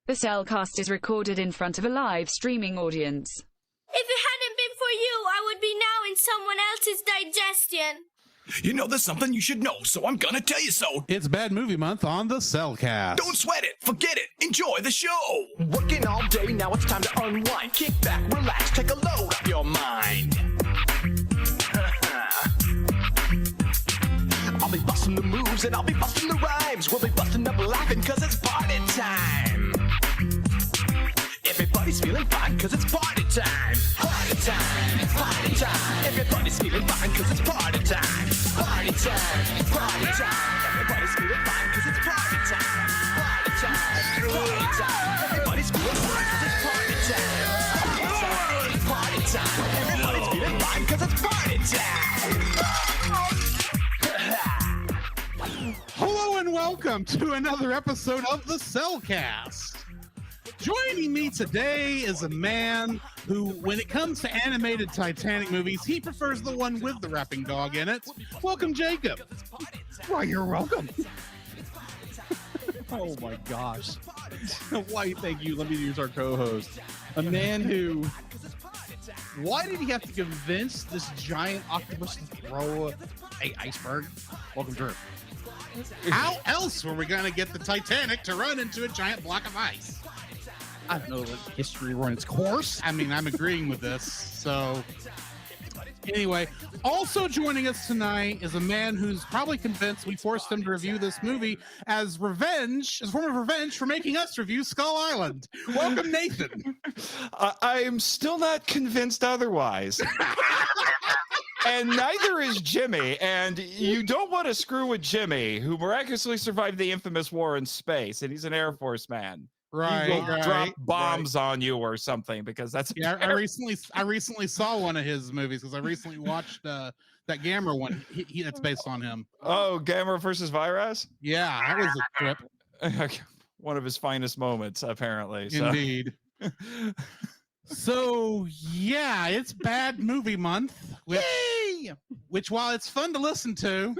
The Cellcast is recorded in front of a live streaming audience. If it hadn't been for you, I would be now in someone else's digestion. You know, there's something you should know, so I'm gonna tell you so. It's Bad Movie Month on the Cellcast. Don't sweat it, forget it, enjoy the show. Working all day, now it's time to unwind. Kick back, relax, take a load off your mind. I'll be busting the moves and I'll be busting the rhymes. We'll be busting up laughing cause it's party time. Everybody's feeling fine cause it's party time. Party time, party time. Everybody's feeling fine cause it's party time. Party time, party time. Everybody's feeling fine cause it's party time. Party time, party time. Everybody's feeling fine cause it's party time. Party time, everybody's feeling fine cause it's party time. Hello and welcome to another episode of the Cellcast. Joining me today is a man who, when it comes to animated Titanic movies, he prefers the one with the rapping dog in it. Welcome, Jacob. Why, you're welcome. Oh my gosh. Why, thank you. Let me use our co-host. A man who... Why did he have to convince this giant octopus to throw a iceberg? Welcome, Drew. How else were we going to get the Titanic to run into a giant block of ice? I don't know, let history run its course. I mean, I'm agreeing with this. So, anyway, also joining us tonight is a man who's probably convinced we forced him to review this movie as revenge, as a form of revenge for making us review Skull Island. Welcome, Nathan. I'm still not convinced otherwise. And neither is Jimmy. And you don't want to screw with Jimmy, who miraculously survived the infamous war in space. And he's an Air Force man. Right, He will right, drop bombs on you or something because that's I recently saw one of his movies because I recently watched that Gamera one. That's based on him. Oh, Gamera versus Virus? Yeah, that was a trip. One of his finest moments, apparently. So. Indeed. So yeah, it's Bad Movie Month. Which while it's fun to listen to,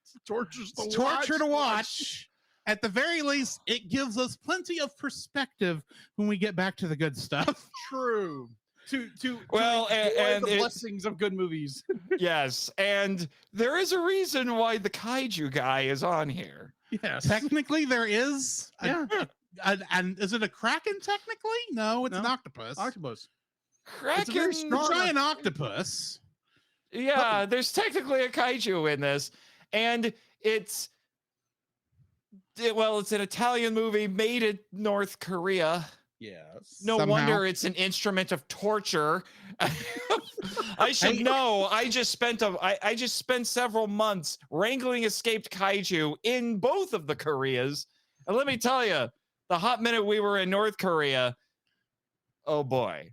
it's torture to watch. At the very least, it gives us plenty of perspective when we get back to the good stuff. True. To and the blessings of good movies. Yes, and there is a reason why the Kaiju guy is on here. Yes. Technically, there is. Yeah. And is it a kraken? Technically, no, it's an octopus. Octopus. It's a very strong giant octopus. Yeah, there's technically a Kaiju in this, and it's an Italian movie made in North Korea. Yes. No wonder it's an instrument of torture. I should know. I just spent several months wrangling escaped kaiju in both of the Koreas. And let me tell you, the hot minute we were in North Korea, oh boy.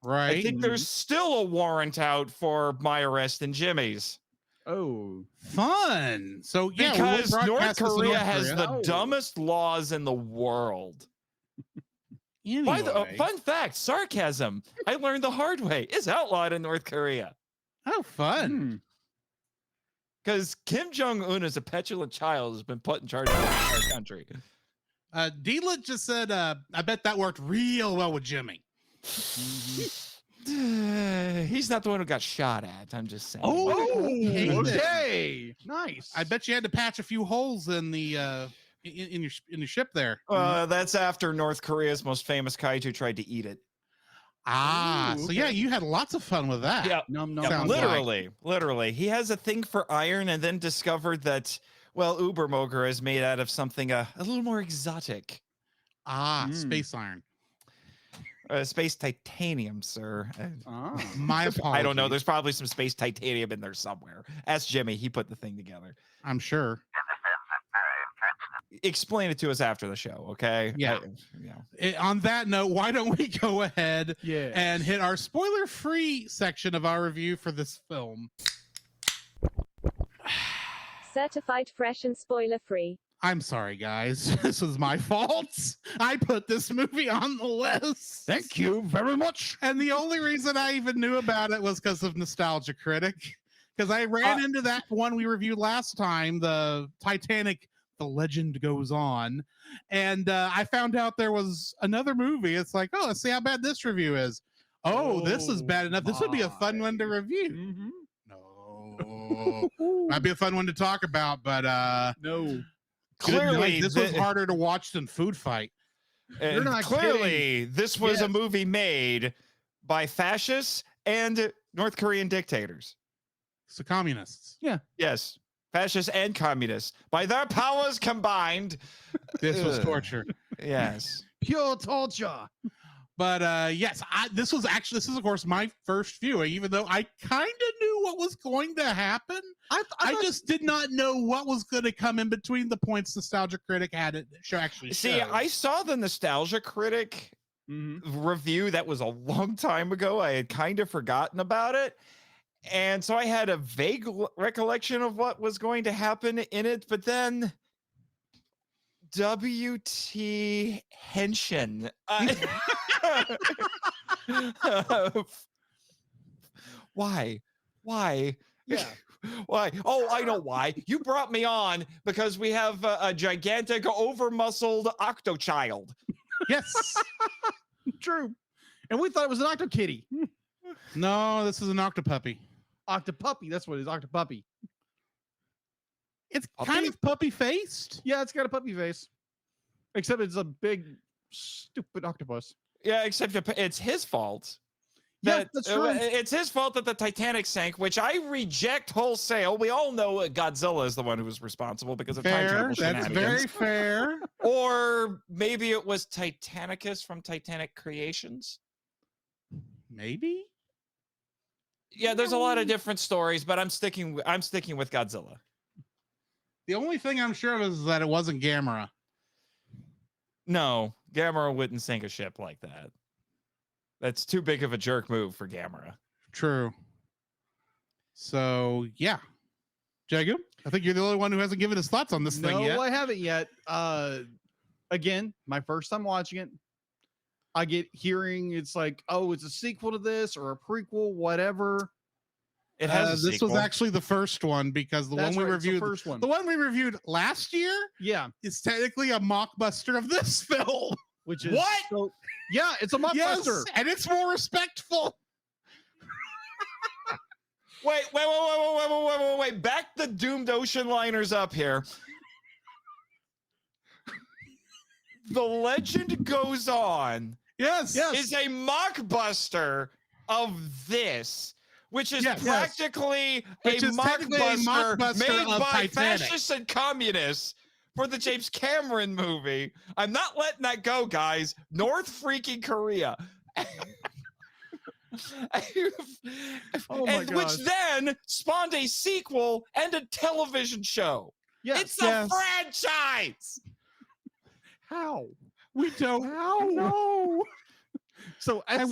Right. I think there's still a warrant out for my arrest and Jimmy's. Oh, fun. So yeah, because North Korea has the dumbest laws in the world. Anyway. By the fun fact, sarcasm, I learned the hard way, is outlawed in North Korea. Oh, fun. Because Kim Jong-un is a petulant child who's been put in charge of our country. Deela just said, I bet that worked real well with Jimmy. He's not the one who got shot at. I'm just saying. Oh, okay. Nice. I bet you had to patch a few holes in the in your ship there. That's after North Korea's most famous kaiju tried to eat it. So yeah, you had lots of fun with that. Yeah, Literally. literally. He has a thing for iron, and then discovered that Ubermoger is made out of something a little more exotic. Space iron. Space titanium, sir. My apologies. I don't know. There's probably some space titanium in there somewhere. Ask Jimmy. He put the thing together. I'm sure. Explain it to us after the show, okay? Yeah. On that note, why don't we go ahead and hit our spoiler-free section of our review for this film? Certified fresh and spoiler-free. I'm sorry, guys. This is my fault. I put this movie on the list. Thank you very much. And the only reason I even knew about it was because of Nostalgia Critic. Because I ran into that one we reviewed last time, the Titanic the legend goes on. And I found out there was another movie. It's like, oh, let's see how bad this review is. Oh, this is bad enough. This would be a fun one to review. Mm-hmm. No, might be a fun one to talk about, but No. Clearly, this was harder to watch than Food Fight. You're not clearly, this was a Yes. movie made by fascists and North Korean dictators. So communists. Yes, fascists and communists. By their powers combined. This was Ugh. torture. Yes. Pure torture. But yes, this is of course my first viewing, even though I kind of knew what was going to happen. I just did not know what was going to come in between the points Nostalgia Critic had it actually. See, showed. I saw the Nostalgia Critic review that was a long time ago. I had kind of forgotten about it. And so I had a vague recollection of what was going to happen in it. But then W.T. Henshin. Why? Yeah. Why? Oh, I know why. You brought me on because we have a gigantic, over-muscled Octochild. Yes. True. And we thought it was an Octokitty. No, this is an Octopuppy. Octopuppy. That's what it is. Octopuppy. It's Puppy? kind of puppy faced. Yeah, it's got a puppy face. Except it's a big, stupid octopus. Yeah, except it's his fault. Yeah, that's true. It's his fault that the Titanic sank, which I reject wholesale. We all know Godzilla is the one who was responsible because of time Fair. travel That's shenanigans. very fair. Or maybe it was Titanicus from Titanic Creations. Maybe. Yeah, there's a lot of different stories, but I'm sticking with Godzilla. The only thing I'm sure of is that it wasn't Gamera. No, Gamera wouldn't sink a ship like that. That's too big of a jerk move for Gamera. True. So yeah, Jacob, I think you're the only one who hasn't given his thoughts on this thing yet. No, I haven't yet. Again, my first time watching it. I get hearing it's like, oh, it's a sequel to this or a prequel, whatever. It has a This sequel. was actually the first one because the That's one we right, it's the reviewed, first one. the one we reviewed last year, Yeah, is technically a mockbuster of this film. which is What? So, yeah, it's a mockbuster. Yes, and it's more respectful. Wait. Back the doomed ocean liners up here. The Legend Goes On Yes, is a mockbuster of this, which is Yes. practically Which a is technically a mockbuster mockbuster made of by Titanic. fascists and communists for the James Cameron movie. I'm not letting that go, guys. North freaking Korea. Oh my and which gosh. then spawned a sequel and a television show. Yes. It's a franchise. How? we don't know. So And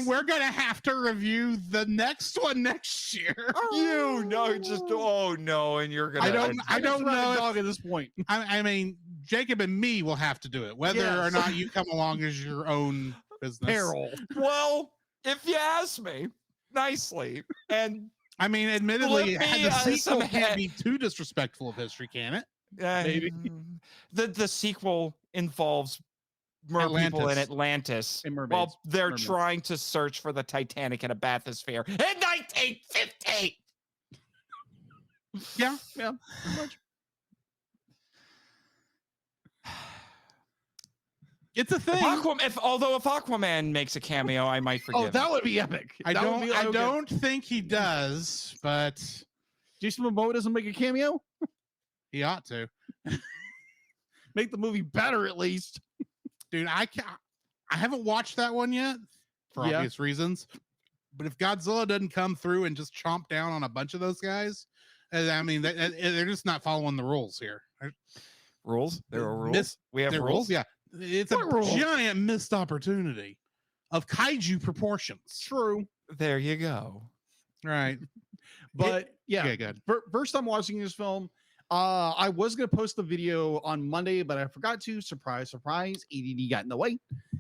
we're gonna have to review the next one next year. You know, just oh no, and you're gonna. I don't know if- dog at this point. I mean, Jacob and me will have to do it, whether or Yes. not you come along as your own business. Peril. Well, if you ask me nicely, and I mean, admittedly, Flip me, the sequel some can't head- be too disrespectful of history, can it? Maybe. the sequel involves people in Atlantis And mermaids. while they're Mermaids. trying to search for the Titanic in a bathysphere in 1950. Yeah. Yeah. Pretty much. It's a thing. If Aquaman makes a cameo, I might forgive. Oh, that him. would be epic. I That would don't. be I okay. don't think he does, but Jason Momoa doesn't make a cameo. he ought to. Make the movie better at least. Dude, I haven't watched that one yet for Yeah. obvious reasons. But if Godzilla doesn't come through and just chomp down on a bunch of those guys, I mean, they're just not following the rules here. Rules? There are rules. Miss- We have They're rules. Yeah, it's What a rules? giant missed opportunity of kaiju proportions. True. There you go. Right. But yeah, Okay, good. First time watching this film. I was gonna post the video on Monday, but I forgot to. Surprise, surprise. ADD got in the way,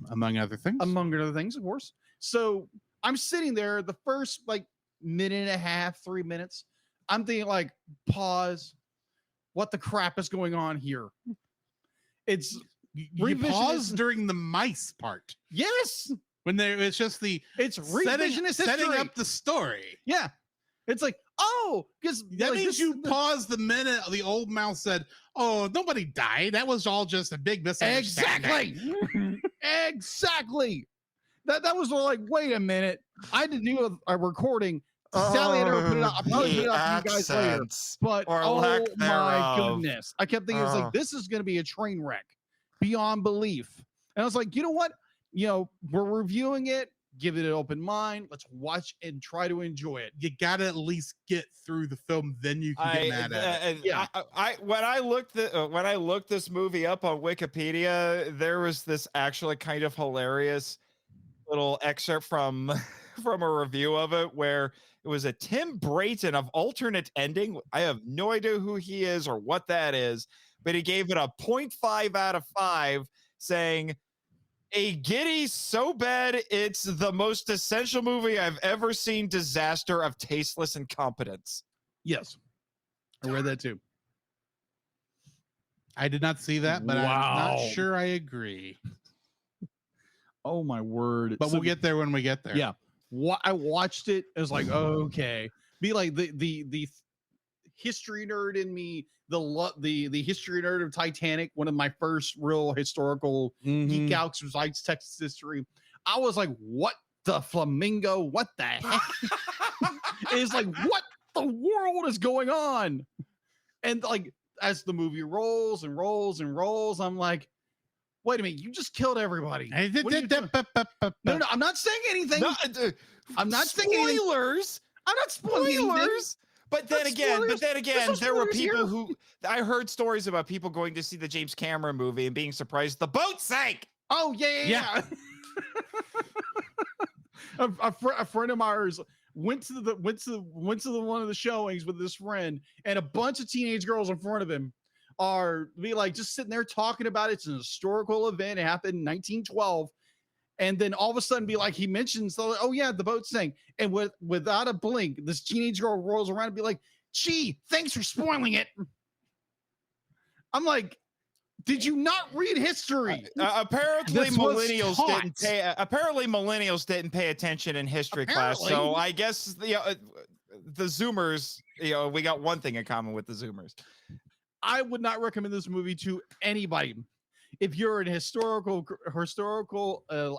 Among other things. among other things, of course. So I'm sitting there, the first like minute and a half, 3 minutes. I'm thinking like, pause, what the crap is going on here. It's You pause revisionist- during the mice part yes, when it's just the it's revisionist setting history. up the story. Yeah, it's like, oh, because That means you pause the minute the old mouse said, "Oh, nobody died. That was all just a big misunderstanding." exactly, exactly. That was like, wait a minute, I had to do a recording. Sally had never put it up. I'll probably put it up for you guys later. Accents. But or oh lack my thereof. goodness, I kept thinking, it's like, this is going to be a train wreck beyond belief. And I was like, you know what? We're reviewing it. Give it an open mind. Let's watch and try to enjoy it. You gotta at least get through the film, then you can get mad at it. Yeah. When I looked this movie up on Wikipedia, there was this actually kind of hilarious little excerpt from from a review of it where it was a Tim Brayton of alternate ending. I have no idea who he is or what that is, but he gave it a 0.5 out of 5, saying, "A giddy so bad it's the most essential movie I've ever seen. Disaster of tasteless incompetence." Yes, I read that too. I did not see that, but I'm Wow. not sure I agree. Oh my word! But we'll get there when we get there. Yeah. I watched it. It was like, okay, be like the history nerd in me, the history nerd of Titanic. One of my first real historical geek outs was Texas history. I was like, what the flamingo? What the heck? It's like, what the world is going on? And like, as the movie rolls and rolls and rolls, I'm like, wait a minute, you just killed everybody. What are you doing? No, I'm not saying anything. I'm not saying anything. Spoilers. I'm not spoiling anything. Spoilers. But then That's again, spoilers. There's no there were spoilers people here. who I heard stories about people going to see the James Cameron movie and being surprised the boat sank. Oh yeah. A friend of mine went to the one of the showings with this friend, and a bunch of teenage girls in front of him are just sitting there talking about it. It's an historical event. It happened in 1912. And then all of a sudden he mentions, oh yeah, the boat sank. And without a blink, this teenage girl rolls around and be like, gee, thanks for spoiling it. I'm like, did you not read history? Apparently This was millennials taught. didn't pay. Apparently millennials didn't pay attention in history class. So Apparently. I guess the Zoomers. We got one thing in common with the Zoomers. I would not recommend this movie to anybody. If you're an historical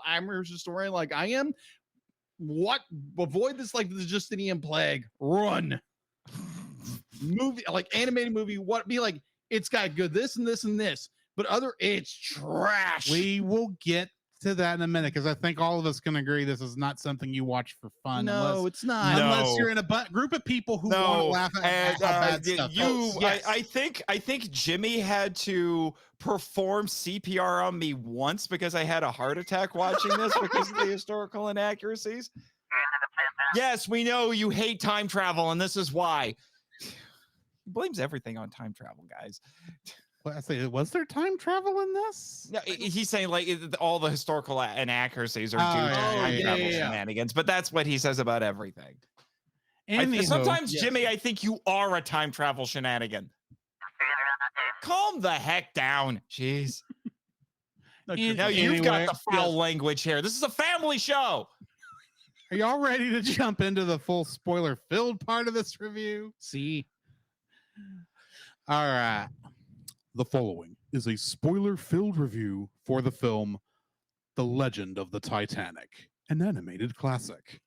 amateur historian like I am, avoid this like the Justinian plague. Run. Movie like animated movie. Be like, it's got good this and this and this, but it's trash. We will get to that in a minute because I think all of us can agree this is not something you watch for fun. No, it's not. Unless you're in a group of people who want to laugh at how bad stuff is. Yes. I think Jimmy had to perform CPR on me once because I had a heart attack watching this because of the historical inaccuracies. Yes, we know you hate time travel, and this is why. He blames everything on time travel, guys. Well, I say, was there time travel in this? No, he's saying like all the historical inaccuracies are due to yeah, time yeah, travel yeah. shenanigans, but that's what he says about everything. Anywho, Sometimes, yes. Jimmy, I think you are a time travel shenanigan. Calm the heck down. Jeez. Now you've got the foul language here. This is a family show. Are y'all ready to jump into the full spoiler-filled part of this review? See, All right. The following is a spoiler-filled review for the film The Legend of the Titanic, an animated classic.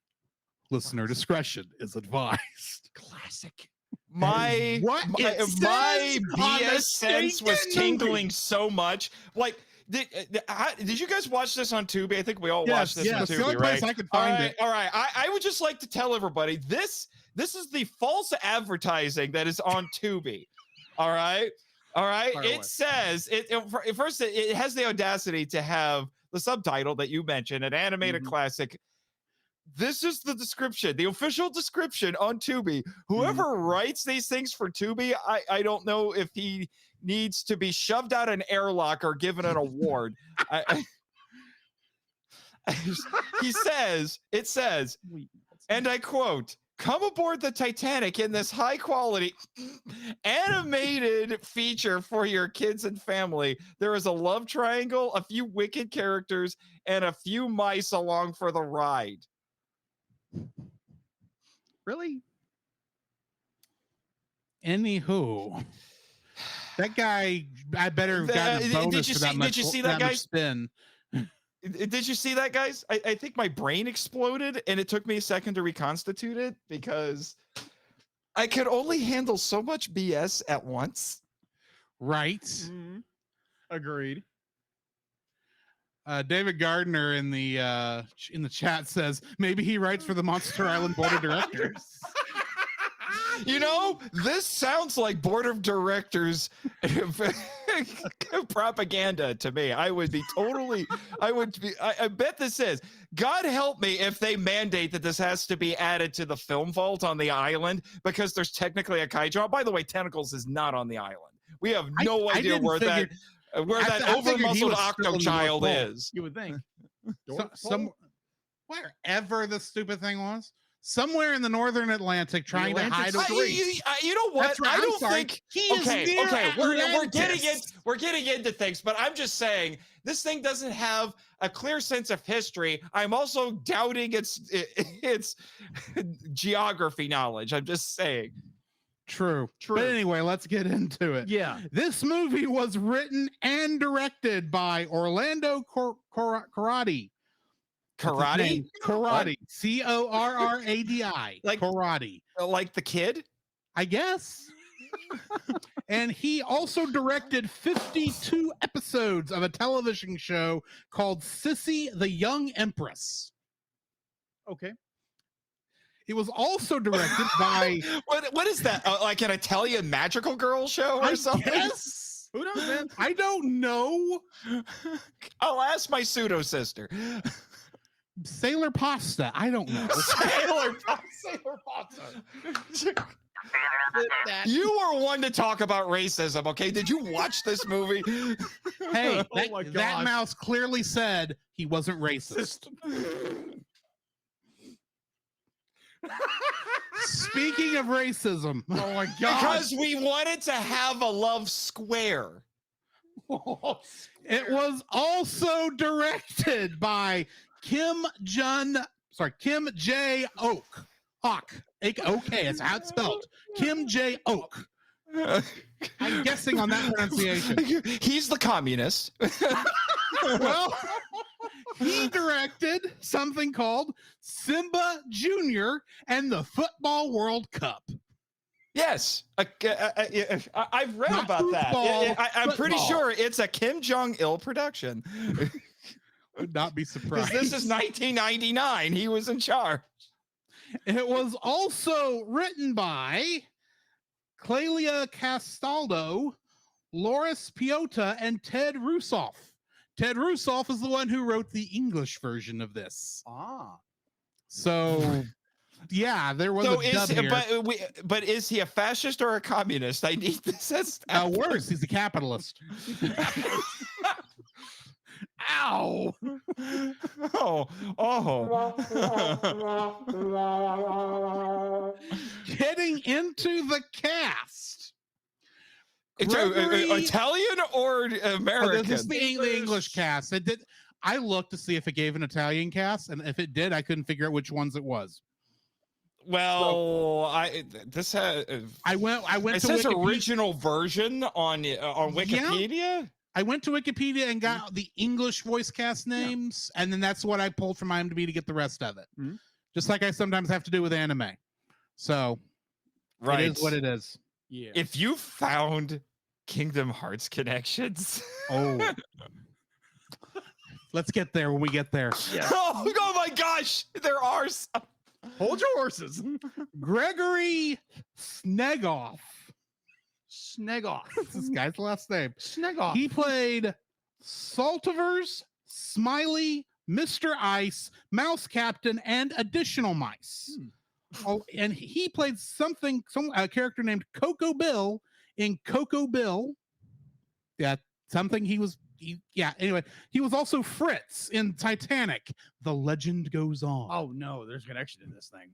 Listener discretion is advised. classic. My What my it says on the BS sense was stinking movie. tingling so much. Like, did you guys watch this on Tubi? I think we all watched this on Yes, the Tubi, only place right? I could find it. All right. I would just like to tell everybody this is the false advertising that is on Tubi. All right. Fire away. It says first it has the audacity to have the subtitle that you mentioned, an animated classic. This is the description, the official description on Tubi. Whoever writes these things for Tubi, I don't know if he needs to be shoved out an airlock or given an award. It says, and I quote, come aboard the Titanic in this high quality animated feature for your kids and family. There is a love triangle, a few wicked characters, and a few mice along for the ride. Really? Anywho, that guy, I better have gotten a bonus for that much. Did you see that, guys? Spin. Did you see that, guys? I think my brain exploded, and it took me a second to reconstitute it because I could only handle so much BS at once. Right. Mm-hmm. Agreed. David Gardner in the chat says maybe he writes for the Monster Island Board of Directors. You know, this sounds like board of directors propaganda to me. I bet this is. God help me if they mandate that this has to be added to the film vault on the island because there's technically a kaiju. Oh, by the way, Tentacles is not on the island. We have no idea where that over-muscled octo-child is. You would think. Wherever the stupid thing was. Somewhere in the northern Atlantic, trying to hide away. You know what? Right. I don't think. Okay. We're getting into things, but I'm just saying this thing doesn't have a clear sense of history. I'm also doubting its geography knowledge. I'm just saying. True. But anyway, let's get into it. Yeah. This movie was written and directed by Orlando Corradi. Karate? Karate. Corradi. Like Karate. Like the kid? I guess. And he also directed 52 episodes of a television show called Sissy the Young Empress. Okay. It was also directed by... What is that? Like an Italian magical girl show or something? Guess. Who knows, man? I don't know. I'll ask my pseudo sister. Sailor Pasta. I don't know. Sailor Pasta. You are one to talk about racism, okay? Did you watch this movie? Hey, that mouse clearly said he wasn't racist. Speaking of racism. Oh my god. Because we wanted to have a love square. It was also directed by Kim J. Oak. Okay, that's how it's spelled. Kim J. Oak. I'm guessing on that pronunciation. He's the communist. Well, he directed something called Simba Jr. and the Football World Cup. Yes, I've read Not about football, that. I'm pretty football. sure it's a Kim Jong-il production. Would not be surprised. This is 1999. He was in charge. It was also written by Clelia Castaldo, Loris Piota, and Ted Russoff. Ted Russoff is the one who wrote the English version of this. So, yeah, there was a dub here. But is he a fascist or a communist? I need this. Worse, he's a capitalist. Ow! Getting into the cast. Italian or American? This is the English cast. I looked to see if it gave an Italian cast, and if it did, I couldn't figure out which ones it was. Well, I went. It to says Wikipedia. original version on Wikipedia. Yeah. I went to Wikipedia and got the English voice cast names, and then that's what I pulled from IMDb to get the rest of it. Mm-hmm. Just like I sometimes have to do with anime. So, Right. It is what it is. Yeah. If you found Kingdom Hearts connections, Oh, let's get there when we get there. Yeah. oh my gosh, there are some. Hold your horses. Gregory Snegoff. Snegoff. That's this guy's last name. Snegoff. He played Saltivers, Smiley, Mr. Ice, Mouse Captain, and additional mice. Oh, and he played a character named Coco Bill in Coco Bill. Yeah, anyway, he was also Fritz in Titanic. The legend goes on. Oh no, there's connection in this thing.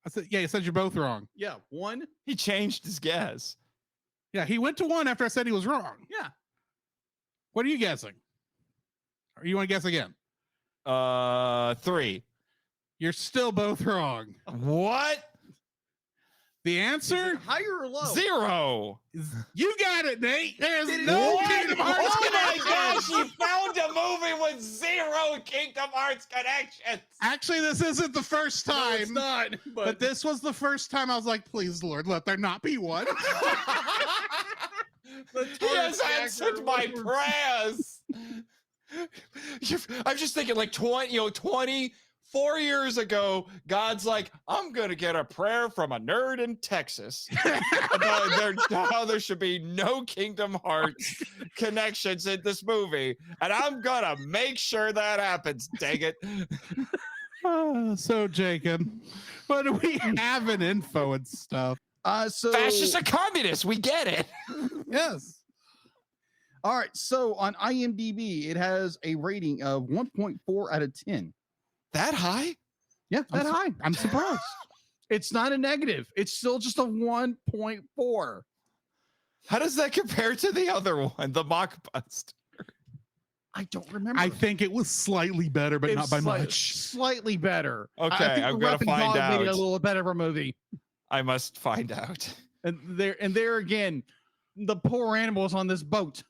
I said, yeah, he said you're both wrong. Yeah, 1. He changed his guess. Yeah, he went to 1 after I said he was wrong. Yeah. What are you guessing? Or you want to guess again? 3. You're still both wrong. What? The answer? Is it higher or low? 0. You got it, Nate. There's Did it- no What? Kingdom Hearts Oh my connection. gosh, you found a movie with 0 Kingdom Hearts connections. Actually, this isn't the first No, time. it's not. But this was the first time I was like, please, Lord, let there not be one. He has answered my prayers. I'm just thinking like 24 years ago, God's like, I'm going to get a prayer from a nerd in Texas about how there should be no Kingdom Hearts connections in this movie. And I'm going to make sure that happens. Dang it. So, Jacob, what do we have in info and stuff? So Fascist and communist. We get it. Yes. all right. So on IMDb, it has a rating of 1.4 out of 10. That high? Yeah, that high. I'm surprised. It's not a negative. It's still just a 1.4. How does that compare to the other one, the Mockbuster? I don't remember. I think it was slightly better, but not by much. Slightly better. Okay, I think I'm the gonna Rapping find Dog made it a out. little better of a movie. I must find out. And there again, the poor animals on this boat.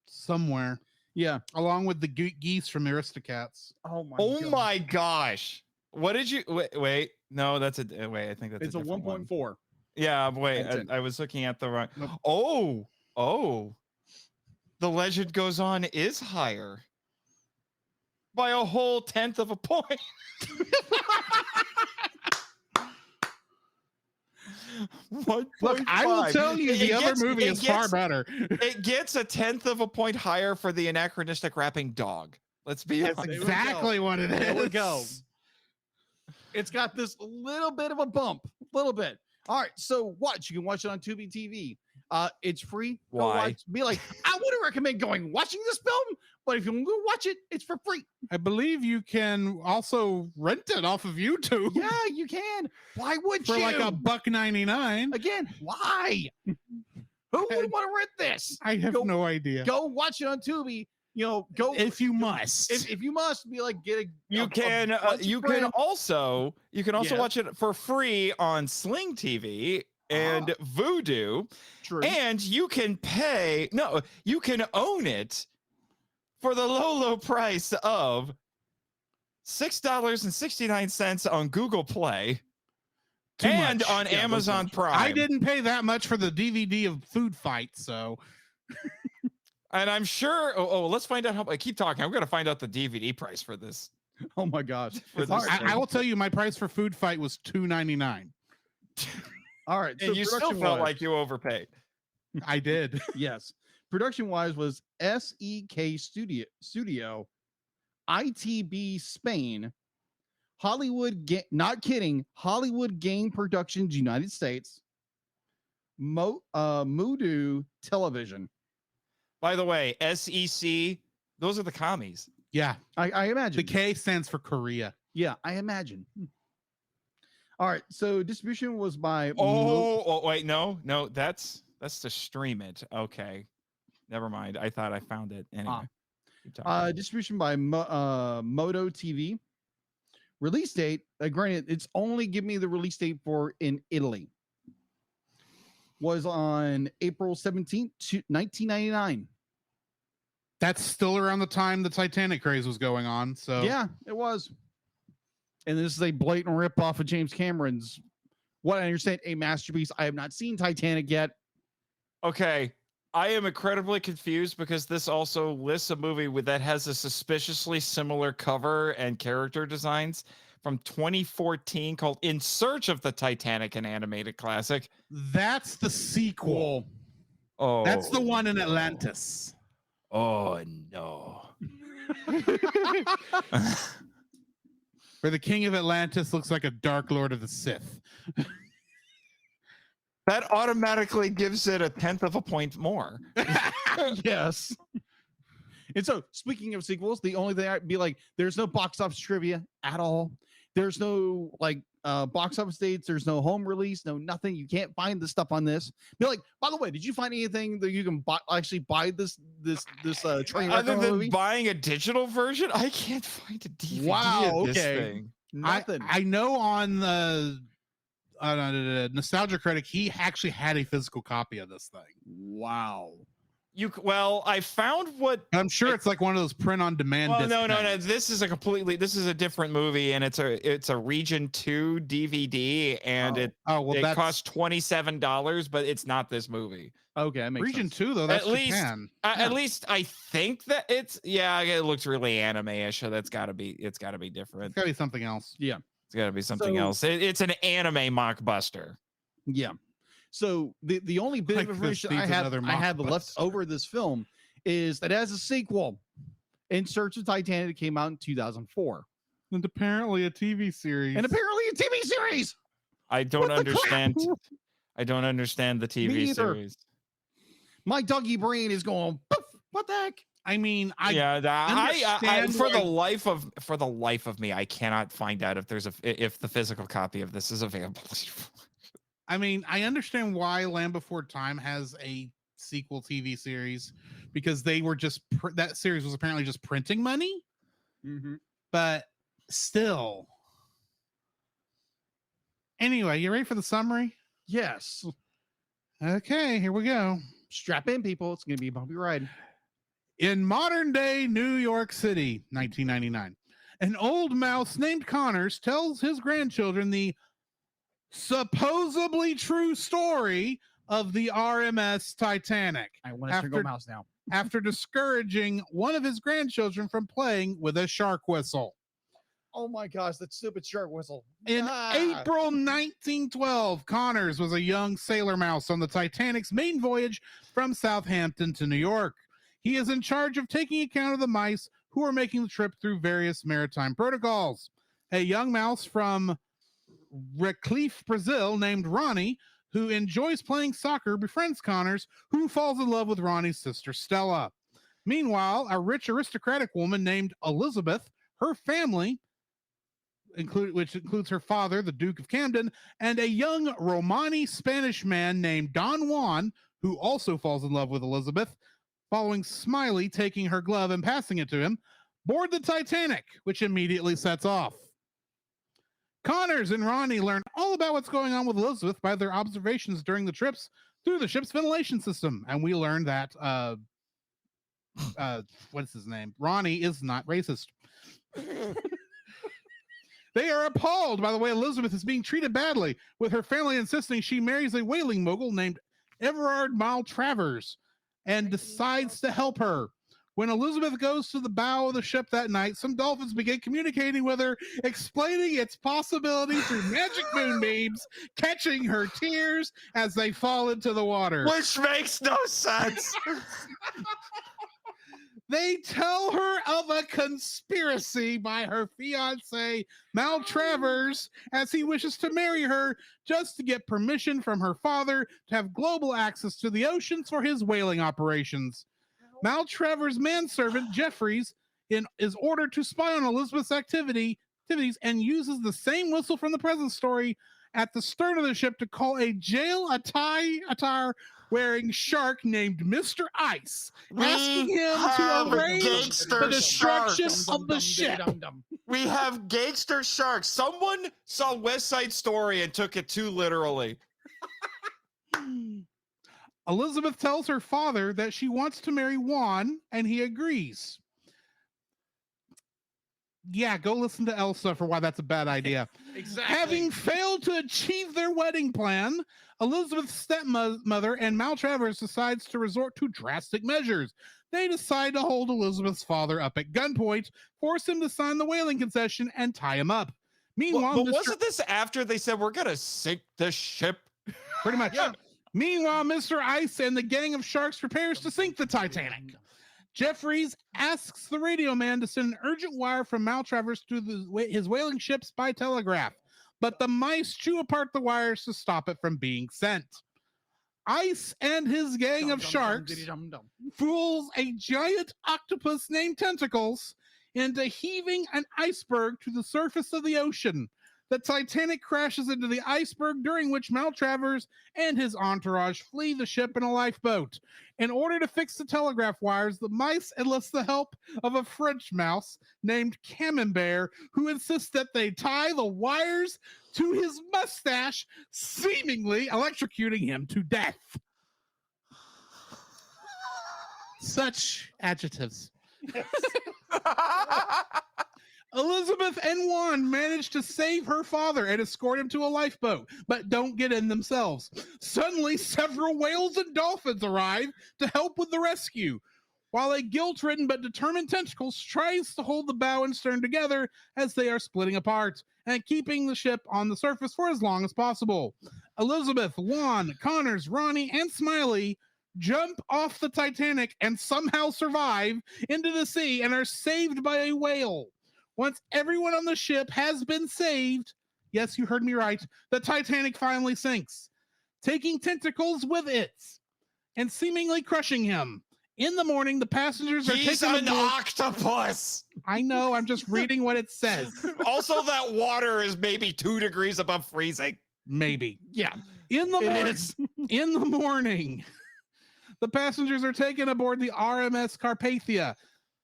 Somewhere. Yeah. Along with the geese from Aristocats. Oh my. Oh God. my gosh. What did you wait? No, that's a wait. I think that's It's a different one. 1.4. Yeah, wait. That's it. I was looking at the wrong. Nope. Oh. The legend goes on is higher by a whole 1/10 of a point. Look, I will tell you, the other movie is far gets, better. It gets a 1/10 of a point higher for the anachronistic rapping dog. Let's be That's honest. exactly what it is. There we go. It's got this little bit of a bump, little bit. All right, so watch. You can watch it on Tubi TV. It's free. Go Why? watch. Be like, I wouldn't recommend watching this film, but if you want to go watch it, it's for free. I believe you can also rent it off of YouTube. Yeah, you can. Why would For you? like $1.99. Again, why? Who would want to rent this? I have no idea. Go watch it on Tubi. You know, go If you must. if you must be like get a You can also Yeah. watch it for free on Sling TV and Vudu, True. and you can own it for the low price of $6.69 on Google Play Too and much. on Yeah, Amazon those Prime. I didn't pay that much for the DVD of Food Fight, so And I'm sure. Let's find out how. I keep talking. I'm going to find out the DVD price for this. Oh my gosh. For this All right, I will tell you my price for Food Fight was $2.99. all right. So And you still felt production-wise- like you overpaid. I did. yes. Production wise was SEK Studio, ITB Spain, not kidding, Hollywood Game Productions United States, Mudu Television. By the way, SEC. Those are the commies. Yeah. I imagine. The K stands for Korea. Yeah, I imagine. All right. So distribution was by Wait, no, that's to stream it. Okay, never mind. I thought I found it anyway. Keep talking. distribution by Moto TV. Release date, granted, it's only give me the release date for in Italy. Was on April 17th, 1999. That's still around the time the Titanic craze was going on. So Yeah, it was. And this is a blatant rip off of James Cameron's, what I understand, a masterpiece. I have not seen Titanic yet. Okay, I am incredibly confused because this also lists a movie that has a suspiciously similar cover and character designs from 2014 called In Search of the Titanic, an animated classic. that's the sequel. Oh, That's the one in Atlantis. Oh no. Where the king of Atlantis looks like a dark lord of the Sith. That automatically gives it a 1/10 of a point more. Yes. And so, speaking of sequels, the only thing I'd be like, there's no box office trivia at all. There's no like box office dates. There's no home release. No nothing. You can't find the stuff on this. Be like, by the way, did you find anything that you can actually buy this train wreck Other than movie? buying a digital version, I can't find a DVD Wow, of this okay. thing. Nothing. I know on the Nostalgia Critic, he actually had a physical copy of this thing. Wow. Well, I found what I'm sure it's like one of those print on demand. Well, no. This is a different movie, and it's a Region 2 DVD, and it costs $27, but it's not this movie. Okay, that makes Region sense. 2 though. That's Japan. At least I think that it looks really anime-ish, so it's got to be different. It's got to be something else. Yeah, it's got to be something else. It's an anime mockbuster. Yeah. So the only bit of information I have left over this film is that as a sequel, In Search of Titanic, that came out in 2004, and apparently a TV series. I don't understand. I don't understand the TV series. My Dougie brain is going, poof, what the heck? I mean, for the life of me, I cannot find out if the physical copy of this is available. I mean, I understand why Land Before Time has a sequel TV series, because they were just that series was apparently just printing money. Mm-hmm. But still. Anyway, you ready for the summary? Yes. Okay, here we go. Strap in, people. It's going to be a bumpy ride. In modern day New York City, 1999, an old mouse named Connors tells his grandchildren the supposedly true story of the RMS Titanic. I want to go mouse now. After discouraging one of his grandchildren from playing with a shark whistle. Oh my gosh, that stupid shark whistle. In April 1912, Connors was a young sailor mouse on the Titanic's main voyage from Southampton to New York. He is in charge of taking account of the mice who are making the trip through various maritime protocols. A young mouse from Reclife, Brazil, named Ronnie, who enjoys playing soccer, befriends Connors, who falls in love with Ronnie's sister, Stella. Meanwhile, a rich aristocratic woman named Elizabeth, her family, which includes her father, the Duke of Camden, and a young Romani Spanish man named Don Juan, who also falls in love with Elizabeth, following Smiley taking her glove and passing it to him, board the Titanic, which immediately sets off. Connors and Ronnie learn all about what's going on with Elizabeth by their observations during the trips through the ship's ventilation system. And we learn that, what's his name? Ronnie is not racist. They are appalled by the way Elizabeth is being treated badly, with her family insisting she marries a whaling mogul named Everard Maltravers and decides to help her. When Elizabeth goes to the bow of the ship that night, some dolphins begin communicating with her, explaining its possibility through magic moonbeams, catching her tears as they fall into the water. Which makes no sense. They tell her of a conspiracy by her fiancé, Maltravers, as he wishes to marry her just to get permission from her father to have global access to the oceans for his whaling operations. Maltravers' manservant, Jeffries, is ordered to spy on Elizabeth's activities and uses the same whistle from the present story at the stern of the ship to call a jail attire wearing shark named Mr. Ice, asking him to arrange the destruction of the ship. We have gangster sharks. Someone saw West Side Story and took it too literally. Elizabeth tells her father that she wants to marry Juan, and he agrees. Yeah, go listen to Elsa for why that's a bad idea. Exactly. Having failed to achieve their wedding plan, Elizabeth's stepmother and Maltravers decides to resort to drastic measures. They decide to hold Elizabeth's father up at gunpoint, force him to sign the whaling concession, and tie him up. Meanwhile, but wasn't this after they said we're gonna sink the ship? Pretty much. Yeah. Meanwhile, Mr. Ice and the gang of sharks prepares to sink the Titanic. Jeffries asks the radio man to send an urgent wire from Maltravers to his whaling ships by telegraph, but the mice chew apart the wires to stop it from being sent. Ice and his gang of sharks fools a giant octopus named Tentacles into heaving an iceberg to the surface of the ocean. The Titanic crashes into the iceberg, during which Maltravers and his entourage flee the ship in a lifeboat. In order to fix the telegraph wires, the mice enlist the help of a French mouse named Camembert, who insists that they tie the wires to his mustache, seemingly electrocuting him to death. Such adjectives. Elizabeth and Juan manage to save her father and escort him to a lifeboat, but don't get in themselves. Suddenly, several whales and dolphins arrive to help with the rescue, while a guilt-ridden but determined Tentacles tries to hold the bow and stern together as they are splitting apart and keeping the ship on the surface for as long as possible. Elizabeth, Juan, Connors, Ronnie, and Smiley jump off the Titanic and somehow survive into the sea and are saved by a whale. Once everyone on the ship has been saved, yes, you heard me right, the Titanic finally sinks, taking Tentacles with it and seemingly crushing him. In the morning, the passengers are He's taken an aboard. octopus. I know, I'm just reading what it says. Also, that water is maybe 2 degrees above freezing. Maybe. Yeah. In the It morning, is. in the morning, the passengers are taken aboard the RMS Carpathia.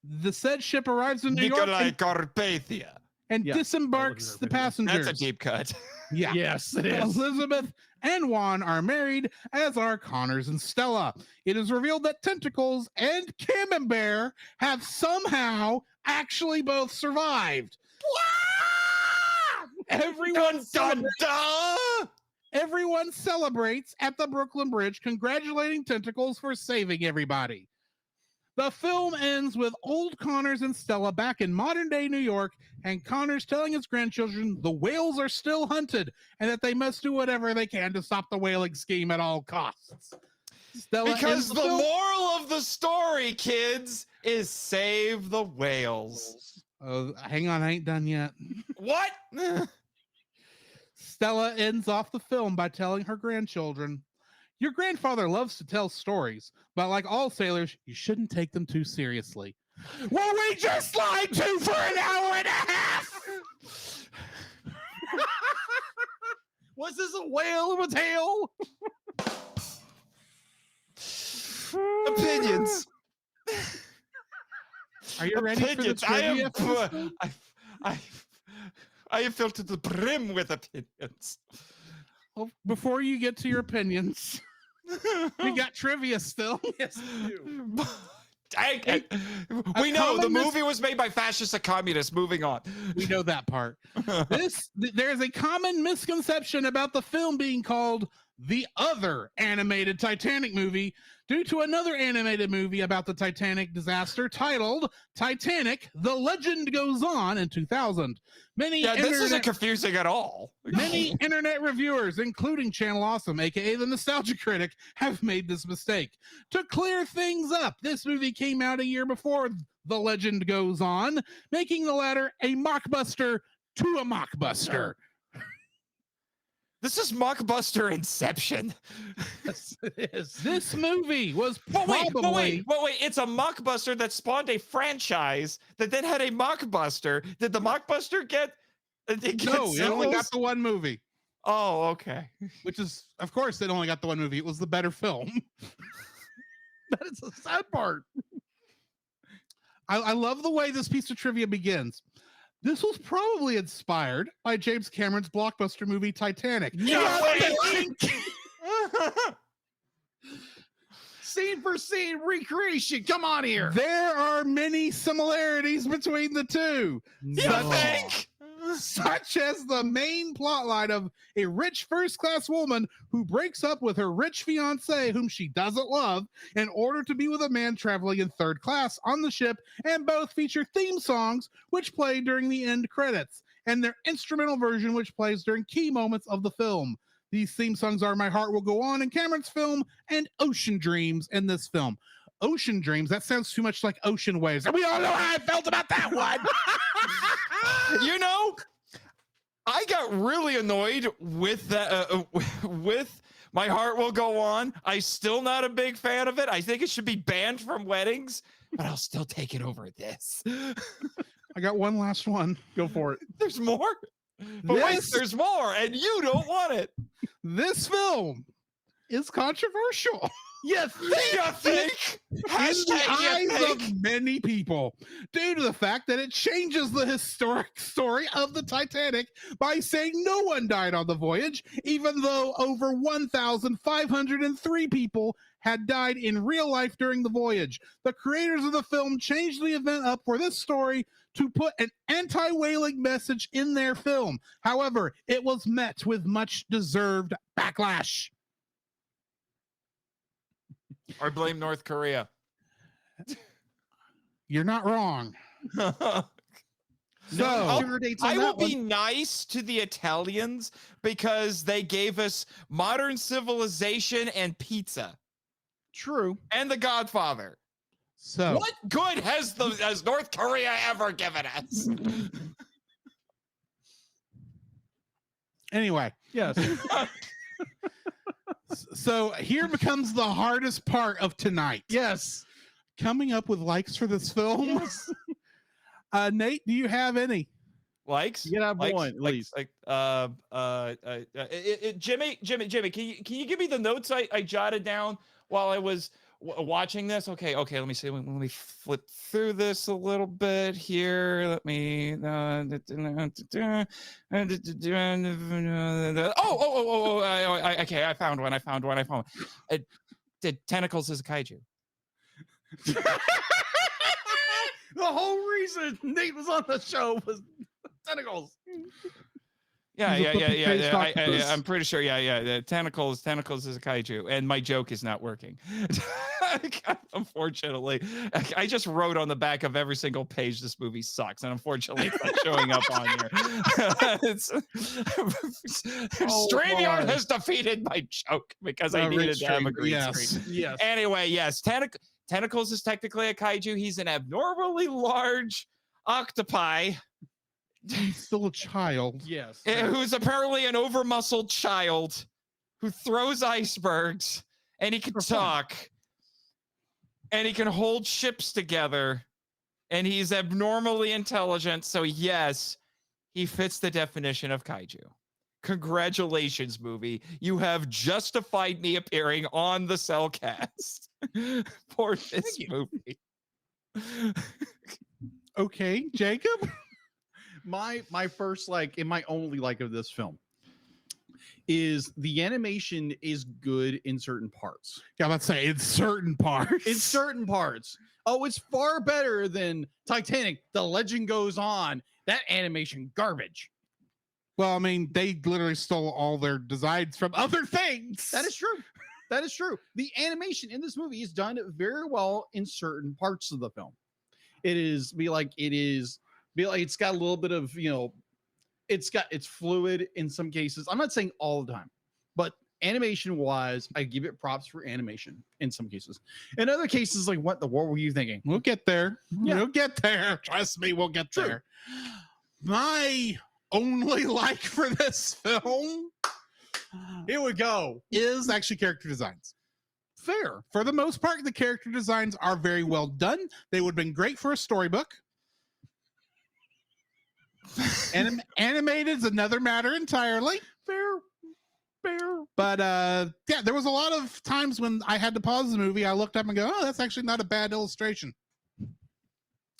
The said ship arrives in New York Nikolai Carpathia. and Yeah. disembarks the passengers. That's a deep cut. Yeah. Yes, it is. Elizabeth and Juan are married, as are Connors and Stella. It is revealed that Tentacles and Camembert have somehow actually both survived. Everyone Dun, dun. Everyone celebrates at the Brooklyn Bridge, congratulating Tentacles for saving everybody. The film ends with old Connors and Stella back in modern day New York, and Connors telling his grandchildren the whales are still hunted and that they must do whatever they can to stop the whaling scheme at all costs. Stella Because ends the film- moral of the story, kids, is save the whales. Oh, hang on, I ain't done yet. What? Stella ends off the film by telling her grandchildren, "Your grandfather loves to tell stories, but like all sailors, you shouldn't take them too seriously." Well, we just lied to for an hour and a half. Was this a whale of a tail? Opinions. Are you ready Opinions. for the trivia? I am filled to the brim with opinions. Well, before you get to your opinions, we got trivia still. Yes, we do. Dang it. We know the common movie was made by fascists and communists. Moving on. We know that part. There's a common misconception about the film being called the other animated Titanic movie due to another animated movie about the Titanic disaster titled Titanic: The Legend Goes On in 2000. Yeah, this isn't confusing at all. Many internet reviewers, including Channel Awesome, aka the Nostalgia Critic, have made this mistake. To clear things up, this movie came out a year before The Legend Goes On, making the latter a mockbuster to a mockbuster. This is mockbuster Inception. Yes, it is. This movie was But probably... wait. It's a mockbuster that spawned a franchise that then had a mockbuster. Did the mockbuster get? No, it only got the one movie. Oh, okay. Which is, of course, it only got the one movie. It was the better film. That is the sad part. I love the way this piece of trivia begins. This was probably inspired by James Cameron's blockbuster movie Titanic. Scene for scene recreation. Come on here. There are many similarities between the two. You think? Such as the main plotline of a rich first-class woman who breaks up with her rich fiance whom she doesn't love in order to be with a man traveling in third class on the ship, and both feature theme songs which play during the end credits and their instrumental version which plays during key moments of the film. These theme songs are My Heart Will Go On in Cameron's film and Ocean Dreams in this film. Ocean Dreams, that sounds too much like Ocean Waves. And we all know how I felt about that one. You know, I got really annoyed with that. With My Heart Will Go On. I'm still not a big fan of it. I think it should be banned from weddings, but I'll still take it over this. I got one last one. Go for it. There's more? But wait, This- there's more, and you don't want it. This film is controversial You think? in the Hashtag you eyes think? of many people due to the fact that it changes the historic story of the Titanic by saying no one died on the voyage, even though over 1,503 people had died in real life during the voyage. The creators of the film changed the event up for this story to put an anti-whaling message in their film. However, it was met with much deserved backlash. Or blame North Korea. You're not wrong. So Sugar dates on I will that be nice to the Italians because they gave us modern civilization and pizza True. and The Godfather. So What good has North Korea ever given us? anyway, Yes. so here becomes the hardest part of tonight. Yes. Coming up with likes for this film. Nate, do you have any? Likes? You gotta have Likes? one, at least. Jimmy, can you give me the notes I jotted down while I was watching this? Okay, let me see. Let me flip through this a little bit here. Let me. Okay, I found one. Tentacles is a kaiju. The whole reason Nate was on the show was tentacles. Yeah. He's a flippant-faced octopus. I'm pretty sure. The tentacles is a kaiju, and my joke is not working. Unfortunately, I just wrote on the back of every single page this movie sucks, and unfortunately, it's not showing up on here. StreamYard has defeated my joke because I needed to have a green screen. Yes. Anyway, yes, tentacles is technically a kaiju. He's an abnormally large octopi. He's still a child. Yes. Who's apparently an over-muscled child who throws icebergs, and he can talk, and he can hold ships together, and he's abnormally intelligent. So yes, he fits the definition of kaiju. Congratulations, movie. You have justified me appearing on the Cellcast for this movie. Okay, Jacob. My first like and my only like of this film is the animation is good in certain parts. Yeah, let's say in certain parts. In certain parts. Oh, it's far better than Titanic. The Legend Goes On. That animation garbage. Well, I mean, they literally stole all their designs from other things. That is true. That is true. The animation in this movie is done very well in certain parts of the film. It's got a little bit of, it's fluid in some cases. I'm not saying all the time, but animation wise, I give it props for animation in some cases. In other cases, like what were you thinking? We'll get there. Yeah. We'll get there. Trust me, we'll get True. there. My only like for this film, Here we go. is actually character designs. Fair. For the most part, the character designs are very well done. They would have been great for a storybook. Animated is another matter entirely. Fair. But yeah, there was a lot of times when I had to pause the movie. I looked up and go, "Oh, that's actually not a bad illustration."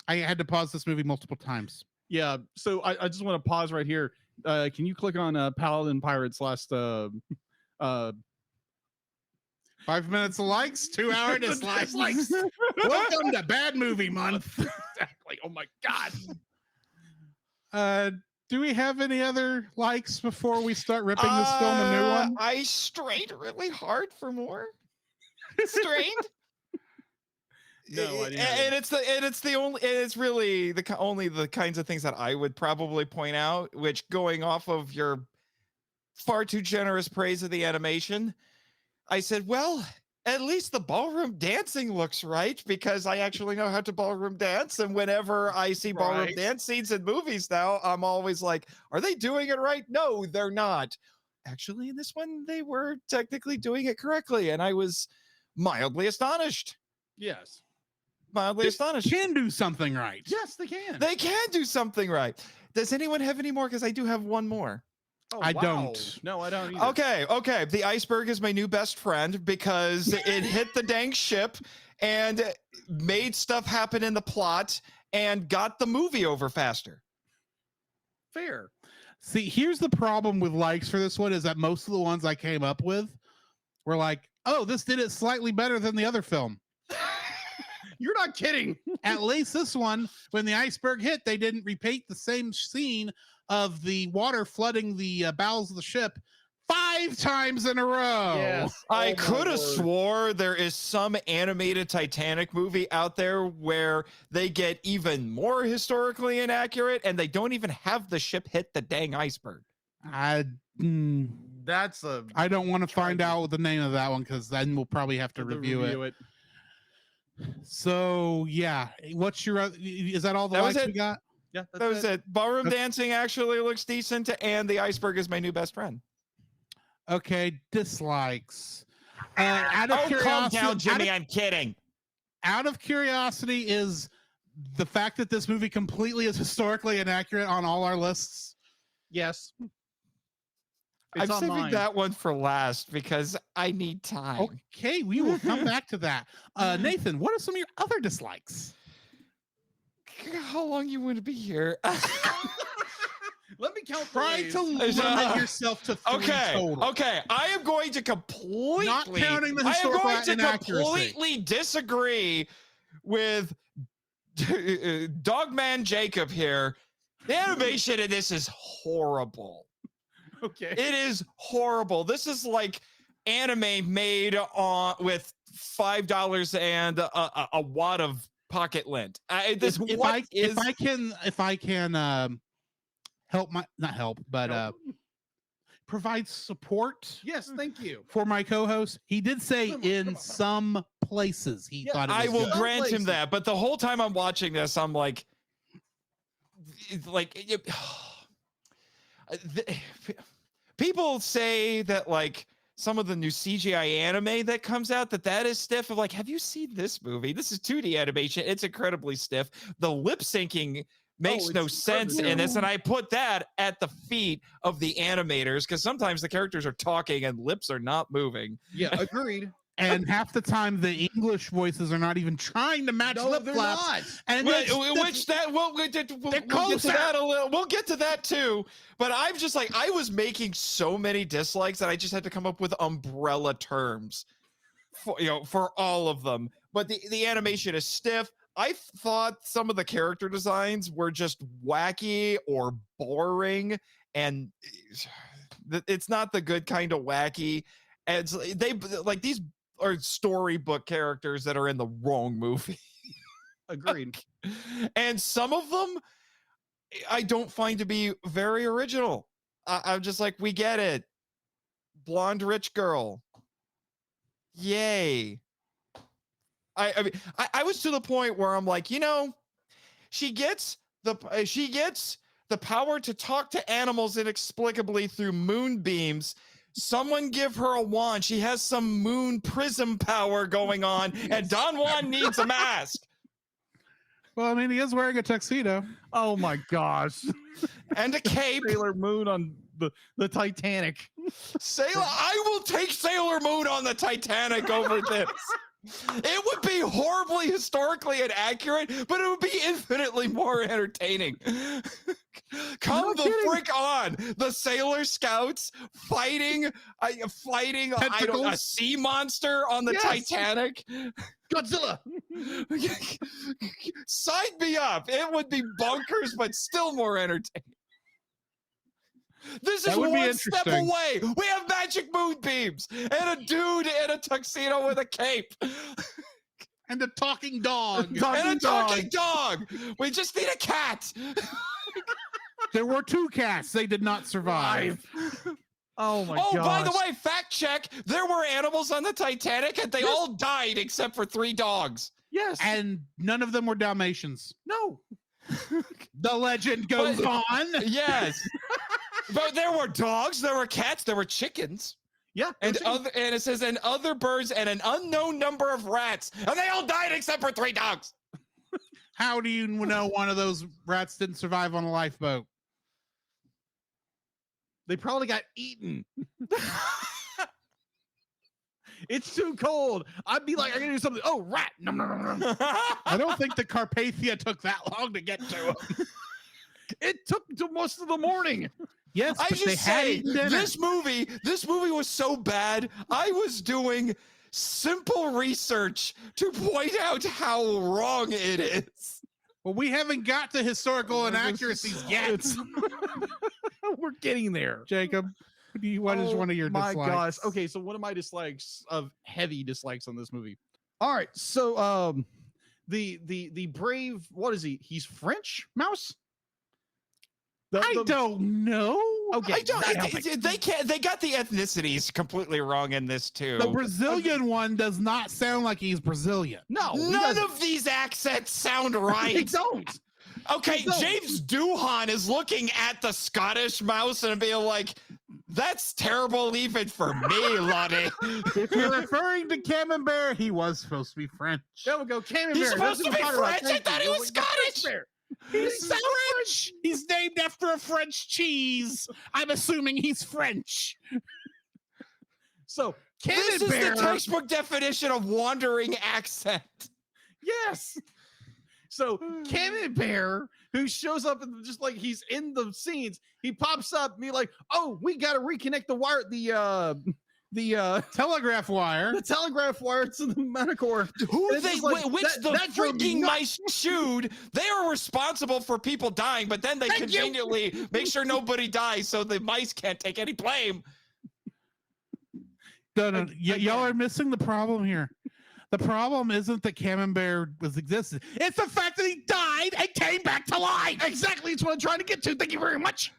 I had to pause this movie multiple times. Yeah. So I just want to pause right here. Can you click on Paladin Pirates last 5 minutes of likes, 2 hour dislikes. Welcome to Bad Movie Month. Exactly. Oh my God. Do we have any other likes before we start ripping this film a new one? I strained really hard for more. Strained. No, I didn't. It's really only the kinds of things that I would probably point out, which going off of your far too generous praise of the animation, I said, well, at least the ballroom dancing looks right because I actually know how to ballroom dance. And whenever I see ballroom Right. dance scenes in movies now, I'm always like, are they doing it right? No, they're not. Actually, in this one, they were technically doing it correctly. And I was mildly astonished. Yes. mildly astonished. Can do something right. Yes, they can. They can do something right. Does anyone have any more? Because I do have one more. Oh, I wow. don't. No, I don't either. Okay. The iceberg is my new best friend because it hit the dang ship and made stuff happen in the plot and got the movie over faster. Fair. See, here's the problem with likes for this one is that most of the ones I came up with were like, oh, this did it slightly better than the other film. You're not kidding. At least this one, when the iceberg hit, they didn't repeat the same scene of the water flooding the bowels of the ship 5 times in a row. Yes. I Oh, my could have word. swore there is some animated Titanic movie out there where they get even more historically inaccurate and they don't even have the ship hit the dang iceberg. I That's a don't want to find out the name of that one because then we'll probably have to review it. So yeah, what's your? Is that all the That was likes it. we got? Yeah, That was it. Ballroom Okay. dancing actually looks decent, and the iceberg is my new best friend. Okay, dislikes. Out of Oh, calm curiosity, down, Jimmy. I'm kidding. out of curiosity, is the fact that this movie completely is historically inaccurate on all our lists? Yes. I'm It's on saving mine. that one for last because I need time. Okay, we will come back to that. Nathan, what are some of your other dislikes? How long you want to be here? Let me count. Try these. to limit yourself to 3 total. Okay. I am going to completely. Not counting the I am historical going to inaccuracy. completely disagree with Dogman Jacob here. The animation in this is horrible. Okay. It is horrible. This is like anime made on with $5 and a wad of pocket lint. If I can help not help, but provide support. Yes, thank you. For my co-host, he did say in some places he thought it was I will good. grant him that, but the whole time I'm watching this, I'm like, people say that like some of the new CGI anime that comes out that is stiff. Of like, have you seen this movie? This is 2D animation. It's incredibly stiff. The lip syncing makes no sense in this, and I put that at the feet of the animators because sometimes the characters are talking and lips are not moving. Yeah, agreed. And half the time the English voices are not even trying to match lip flaps. And we'll get to that a little. We'll get to that too. But I'm just like, I was making so many dislikes that I just had to come up with umbrella terms for all of them. But the animation is stiff. I thought some of the character designs were just wacky or boring, and it's not the good kind of wacky. And they like these are storybook characters that are in the wrong movie. Agreed. And some of them I don't find to be very original. I'm just like, we get it. Blonde rich girl. Yay. I mean, I was to the point where I'm like, she gets the power to talk to animals inexplicably through moonbeams. Someone give her a wand. She has some moon prism power going on, and Don Juan needs a mask. Well, I mean, he is wearing a tuxedo. Oh my gosh. And a cape. Sailor Moon on the Titanic. I will take Sailor Moon on the Titanic over this. It would be horribly historically inaccurate, but it would be infinitely more entertaining. Come the frick on! The Sailor Scouts fighting a sea monster on the Titanic. Godzilla. Sign me up. It would be bonkers, but still more entertaining. This is one step away. We have magic moonbeams and a dude in a tuxedo with a cape. And a talking dog. Talking dog. We just need a cat. There were 2 cats. They did not survive. Oh my god. Oh, by the way, fact check. There were animals on the Titanic and they all died except for 3 dogs. Yes. And none of them were Dalmatians. No. The legend goes on. Yes. But there were dogs, there were cats, there were chickens. Yeah. And it says and other birds and an unknown number of rats. And they all died except for 3 dogs. How do you know one of those rats didn't survive on a lifeboat? They probably got eaten. It's too cold. I'd be like, I gotta do something. Oh, rat. Nom, nom, nom, nom. I don't think the Carpathia took that long to get to him. It took to most of the morning. Yes, I but they just had say eaten dinner. this movie was so bad. I was doing simple research to point out how wrong it is. Well, we haven't got to historical inaccuracies yet. We're getting there. Jacob, what is one of your my dislikes? gosh. Okay, so one of my dislikes of heavy dislikes on this movie. All right, so the brave, what is he? He's French Mouse? I don't know. Okay, I don't. not helping. They can't. They got the ethnicities completely wrong in this too. The Brazilian one does not sound like he's Brazilian. No, he None doesn't. of these accents sound They right. don't. Okay, No. James Doohan is looking at the Scottish mouse and being like, "That's terrible even for me, Lottie." If you're referring to Camembert, he was supposed to be French. There we go. Camembert. He's That's supposed to what be I'm talking about. French. I Thank thought you. he was The French Scottish. bear. He's French. He's named after a French cheese. I'm assuming he's French. So This is Camembert. the textbook definition of wandering accent. Yes. So Camembert, who shows up and just like he's in the scenes, he pops up and be like, "Oh, we got to reconnect the wire, the Telegraph wire. the telegraph wire to the Manicore." Who And it's they, just like, which that- the that drove me freaking nuts. mice chewed? They are responsible for people dying, but then they Thank you. conveniently make sure nobody dies, so the mice can't take any blame. No, y'all are missing the problem here. The problem isn't that Camembert was existed. It's the fact that he died and came back to life. Exactly, it's what I'm trying to get to. Thank you very much.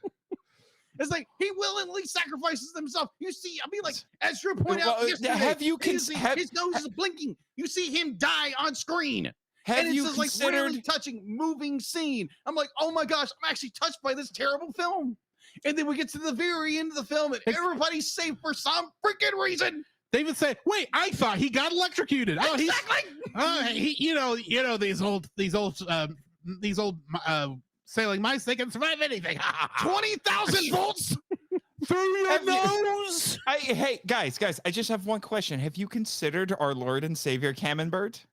It's like he willingly sacrifices himself. You see, I mean, like as you pointed out Well, yesterday, have you his have nose is blinking. You see him die on screen. And it's you just like considered? really touching, moving scene. I'm like, oh my gosh, I'm actually touched by this terrible film. And then we get to the very end of the film, and everybody's safe for some freaking reason. They even say, "Wait, I thought he got electrocuted." Oh, he's Exactly. you know these old sailing mice. They can survive anything. 20,000 volts. Through your Have you- nose. Hey, guys, I just have one question. Have you considered our Lord and Savior Camembert?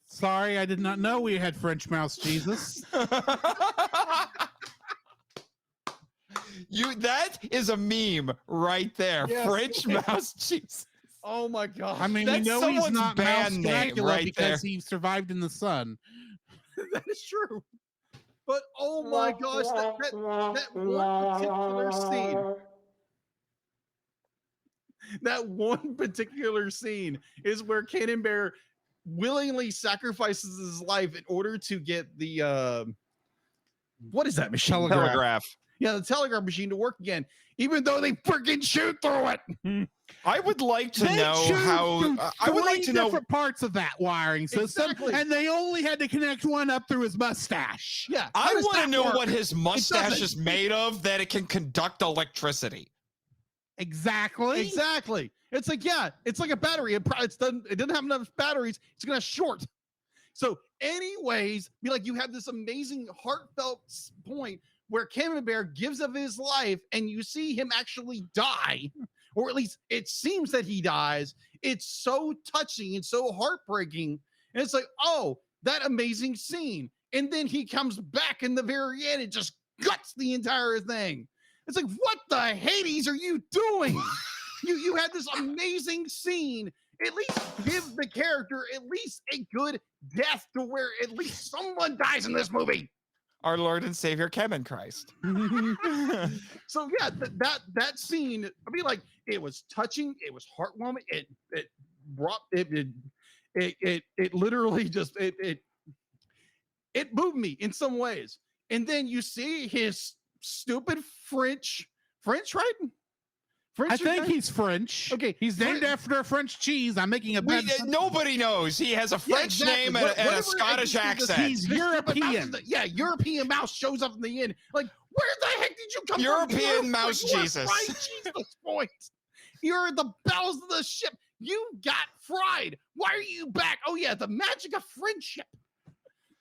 Sorry, I did not know we had French mouse Jesus. That is a meme right there. Yes. French mouse cheese. Oh my god. I mean, That's we know he's someone's not Mouse band name Dracula right because there. he survived in the sun. That is true. But oh my gosh, that one particular scene. That one particular scene is where Camembert willingly sacrifices his life in order to get the what is that machine? Telegraph. Yeah, the telegraph machine to work again, even though they freaking shoot through it. I would like to They know chewed how. through I would like three to know. different parts of that wiring system, Exactly. and they only had to connect one up through his mustache. Yeah, I how does want to that know work? what his mustache doesn't. is made of that it can conduct electricity. Exactly. Exactly. It's like, yeah, it's like a battery. It doesn't have enough batteries. It's gonna short. So, anyways, be like you have this amazing heartfelt point where Camembert gives of his life, and you see him actually die, or at least it seems that he dies. It's so touching and so heartbreaking. And it's like, oh, that amazing scene. And then he comes back in the very end and just guts the entire thing. It's like, what the Hades are you doing? You had this amazing scene. At least give the character at least a good death to where at least someone dies in this movie. Our Lord and Savior Kevin Christ. So yeah, that scene, I mean, like it was touching, it was heartwarming, it brought it literally just it moved me in some ways. And then you see his stupid French, right? I think he's French. Okay, He's named after a French cheese. I'm making a bet. Nobody knows. He has a French name and, and a Scottish accent. He's European. Yeah, European mouse shows up in the end. Like, where the heck did you come from? European You're mouse you are Jesus. fried Jesus point. You're the bells of the ship. You got fried. Why are you back? Oh yeah, the magic of friendship.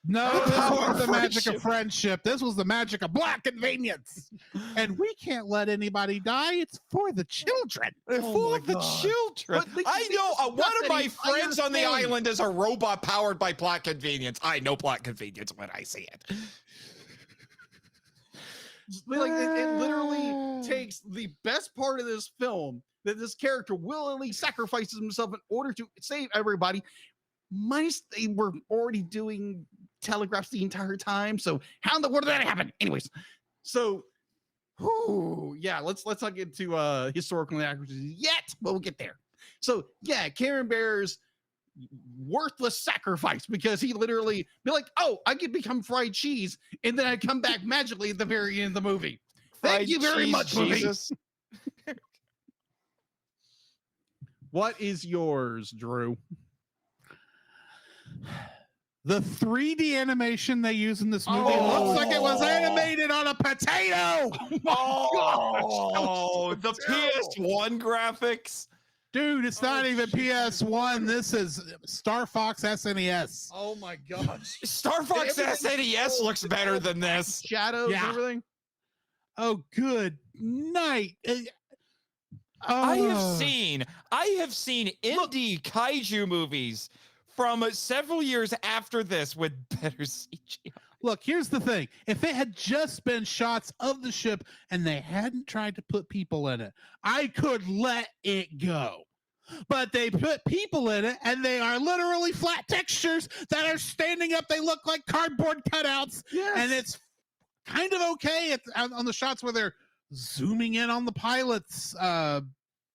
No, The this power wasn't of the magic of friendship. friendship. This was the magic of black convenience. And we can't let anybody die. It's for the children. They're Oh full my of the God. children. But they I just know one discussed of that my entire friends on the thing. island is a robot powered by plot convenience. I know plot convenience when I see it. Like it literally takes the best part of this film that this character willingly sacrifices himself in order to save everybody. Minus they were already doing telegraphs the entire time. So how in the world did that happen? Anyways, so yeah, let's not get to historical inaccuracies yet, but we'll get there. So yeah, Karen Bear's worthless sacrifice because he literally be like, oh, I could become fried cheese, and then I come back magically at the very end of the movie. Thank Fried you very cheese much, movie. Jesus. What is yours, Drew? The 3D animation they use in this movie Oh. looks like it was animated on a potato. Oh, the terrible. PS1 graphics. Dude, it's not even PS1. This is Star Fox SNES. Oh my gosh. Star Fox Everything's SNES so looks better than this. Shadows Yeah. and everything. Oh, good night. I have Oh. seen indie kaiju movies from several years after this with better CGI. Look, here's the thing. If it had just been shots of the ship and they hadn't tried to put people in it, I could let it go. But they put people in it and they are literally flat textures that are standing up. They look like cardboard cutouts. Yes. And it's kind of okay on the shots where they're zooming in on the pilot's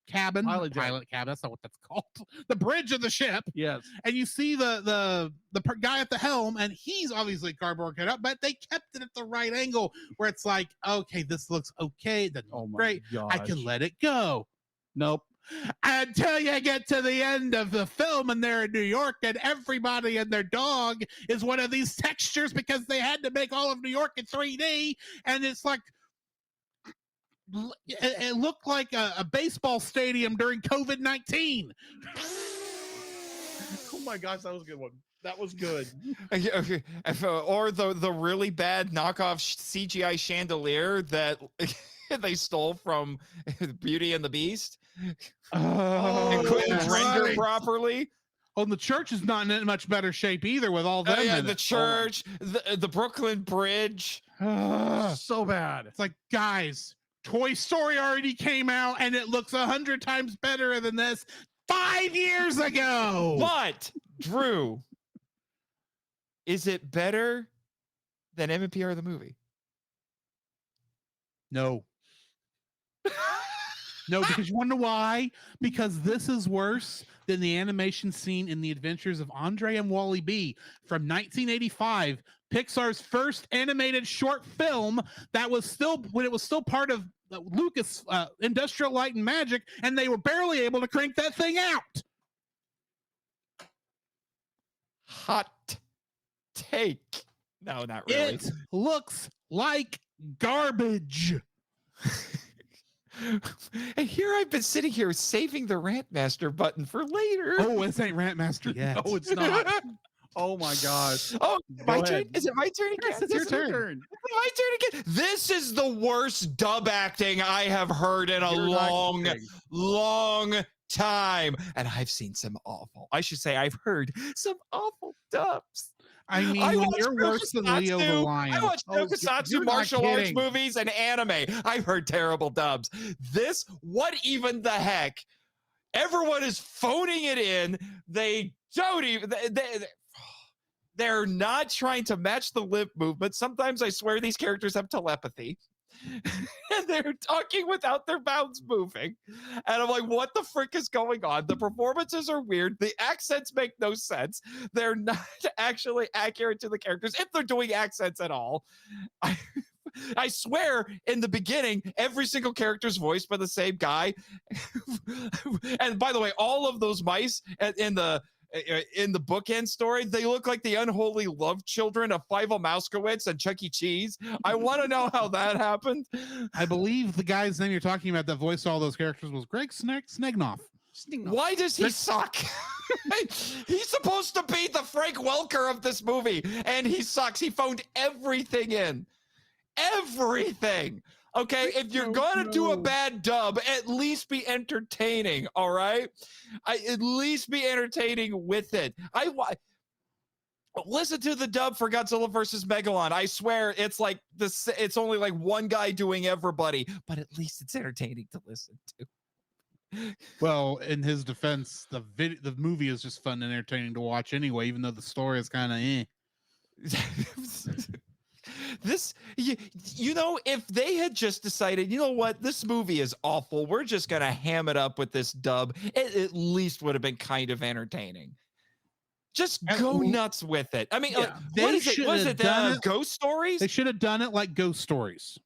cabin. Pilot deck. Pilot cabin. That's not what that's called. The bridge of the ship. Yes. And you see the guy at the helm, and he's obviously cardboard cut out, but they kept it at the right angle where it's like, okay, this looks okay. That's great. I can let it go. Nope. Until you get to the end of the film and they're in New York and everybody and their dog is one of these textures because they had to make all of New York in 3D. And it's like, it looked like a baseball stadium during COVID-19. Oh my gosh, that was a good one. That was good. Okay. Or the really bad knockoff CGI chandelier that they stole from Beauty and the Beast. And couldn't that's render right. properly. Oh, and the church is not in much better shape either with all them Yeah, in the it. church, the Brooklyn Bridge. So bad. It's like, guys, Toy Story already came out and it looks 100 times better than this 5 years ago. But Drew, is it better than MPR the movie? No. No, because you want to know why? Because this is worse than the animation scene in The Adventures of Andre and Wally B from 1985, Pixar's first animated short film that was still, when it was still part of Lucas Industrial Light and Magic, and they were barely able to crank that thing out. Hot take. No, not really. It looks like garbage. And here I've been sitting here saving the Rant Master button for later. Oh, this ain't Rant Master yet. No, it's not. Oh my gosh. Oh, my Go turn? ahead. Is it my turn again? Yes, it's your Is it turn. my turn again. This is the worst dub acting I have heard in a You're not long, kidding. long time. And I've seen some awful, I should say, I've heard some awful dubs. I mean, I when watch you're worse than Leo the tokusatsu. Lion. I watch Oh, tokusatsu you're not martial arts kidding. movies and anime. I've heard terrible dubs. This, what even the heck? Everyone is phoning it in. They don't even. They're not trying to match the lip movement. Sometimes I swear these characters have telepathy. And they're talking without their mouths moving. And I'm like, what the frick is going on? The performances are weird. The accents make no sense. They're not actually accurate to the characters, if they're doing accents at all. I swear in the beginning, every single character is voiced by the same guy. And by the way, all of those mice in the bookend story, they look like the unholy love children of Fievel Mouskowitz and Chuck E. Cheese. I want to know how that happened. I believe the guy's name you're talking about that voiced all those characters was Greg Snegnoff. Why does he suck? He's supposed to be the Frank Welker of this movie, and he sucks. He phoned everything in. Everything. Okay, if you're gonna do a bad dub, at least be entertaining. All right, at least be entertaining with it. Listen to the dub for Godzilla versus Megalon. I swear, it's like this. It's only like one guy doing everybody, but at least it's entertaining to listen to. Well, in his defense, the movie is just fun and entertaining to watch anyway, even though the story is kind of This, you know, if they had just decided, you know what, this movie is awful, we're just gonna ham it up with this dub, it at least would have been kind of entertaining. Just go nuts with it. I mean, Yeah, like, what is it? Was it Ghost Stories? They should have done it like Ghost Stories.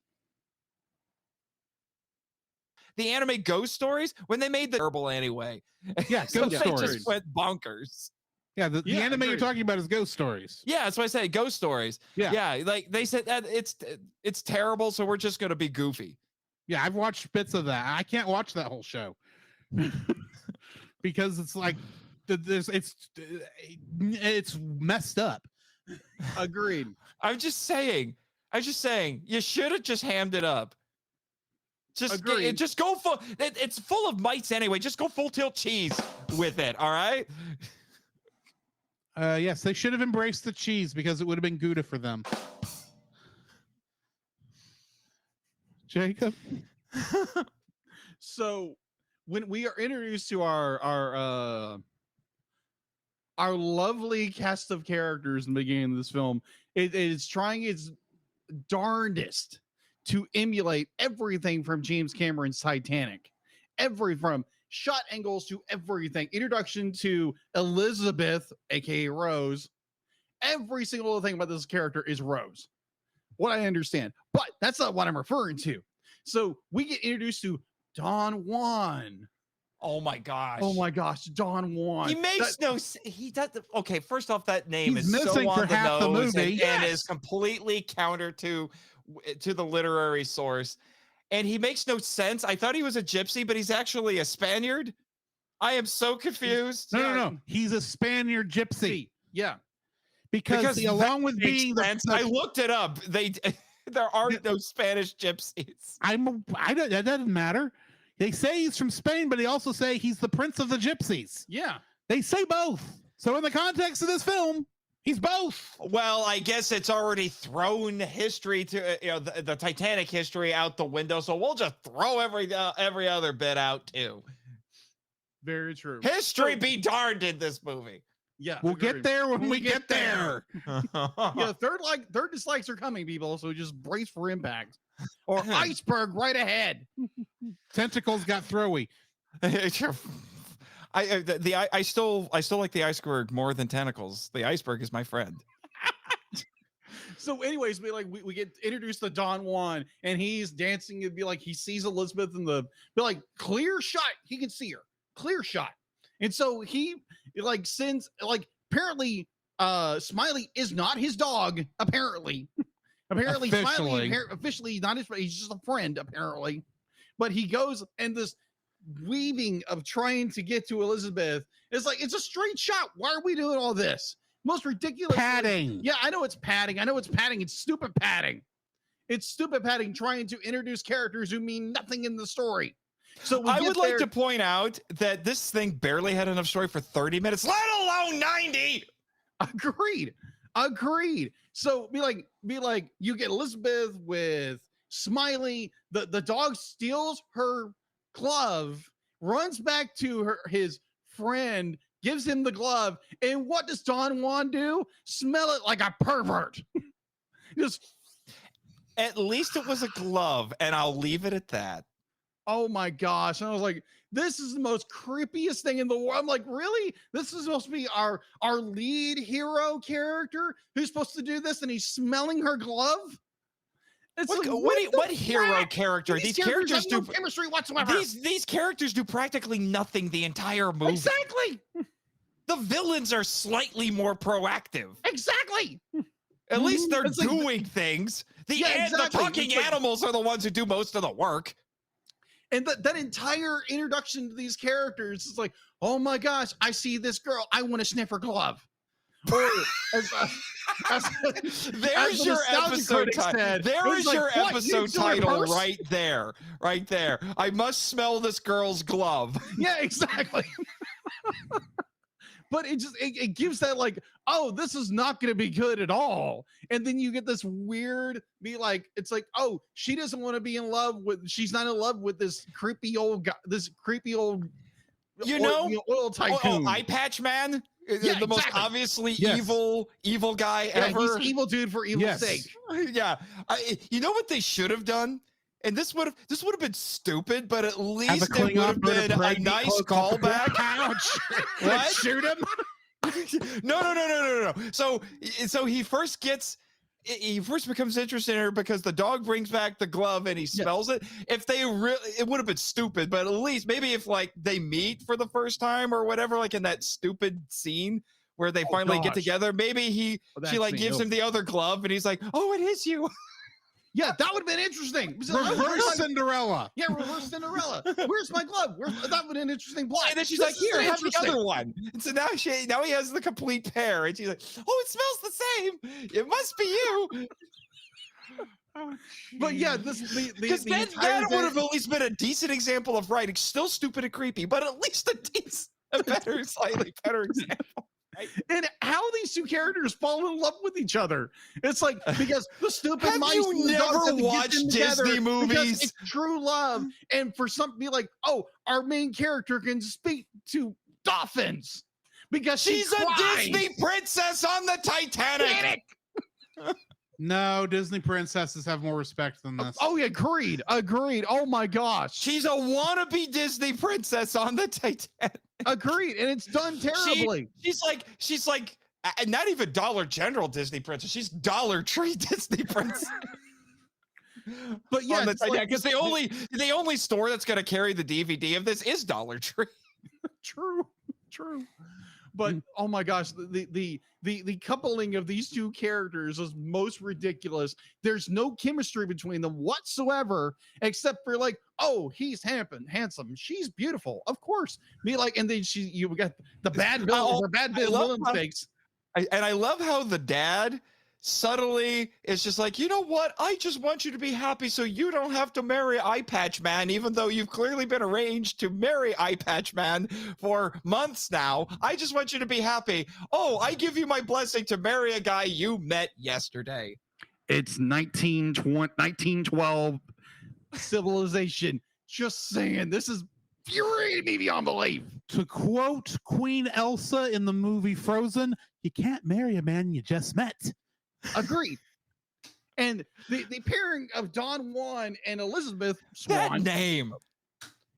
The anime Ghost Stories, when they made the terrible anyway. Yeah, So Ghost they Stories. just went bonkers. Yeah, the anime you're talking about is Ghost Stories. Yeah, that's why I said Ghost Stories. Yeah, like they said that it's terrible, so we're just gonna be goofy. Yeah, I've watched bits of that. I can't watch that whole show because it's like it's messed up. Agreed. I'm just saying, you should have just hammed it up. Just go full. It's full of mites anyway. Just go full tilt cheese with it. All right. Yes, they should have embraced the cheese because it would have been Gouda for them. Jacob. So when we are introduced to our lovely cast of characters in the beginning of this film, it is trying its darndest to emulate everything from James Cameron's Titanic, from shot angles to everything, introduction to Elizabeth, aka Rose. Every single thing about this character is Rose. What I understand, but that's not what I'm referring to. So we get introduced to Don Juan. Oh my gosh. Don Juan. He makes he does. Okay, first off, that name He's is missing so for on the half the nose movie. and is completely counter to the literary source. And he makes no sense. I thought he was a gypsy, but he's actually a Spaniard. I am so confused. No. He's a Spaniard gypsy. Yeah. Because along with being I looked it up. There are no Spanish gypsies. That doesn't matter. They say he's from Spain, but they also say he's the prince of the gypsies. Yeah. They say both. So in the context of this film, he's both. Well, I guess it's already thrown history to the Titanic history out the window. So we'll just throw every other bit out too. Very true. History be darned in this movie. Yeah, we'll get there when we get there. Yeah, third dislikes are coming, people. So just brace for impact or iceberg right ahead. Tentacles got throwy. I still like the iceberg more than tentacles. The iceberg is my friend. So, anyways, we get introduced to Don Juan, and he's dancing. It'd be like he sees Elizabeth in the clear shot. He can see her, clear shot, and so he sends apparently Smiley is not his dog. Apparently Smiley officially not his. He's just a friend apparently, but he goes and this weaving of trying to get to Elizabeth. It's a straight shot. Why are we doing all this? Most ridiculous padding. Yeah, I know it's padding. It's stupid padding. It's stupid padding trying to introduce characters who mean nothing in the story. So I would like to point out that this thing barely had enough story for 30 minutes, let alone 90. Agreed. So be like, you get Elizabeth with Smiley. The dog steals her glove, runs back to his friend, gives him the glove, and what does Don Juan do? Smell it like a pervert. Just at least it was a glove, and I'll leave it at that. Oh my gosh. And I was like, this is the most creepiest thing in the world. I'm like, really? This is supposed to be our lead hero character who's supposed to do this, and he's smelling her glove? It's what hero character? These characters do no chemistry whatsoever. These characters do practically nothing the entire movie. Exactly. The villains are slightly more proactive. Exactly. At least they're doing things. The talking animals are the ones who do most of the work. And that entire introduction to these characters is like, oh my gosh, I see this girl, I want to sniff her glove. Or There's your episode title. There is your episode title right there. Right there. I must smell this girl's glove. Yeah, exactly. But it gives that like, oh, this is not going to be good at all. And then you get this weird, it's like, oh, she doesn't want to be in love with, she's not in love with this creepy old guy, oil tycoon. Eye Patch Man? Yeah, the most obviously evil guy yeah, ever. He's evil dude for evil's sake. Yeah. You know what they should have done? And this would have been stupid, but at least it would have been a nice callback. Ouch. What? Shoot him? No. So he first becomes interested in her because the dog brings back the glove and he smells it. If they it would have been stupid, but at least maybe if like they meet for the first time or whatever, like in that stupid scene where they finally get together, maybe she gives him the other glove and he's like, oh, it is you. Yeah, that would have been interesting. Reverse Cinderella. Yeah, reverse Cinderella. Where's my glove? That would have been an interesting plot. And then she's like, here, have the other one. And so now he has the complete pair. And she's like, oh, it smells the same. It must be you. But yeah, because that would have at least been a decent example of writing. Still stupid and creepy, but at least slightly better example. And how these two characters fall in love with each other. It's like, because the stupid have mice you never watched Disney movies? It's true love. And for some to be like, oh, our main character can speak to dolphins because she's a Disney princess on the Titanic. No, Disney princesses have more respect than this. Oh, yeah, agreed. Oh my gosh. She's a wannabe Disney princess on the Titanic. Agreed. And it's done terribly. She's like not even Dollar General Disney princess. She's Dollar Tree Disney princess. But yeah, because the only store that's going to carry the DVD of this is Dollar Tree. True. But oh my gosh, the coupling of these two characters is most ridiculous. There's no chemistry between them whatsoever, except for like, oh, he's handsome, she's beautiful, of course. And then you got the bad villain fakes. I love how the dad subtly is just like, you know what? I just want you to be happy so you don't have to marry Eye Patch Man, even though you've clearly been arranged to marry Eye Patch Man for months now. I just want you to be happy. Oh, I give you my blessing to marry a guy you met yesterday. It's 1912 civilization. Just saying, this is infuriating me beyond belief. To quote Queen Elsa in the movie Frozen, you can't marry a man you just met. Agreed. And the pairing of Don Juan and Elizabeth Swan. That name.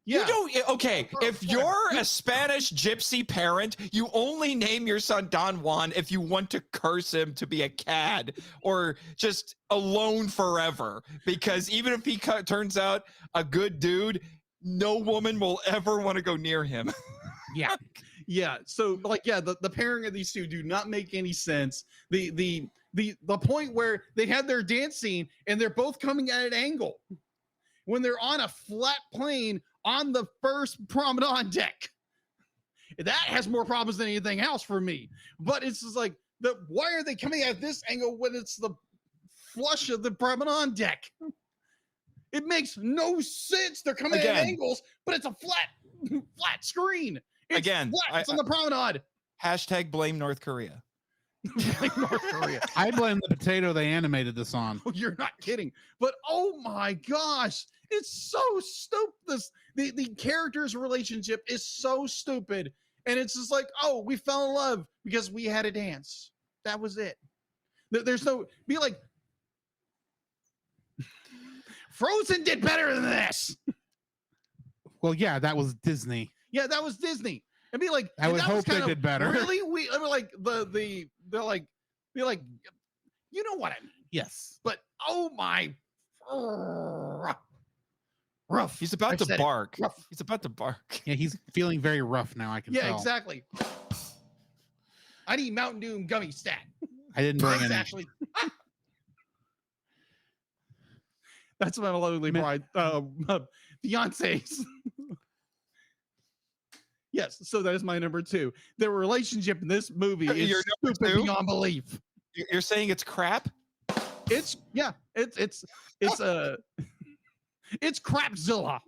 Yeah. You don't. Okay, if you're a Spanish gypsy parent, you only name your son Don Juan if you want to curse him to be a cad or just alone forever. Because even if he turns out a good dude, no woman will ever want to go near him. Yeah. Yeah. So the pairing of these two do not make any sense. The point where they have their dance scene and they're both coming at an angle when they're on a flat plane on the first promenade deck. That has more problems than anything else for me. But it's just like, why are they coming at this angle when it's the flush of the promenade deck? It makes no sense. They're coming at angles, but it's a flat screen. It's flat. It's on the promenade. # blame North Korea. North Korea. I blame the potato they animated this on. You're not kidding. But oh my gosh, it's so stupid. The characters' relationship is so stupid. And it's just like, oh, we fell in love because we had a dance. That was it. There's no, be like, Frozen did better than this. Well, yeah, that was Disney. Yeah, that was Disney. And be like, I would hope they did better. Really? They're like, you know what I mean? Yes. But oh my, rough. He's about to bark. He's about to bark. Yeah, he's feeling very rough now. I can tell. Yeah, exactly. I need Mountain Dew and gummy stat. I didn't bring any. Actually. That's my lovely bride, fiancés. Yes, so that is my number 2. The relationship in this movie is Your number stupid 2? beyond belief. You're saying it's crap? It's crapzilla.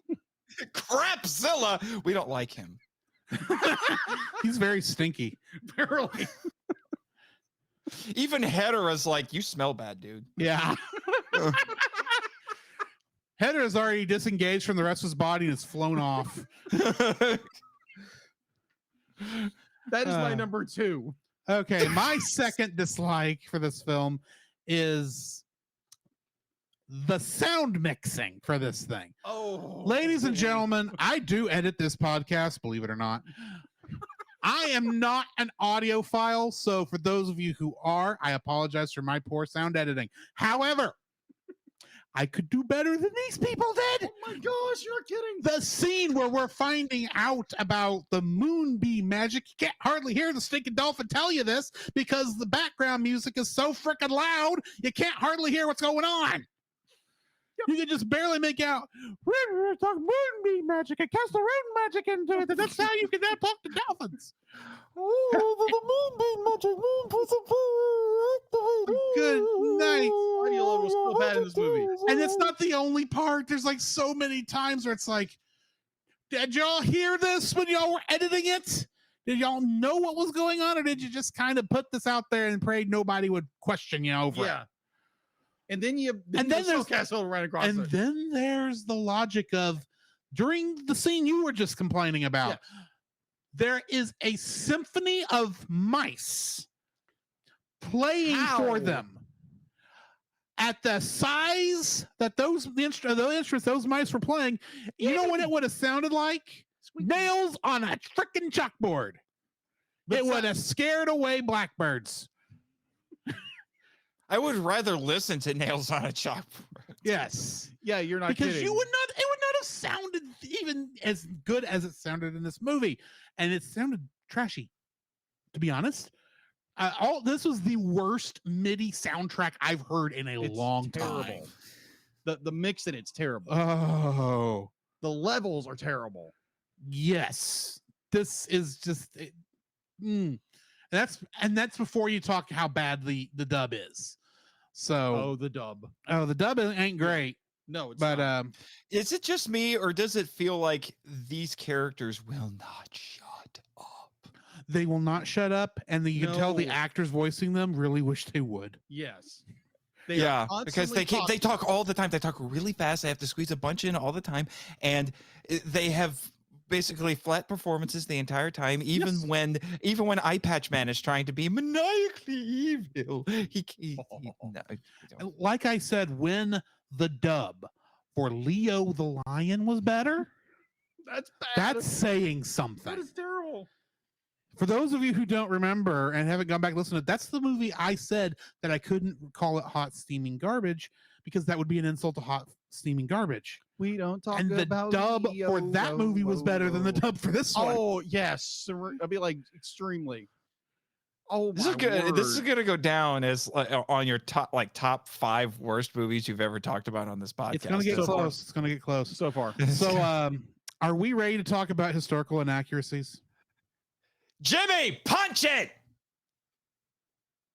Crapzilla. We don't like him. He's very stinky. Apparently. Even Hedera's like, you smell bad, dude. Yeah. Heather is already disengaged from the rest of his body and has flown off. That is my number 2. Okay, my second dislike for this film is the sound mixing for this thing. Oh, ladies and gentlemen, I do edit this podcast, believe it or not. I am not an audiophile, so for those of you who are, I apologize for my poor sound editing. However, I could do better than these people did. Oh my gosh, you're kidding. The scene where we're finding out about the moonbeam magic, you can't hardly hear the stinking dolphin tell you this because the background music is so freaking loud, you can't hardly hear what's going on. Yep. You can just barely make out, we're talking moonbeam magic and cast the rain magic into it, and that's how you can now talk to dolphins. Good night. Why do you love us so bad in this movie? And it's not the only part. There's like so many times where it's like, did y'all hear this when y'all were editing it? Did y'all know what was going on, or did you just kind of put this out there and pray nobody would question you over it? And then then there's castle right across and it. then there's the logic of during the scene you were just complaining about. There is a symphony of mice playing for them at the size that those instruments those mice were playing. You know what it would have sounded like? Nails on a freaking chalkboard. It would have scared away blackbirds. I would rather listen to nails on a chalkboard. Yes. Yeah, you're not because kidding. it would not have sounded even as good as it sounded in this movie, and it sounded trashy, to be honest. This was the worst MIDI soundtrack I've heard in a long time. The mix in it's terrible. Oh, the levels are terrible. Yes, this is just that's before you talk how bad the dub is. So the dub ain't great. No, it's but not. Is it just me, or does it feel like these characters will not shut up? They will not shut up, and you can tell the actors voicing them really wish they would. Yes. Because they talk all the time. They talk really fast. They have to squeeze a bunch in all the time, and they have basically flat performances the entire time. Even when Eye Patch Man is trying to be maniacally evil, like I said, when the dub for Leo the Lion was better, that's bad. That's saying something. That is terrible. For those of you who don't remember and haven't gone back and listened to it, that's the movie I said that I couldn't call it hot steaming garbage because that would be an insult to hot steaming garbage. We don't talk and about the dub Leo, for that movie was better than the dub for this one. Oh yes, I'd be like extremely. Oh, this is good. This is gonna go down as on your top 5 worst movies you've ever talked about on this podcast. It's gonna get close. It's gonna get close so far. So, are we ready to talk about historical inaccuracies? Jimmy, punch it!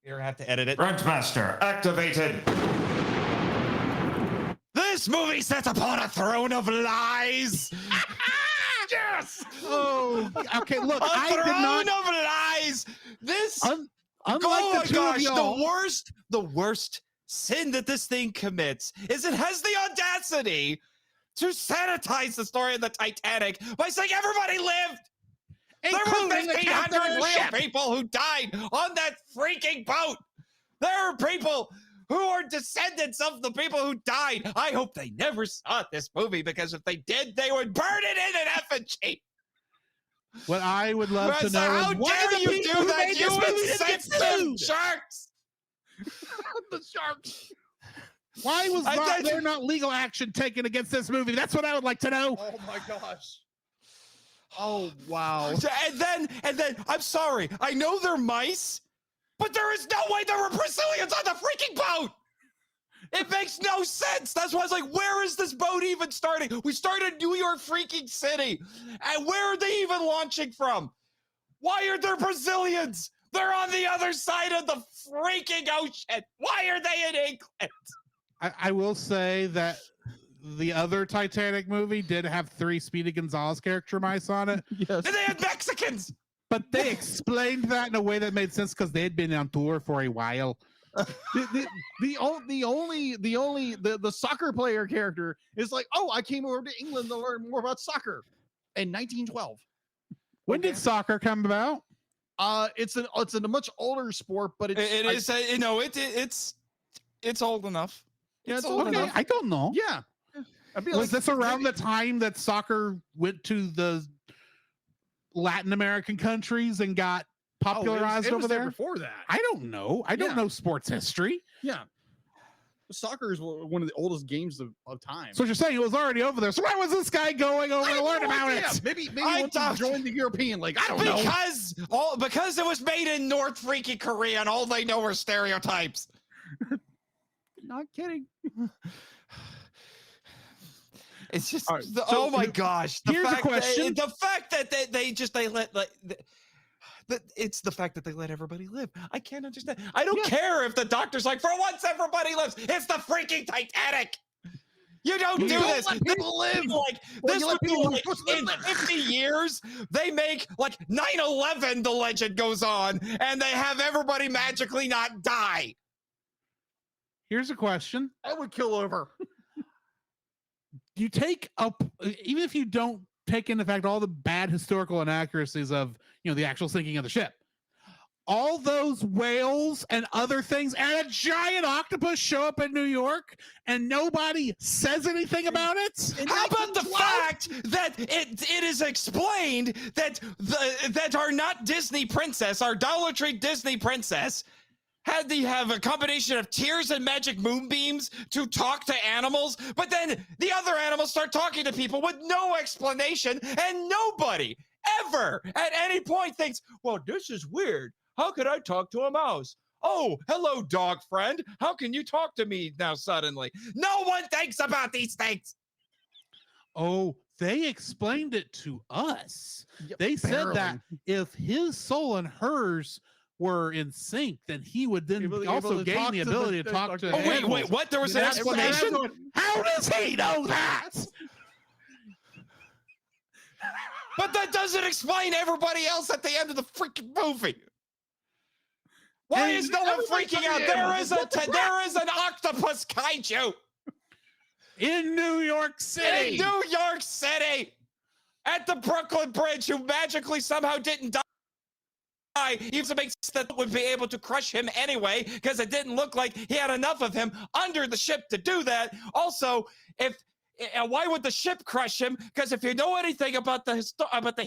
You're gonna have to edit it. Rentmaster activated. This movie sits upon a throne of lies. Yes. Oh, okay. Look, I did not. Of lies. This. Unlike the two of y'all, the worst sin that this thing commits is it has the audacity to sanitize the story of the Titanic by saying everybody lived. There were 1,500 real people who died on that freaking boat. There are people who are descendants of the people who died. I hope they never saw this movie, because if they did, they would burn it in an effigy. What I would love to know how is why dare you do that, you insensitive sharks! The sharks. Why was there not legal action taken against this movie? That's what I would like to know. Oh my gosh. Oh wow. And then I'm sorry. I know they're mice, but there is no way there were Brazilians on the freaking boat. It makes no sense. That's why I was like, where is this boat even starting? We started New York freaking City. And where are they even launching from? Why are there Brazilians? They're on the other side of the freaking ocean. Why are they in England? I will say that the other Titanic movie did have 3 Speedy Gonzales character mice on it. Yes. And they had Mexicans. But they explained that in a way that made sense because they had been on tour for a while. The soccer player character is like, oh, I came over to England to learn more about soccer in 1912. When did soccer come about? It's a much older sport, but it's old enough. Yeah, it's old old enough. enough. I don't know. Yeah. Was this around the time that soccer went to the Latin American countries and got popularized it was over there? before that. I don't know. I don't know sports history. Yeah. Soccer is one of the oldest games of time. So what you're saying it was already over there. So why was this guy going over to learn about it? Maybe he wants to join the European League. I don't know. Because it was made in North freaking Korea and all they know are stereotypes. Not kidding. It's just right, oh my gosh. Here's a question. The fact that it's the fact that they let everybody live. I can't understand. I don't care if the doctor's like, for once everybody lives. It's the freaking Titanic. You don't do this. Let people live. This would be like in 50 years, they make like 9/11, the legend goes on, and they have everybody magically not die. Here's a question. I would kill over. You take up, even if you don't take into fact all the bad historical inaccuracies of, the actual sinking of the ship, all those whales and other things and a giant octopus show up in New York and nobody says anything about it. How about the fact that it is explained that our not Disney princess, our Dollar Tree Disney princess, had to have a combination of tears and magic moonbeams to talk to animals, but then the other animals start talking to people with no explanation, and nobody ever at any point thinks, well, this is weird. How could I talk to a mouse? Oh, hello, dog friend. How can you talk to me now suddenly? No one thinks about these things. Oh, they explained it to us. They said that if his soul and hers were in sync, then he would then also gain the ability to talk to. Oh, wait, what? There was an explanation? How does he know that? But that doesn't explain everybody else at the end of the freaking movie. Why is no one freaking out? There is an octopus kaiju in New York City. In New York City, at the Brooklyn Bridge, who magically somehow didn't die. Even makes that would be able to crush him anyway, because it didn't look like he had enough of him under the ship to do that. Also, why would the ship crush him? Because if you know anything about the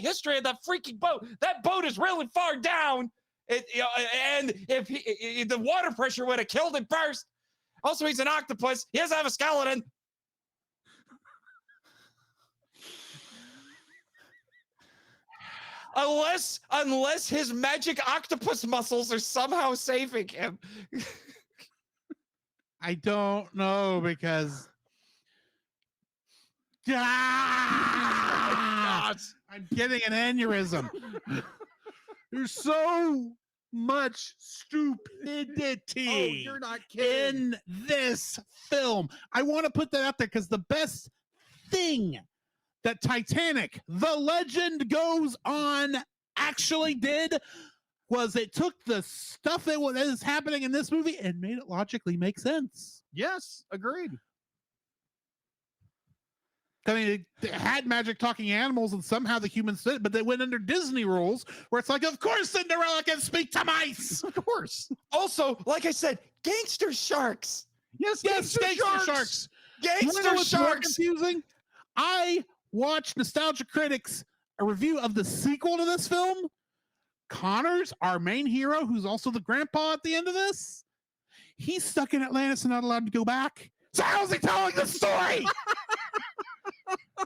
history of that freaking boat, that boat is really far down. And if the water pressure would have killed him first. Also, he's an octopus. He doesn't have a skeleton. Unless his magic octopus muscles are somehow saving him. I don't know, because I'm getting an aneurysm. There's so much stupidity you're not kidding. in this film. I want to put that out there because the best thing that Titanic, the legend goes on, actually did was it took the stuff that is happening in this movie and made it logically make sense. Yes, agreed. I mean, it had magic talking animals and somehow the humans did it, but they went under Disney rules where it's like, of course Cinderella can speak to mice. Of course. Also, like I said, gangster sharks. Yes, gangster sharks. Gangster sharks. Confusing. I watched Nostalgia Critics a review of the sequel to this film. Connors, our main hero, who's also the grandpa at the end of this, he's stuck in Atlantis and not allowed to go back. So how's he telling the story?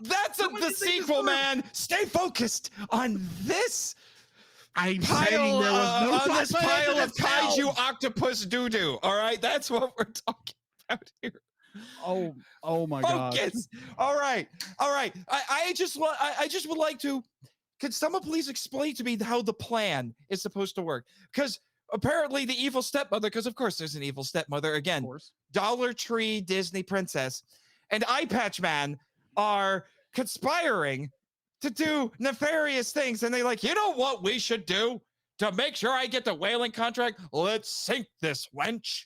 That's the sequel, man. Stay focused on this. I'm saying there was no on this pile of kaiju octopus doo-doo. All right, that's what we're talking out here. Oh my gosh. Focus. All right. I just would like to. Could someone please explain to me how the plan is supposed to work? Because apparently the evil stepmother, because of course there's an evil stepmother again, Dollar Tree Disney princess, and Eye Patch Man are conspiring to do nefarious things, and they're like, you know what we should do to make sure I get the whaling contract? Let's sink this wench.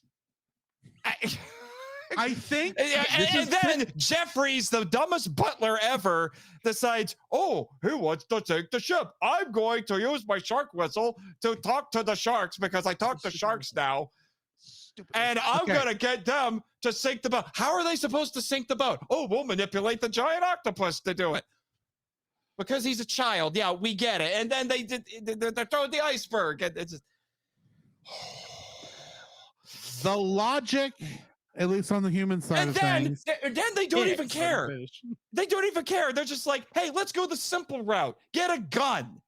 I think, and then Jeffries, the dumbest butler ever, decides, oh, he wants to take the ship. I'm going to use my shark whistle to talk to the sharks because I talk to sharks now. And I'm going to get them to sink the boat. How are they supposed to sink the boat? Oh, we'll manipulate the giant octopus to do it. Because he's a child. Yeah, we get it. And then they're throwing the iceberg. And it's just... The logic... At least on the human side of things. And then they don't even care. They don't even care. They're just like, hey, let's go the simple route. Get a gun.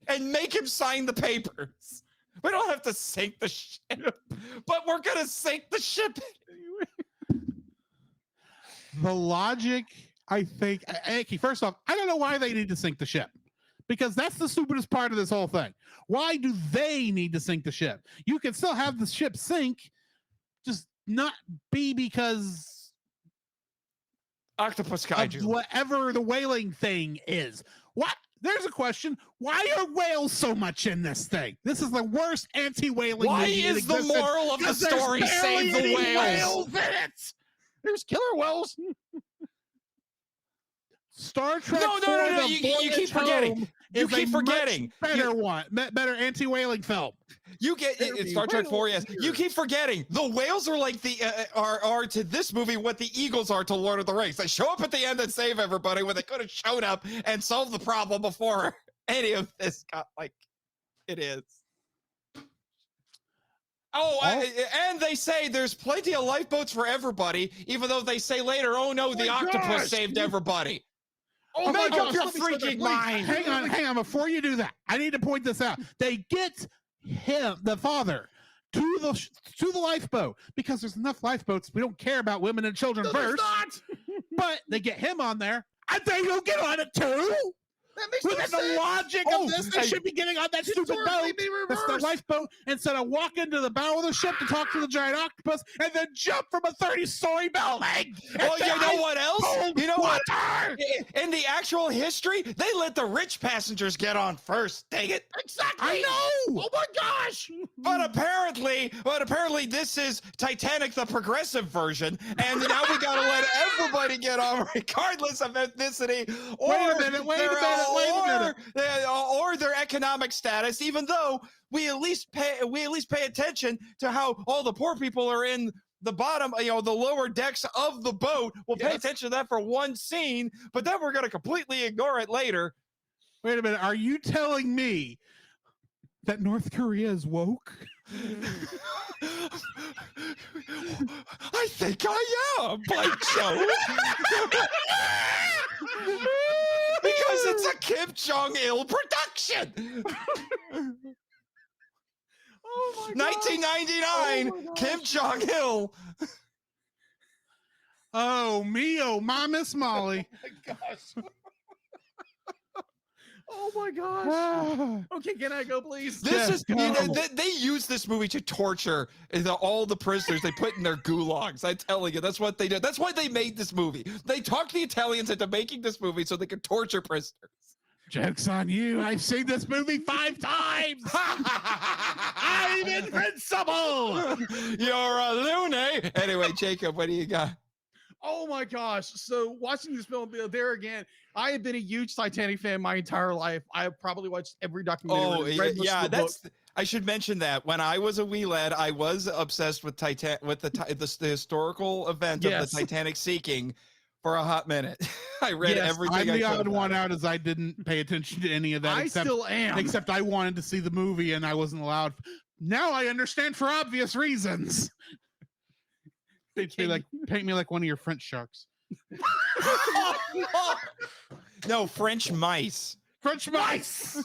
And make him sign the papers. We don't have to sink the ship. But we're going to sink the ship anyway. The logic, I think... First off, I don't know why they need to sink the ship. Because that's the stupidest part of this whole thing. Why do they need to sink the ship? You can still have the ship sink, just not be because octopus kaiju, whatever the whaling thing is. What? There's a question. Why are whales so much in this thing? This is the worst anti-whaling. Why is the moral of the story save the whales? In it. There's killer whales. Star Trek. No. You keep forgetting. You keep forgetting. Better anti-whaling film. You get it's Star Trek 4. Yes, you keep forgetting. The whales are like the are to this movie what the Eagles are to Lord of the Rings. They show up at the end and save everybody when they could have shown up and solved the problem before any of this got like it is. And they say there's plenty of lifeboats for everybody, even though they say later, oh no, the octopus saved everybody. Oh my God, gosh, your freaking mind. Hang on. Before you do that, I need to point this out. They get him, the father, to the lifeboat because there's enough lifeboats. We don't care about women and children first. But they get him on there, and they don't get on it too. That makes Within the logic of this, they should be getting on that stupid boat. That's the lifeboat instead of walk into the bow of the ship to talk to the giant octopus and then jump from a 30-story building. Well, you know what else? You know what? In the actual history, they let the rich passengers get on first. Dang it! Exactly. I know. Oh my gosh! But apparently, this is Titanic, the progressive version, and now we gotta let everybody get on, regardless of ethnicity or Wait a minute. or their economic status, even though we at least pay attention to how all the poor people are in the bottom, the lower decks of the boat. We'll pay attention to that for one scene, but then we're going to completely ignore it later. Wait a minute. Are you telling me that North Korea is woke? I think I am, Blake Joe. Because it's a Kim Jong-il production. Oh my God. 1999, Kim Jong-il. Oh, me, oh, my Miss Molly. Oh my gosh. Oh my gosh. Okay, can I go, please? They use this movie to torture all the prisoners they put in their gulags. I'm telling you, that's what they did. That's why they made this movie. They talked the Italians into making this movie so they could torture prisoners. Joke's on you. I've seen this movie 5 times. I'm invincible. You're a loony. Anyway, Jacob, what do you got? Oh my gosh. So watching this film there again, I have been a huge Titanic fan my entire life. I have probably watched every documentary. I should mention that when I was a wee lad, I was obsessed with the historical event of the Titanic sinking for a hot minute. I read everything. I'm the odd one out as I didn't pay attention to any of that. I still am. Except I wanted to see the movie and I wasn't allowed. Now I understand for obvious reasons. Paint me like one of your French sharks. No, French mice. French mice.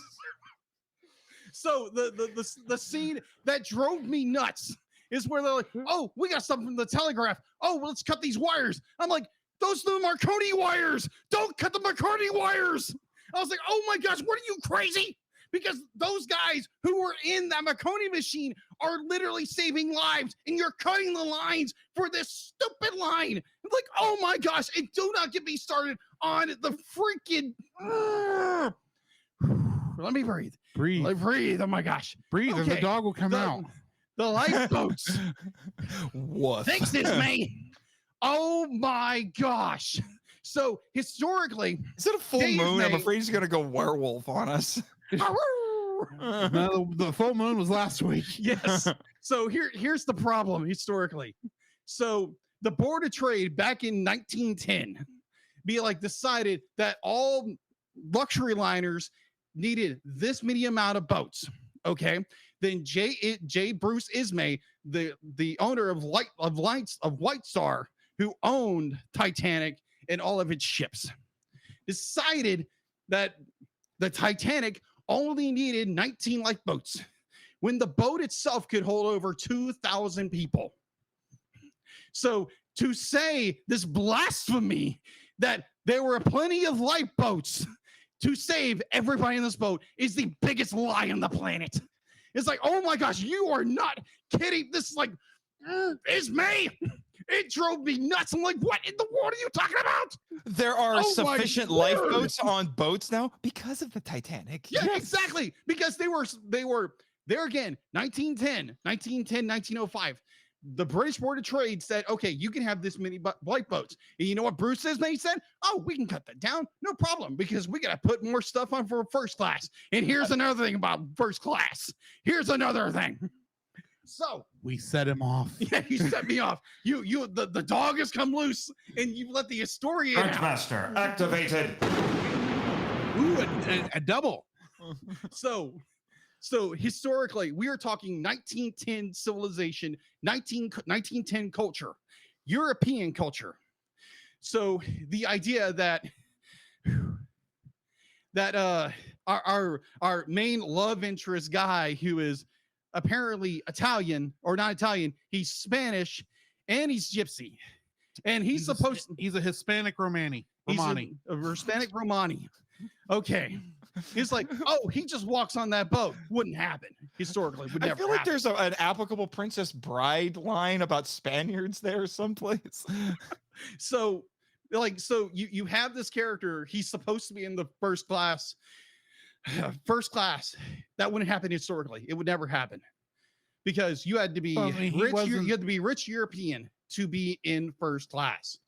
So the scene that drove me nuts is where they're like, oh, we got something from the telegraph. Oh, well, let's cut these wires. I'm like, those are the Marconi wires. Don't cut the Marconi wires. I was like, oh my gosh, what are you, crazy? Because those guys who were in that Marconi machine are literally saving lives, and you're cutting the lines for this stupid line. I'm like, oh my gosh, and do not get me started on the freaking. Let me breathe. Breathe. Let me breathe. Oh my gosh. Breathe, and the dog will come out. The lifeboats. What? Thanks, Disney. Oh my gosh. So historically, is it a full moon? I'm afraid he's gonna go werewolf on us. No, the full moon was last week. Yes. So here's the problem historically. So the Board of Trade back in 1910 decided that all luxury liners needed this many amount of boats. Okay. Then J. Bruce Ismay, the owner of White Star, who owned Titanic and all of its ships, decided that the Titanic only needed 19 lifeboats when the boat itself could hold over 2,000 people. So to say this blasphemy that there were plenty of lifeboats to save everybody in this boat is the biggest lie on the planet. It's like, oh my gosh, you are not kidding. This is like, it's me. It drove me nuts. I'm like, what in the world are you talking about? There are sufficient lifeboats on boats now because of the Titanic. Yeah, exactly. Because they were there again, 1905. The British Board of Trade said, okay, you can have this many lifeboats. And you know what Bruce Ismay said? Oh, we can cut that down. No problem, because we got to put more stuff on for first class. And here's another thing about first class. Here's another thing. So we set him off. Yeah, you set me off. The dog has come loose, and you let the historian out. Master activated. Ooh, a double. So historically, we are talking 1910 civilization, 1910 culture, European culture. So the idea that our main love interest guy, who is apparently Italian, or not Italian, he's Spanish and he's Gypsy, and he's a Hispanic Romani. He's a Hispanic Romani. Okay. He's like, oh, he just walks on that boat. Wouldn't happen historically. Would never. I feel like happen. there's an applicable Princess Bride line about Spaniards there someplace. So you have this character. He's supposed to be in the first class. That wouldn't happen historically. It would never happen, because you had to be rich. You had to be rich European to be in first class.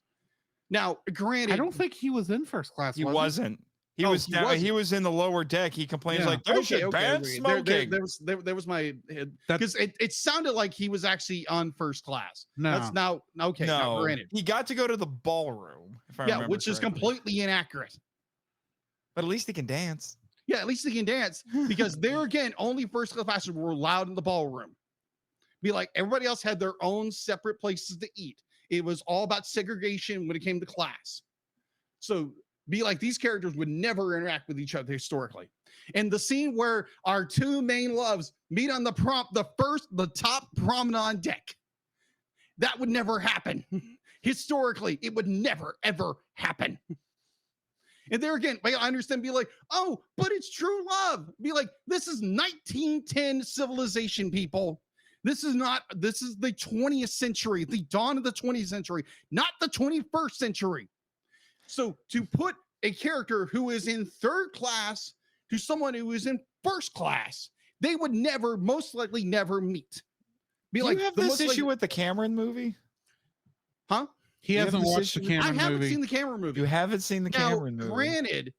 Now, granted, I don't think he was in first class. He wasn't. He was in the lower deck. He complains like, they should ban smoking. There was my head, because it sounded like he was actually on first class. No, that's now okay. No, now, granted, he got to go to the ballroom. If I remember which is completely inaccurate. But at least he can dance. Yeah, at least he can dance, because there again, only first class passengers were allowed in the ballroom. Be like, everybody else had their own separate places to eat. It was all about segregation when it came to class. So be like, these characters would never interact with each other historically. And the scene where our two main loves meet on the top promenade on deck, that would never happen. Historically, it would never, ever happen. And there again, I understand, be like, oh, but it's true love. Be like, this is 1910 civilization, people. This is the 20th century, the dawn of the 20th century, not the 21st century. So to put a character who is in third class to someone who is in first class, they would most likely never meet. Do you have this issue with the Cameron movie? Huh? He hasn't watched the Cameron movie. I haven't seen the Cameron movie. You haven't seen the Cameron movie. Granted,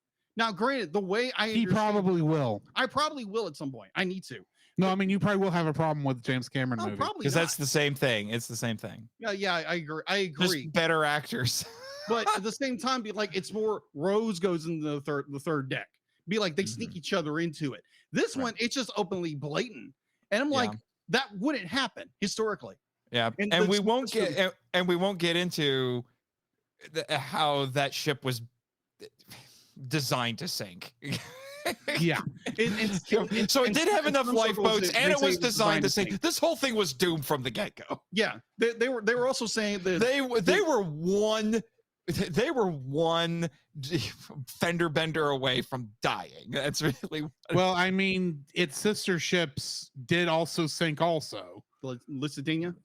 the way he probably will. I probably will at some point. I need to. No, I mean, you probably will have a problem with James Cameron movie. Because that's the same thing. It's the same thing. Yeah, I agree. Just better actors. But at the same time, be like, it's more Rose goes into the third deck. Be like, they sneak each other into it. This one, it's just openly blatant. And I'm like, that wouldn't happen historically. Yeah, and we won't get into how that ship was designed to sink. Yeah. So it did have enough lifeboats, and it was designed to sink. sink. This whole thing was doomed from the get-go. Yeah, they were also saying that they were one fender bender away from dying. That's really Well, I mean, its sister ships did also sink. Also, Lusitania.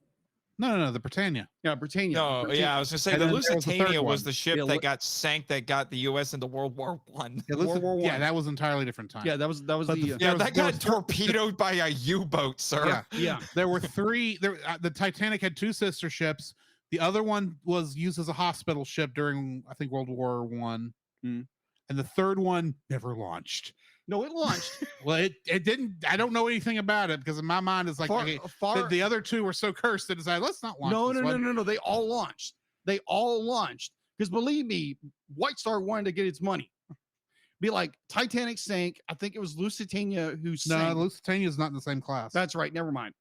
No, the Britannia. Yeah, Britannia. No, Britannia. yeah, I was gonna say And the then there was the third Lusitania was one. the ship Yeah, that got sank that got the U.S. into World War One. Yeah, World War yeah, One. that was entirely different time. Yeah, that was But the Yeah, there was- that there got was- torpedoed by a U-boat, sir. Yeah. yeah. There were three. The Titanic had two sister ships. The other one was used as a hospital ship during, I think, World War One, Mm. and the third one never launched. No, it launched. Well, it didn't. I don't know anything about it because in my mind it's like okay, the other two were so cursed that decided let's not launch. this one. No. They all launched. Because believe me, White Star wanted to get its money. Be like Titanic sank. I think it was Lusitania who No, sank. Lusitania is not in the same class. That's right. Never mind.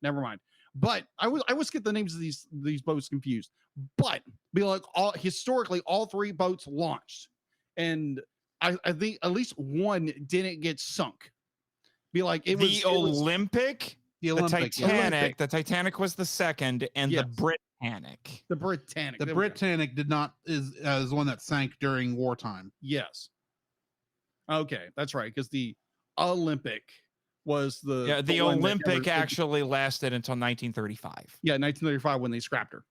But I always get the names of these boats confused. But be like historically, all three boats launched, and I think at least one didn't get sunk. Be like it was The Olympic, the the Olympic. Titanic. The Titanic was the second, and Yes. the Britannic. the Britannic. The There we go. Britannic did not is the one that sank during wartime. Yes. Okay, that's right. Because the Olympic was the Yeah, the one that Olympic never- actually lasted until 1935. Yeah, 1935 when they scrapped her.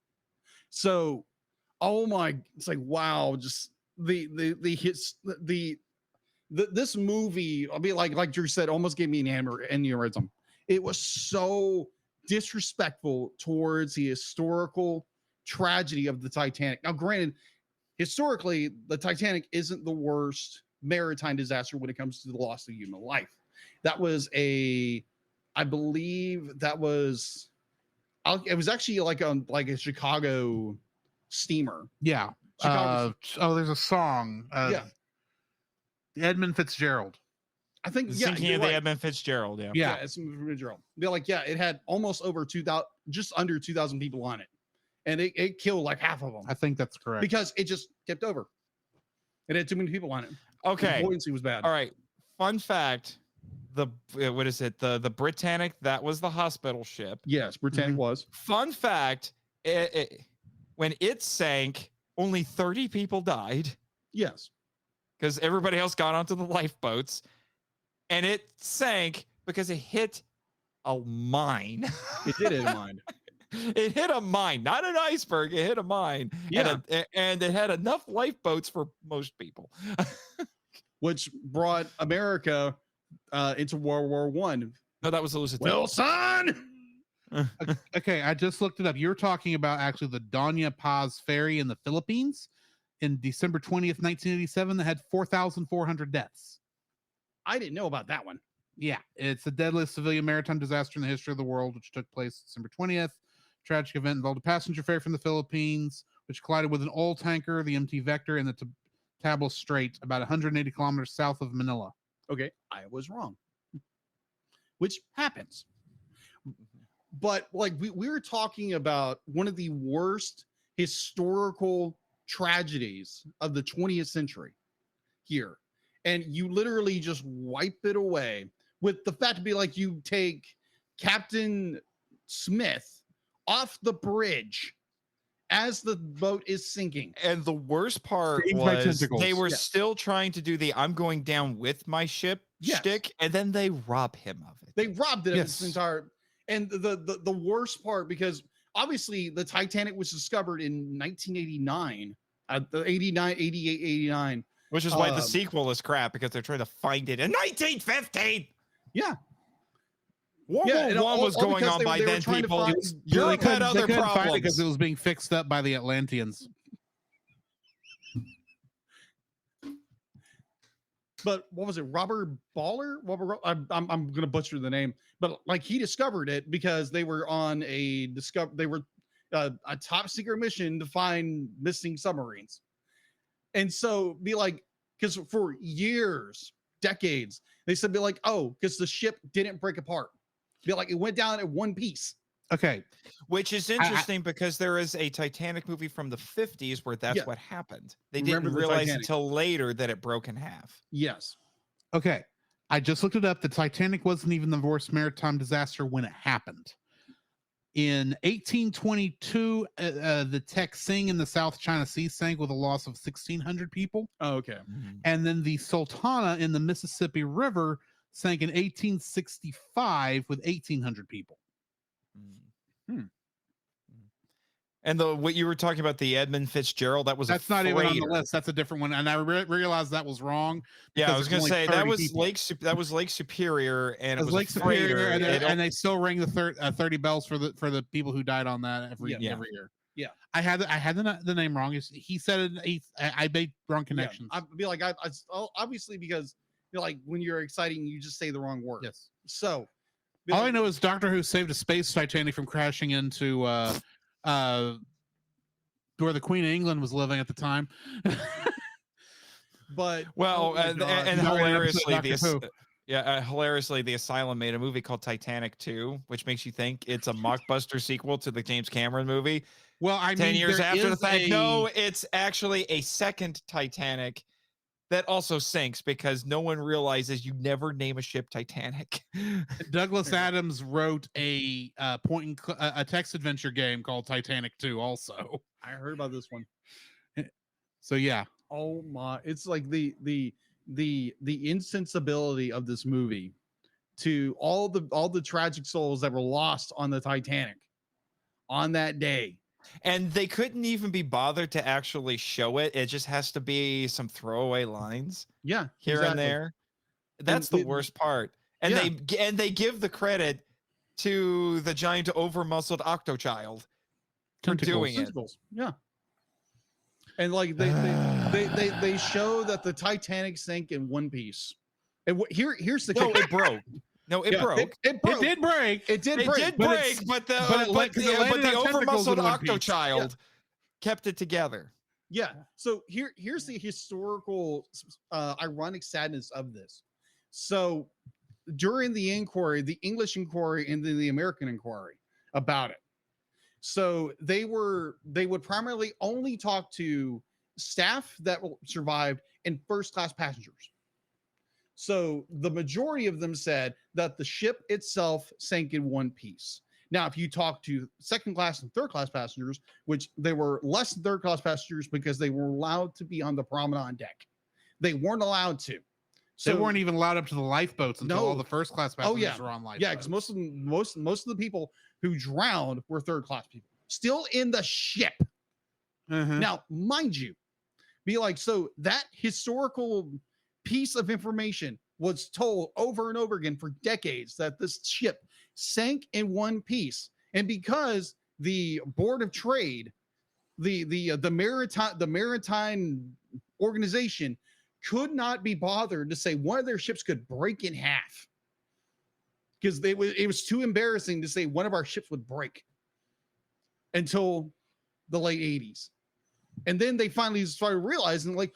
So, oh my, it's like wow, just the hits this movie. I'll be like Drew said, almost gave me an aneurysm. It was so disrespectful towards the historical tragedy of the Titanic. Now, granted, historically, the Titanic isn't the worst maritime disaster when it comes to the loss of human life. That was I believe that was, it was actually like a Chicago steamer. Yeah. Chicago. There's a song. Yeah. Edmund Fitzgerald. I think The yeah, sinking you're of the right. Edmund Fitzgerald. Yeah. Yeah. It's from Gerald. They're like, yeah, it had almost over 2,000, just under 2,000 people on it, and it killed like half of them I think that's correct. because it just tipped over. It had too many people on it. Okay. The buoyancy was bad. All right. Fun fact: what is it? The Britannic, that was the hospital ship. Yes, Britannic was. Fun fact: when it sank, only 30 people died Yes. because everybody else got onto the lifeboats, and it sank because it hit a mine. It did hit a mine. It hit a mine, not an iceberg. It hit a mine. Yeah. And it had enough lifeboats for most people. Which brought America into World War One. No, that was the Lusitania. Wilson. Okay, I just looked it up. You're talking about actually the Doña Paz ferry in the Philippines in December 20th, 1987 that had 4,400 deaths. I didn't know about that one. Yeah, it's the deadliest civilian maritime disaster in the history of the world, which took place December 20th. Tragic event involved a passenger ferry from the Philippines, which collided with an oil tanker, the MT Vector, in the Tabla Strait, about 180 kilometers south of Manila. Okay, I was wrong. Which happens. But like we were talking about one of the worst historical tragedies of the 20th century here. And you literally just wipe it away with the fact to be like you take Captain Smith off the bridge as the boat is sinking. And the worst part Saved by was tentacles. they were Yes. still trying to do the "I'm going down with my ship" Yes. shtick, and then they rob him of it. They robbed it of Yes. its entire. And the worst part, because obviously the Titanic was discovered in 1989, the 88, 89. Which is why the Um, sequel is crap, because they're trying to find it in 1915. Yeah. World Yeah, War and One all- was all going because on they- by they were then, trying to people. find- Europe had other find it because problems. it was being fixed up by the Atlanteans. But what was it? Robert Baller? I'm gonna butcher the name, but like he discovered it because they were on a a top secret mission to find missing submarines. And so be like, because for years, decades, they said be like, oh, because the ship didn't break apart. Be like, it went down in one piece. Okay, Which is interesting because there is a Titanic movie from the 50s where that's Yeah. what happened. They Remember didn't the realize Titanic. until later that it broke in half. Yes. okay. I just looked it up. The Titanic wasn't even the worst maritime disaster when it happened. In 1822, the Texing in the South China Sea sank with a loss of 1,600 people. Oh, okay. And then the Sultana in the Mississippi River sank in 1865 with 1,800 people. And what you were talking about, the Edmund Fitzgerald, that's not even on the list. That's a different one, and I realized that was wrong. Yeah, I was going to say that was people. Lake Superior, and it was Lake a freighter, Superior, and they still ring the 30 bells for the people who died on that every year. Yeah, I had the name wrong. He said it. I made wrong connections. Yeah, I'd be like, obviously because like when you're exciting, you just say the wrong word. Yes. So all I know is Doctor Who saved a space Titanic from crashing into where the Queen of England was living at the time. But and hilariously, hilariously, the Asylum made a movie called Titanic 2, which makes you think it's a mockbuster sequel to the James Cameron movie. Well, I mean, 10 years after the fact, no, it's actually a second Titanic that also sinks because no one realizes you never name a ship Titanic. Douglas Adams wrote a text adventure game called Titanic 2 also. I heard about this one. So yeah. Oh my, it's like the insensibility of this movie to all the tragic souls that were lost on the Titanic on that day. And they couldn't even be bothered to actually show it. It just has to be some throwaway lines. Yeah, here and there. That's the worst part. And they give the credit to the giant over-muscled Octochild for doing it. Yeah. And like they show that the Titanic sank in one piece. And here's the it broke. No, it broke. It broke. It did break. It did break. But the over-muscled Octochild kept it together. Yeah. So here's the historical ironic sadness of this. So during the inquiry, the English inquiry and then the American inquiry about it. So they would primarily only talk to staff that survived and first-class passengers. So the majority of them said that the ship itself sank in one piece. Now, if you talk to second-class and third-class passengers, which they were less than third-class passengers because they were allowed to be on the promenade deck, they weren't allowed to. So they weren't even allowed up to the lifeboats until all the first-class passengers were on lifeboats. Yeah, because most of the people who drowned were third-class people, still in the ship. Now, mind you, so that historical piece of information was told over and over again for decades that this ship sank in one piece, and because the Board of Trade, the maritime organization, could not be bothered to say one of their ships could break in half because it was too embarrassing to say one of our ships would break until the late 80s. And then they finally started realizing, like,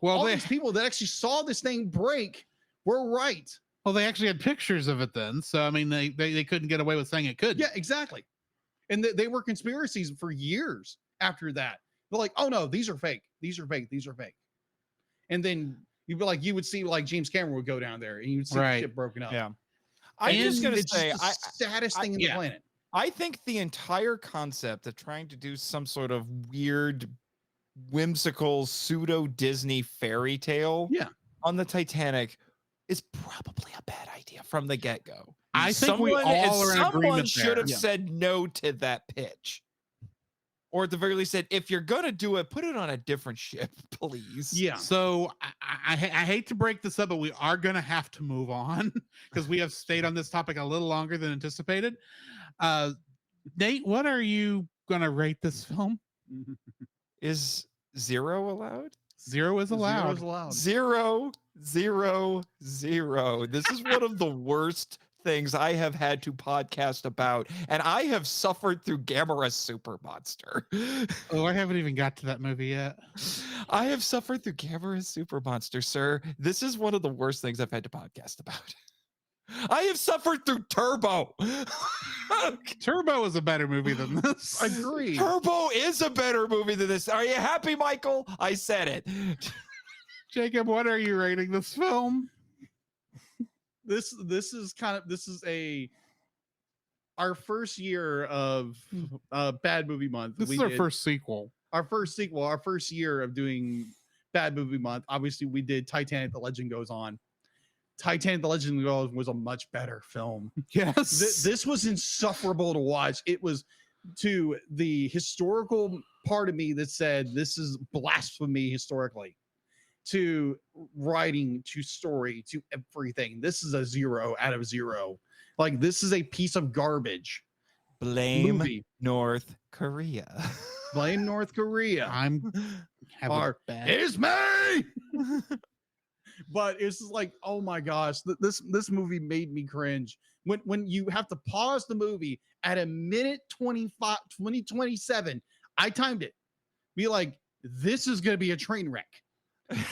these people that actually saw this thing break were right. Well, they actually had pictures of it then. So, I mean, they couldn't get away with saying it could. Yeah, exactly. And they were conspiracies for years after that. They're like, oh, no, these are fake. These are fake. These are fake. And then you would see like James Cameron would go down there and you would see the ship broken up. Yeah. I'm just going to say, the saddest thing in the planet. I think the entire concept of trying to do some sort of weird, whimsical pseudo Disney fairy tale on the Titanic is probably a bad idea from the get-go. I think we all are in agreement there. Someone should have said no to that pitch. Or at the very least said, if you're going to do it, put it on a different ship, please. Yeah. So I hate to break this up, but we are going to have to move on because we have stayed on this topic a little longer than anticipated. Nate, what are you going to rate this film? Is 0 allowed? 0 is allowed. 0, 0, 0. This is one of the worst things I have had to podcast about, and I have suffered through Gamera Super Monster. Oh, I haven't even got to that movie yet. I have suffered through Gamera Super Monster, sir. This is one of the worst things I've had to podcast about. I have suffered through Turbo. Turbo is a better movie than this. I agree. Turbo is a better movie than this. Are you happy, Michael? I said it. Jacob, what are you rating this film? this is our first year of Bad Movie Month. This is our first sequel. Our first year of doing Bad Movie Month. Obviously, we did Titanic: The Legend Goes On. Titanic: The Legend Goes On was a much better film. Yes. This was insufferable to watch. It was, to the historical part of me that said this is blasphemy historically, to writing, to story, to everything. This is a 0 out of 0. Like, this is a piece of garbage. Blame movie. North Korea. Blame North Korea. I'm having bad. It's me. But it's just like, oh my gosh, this movie made me cringe. When you have to pause the movie at a minute 27, I timed it. Be like, this is going to be a train wreck,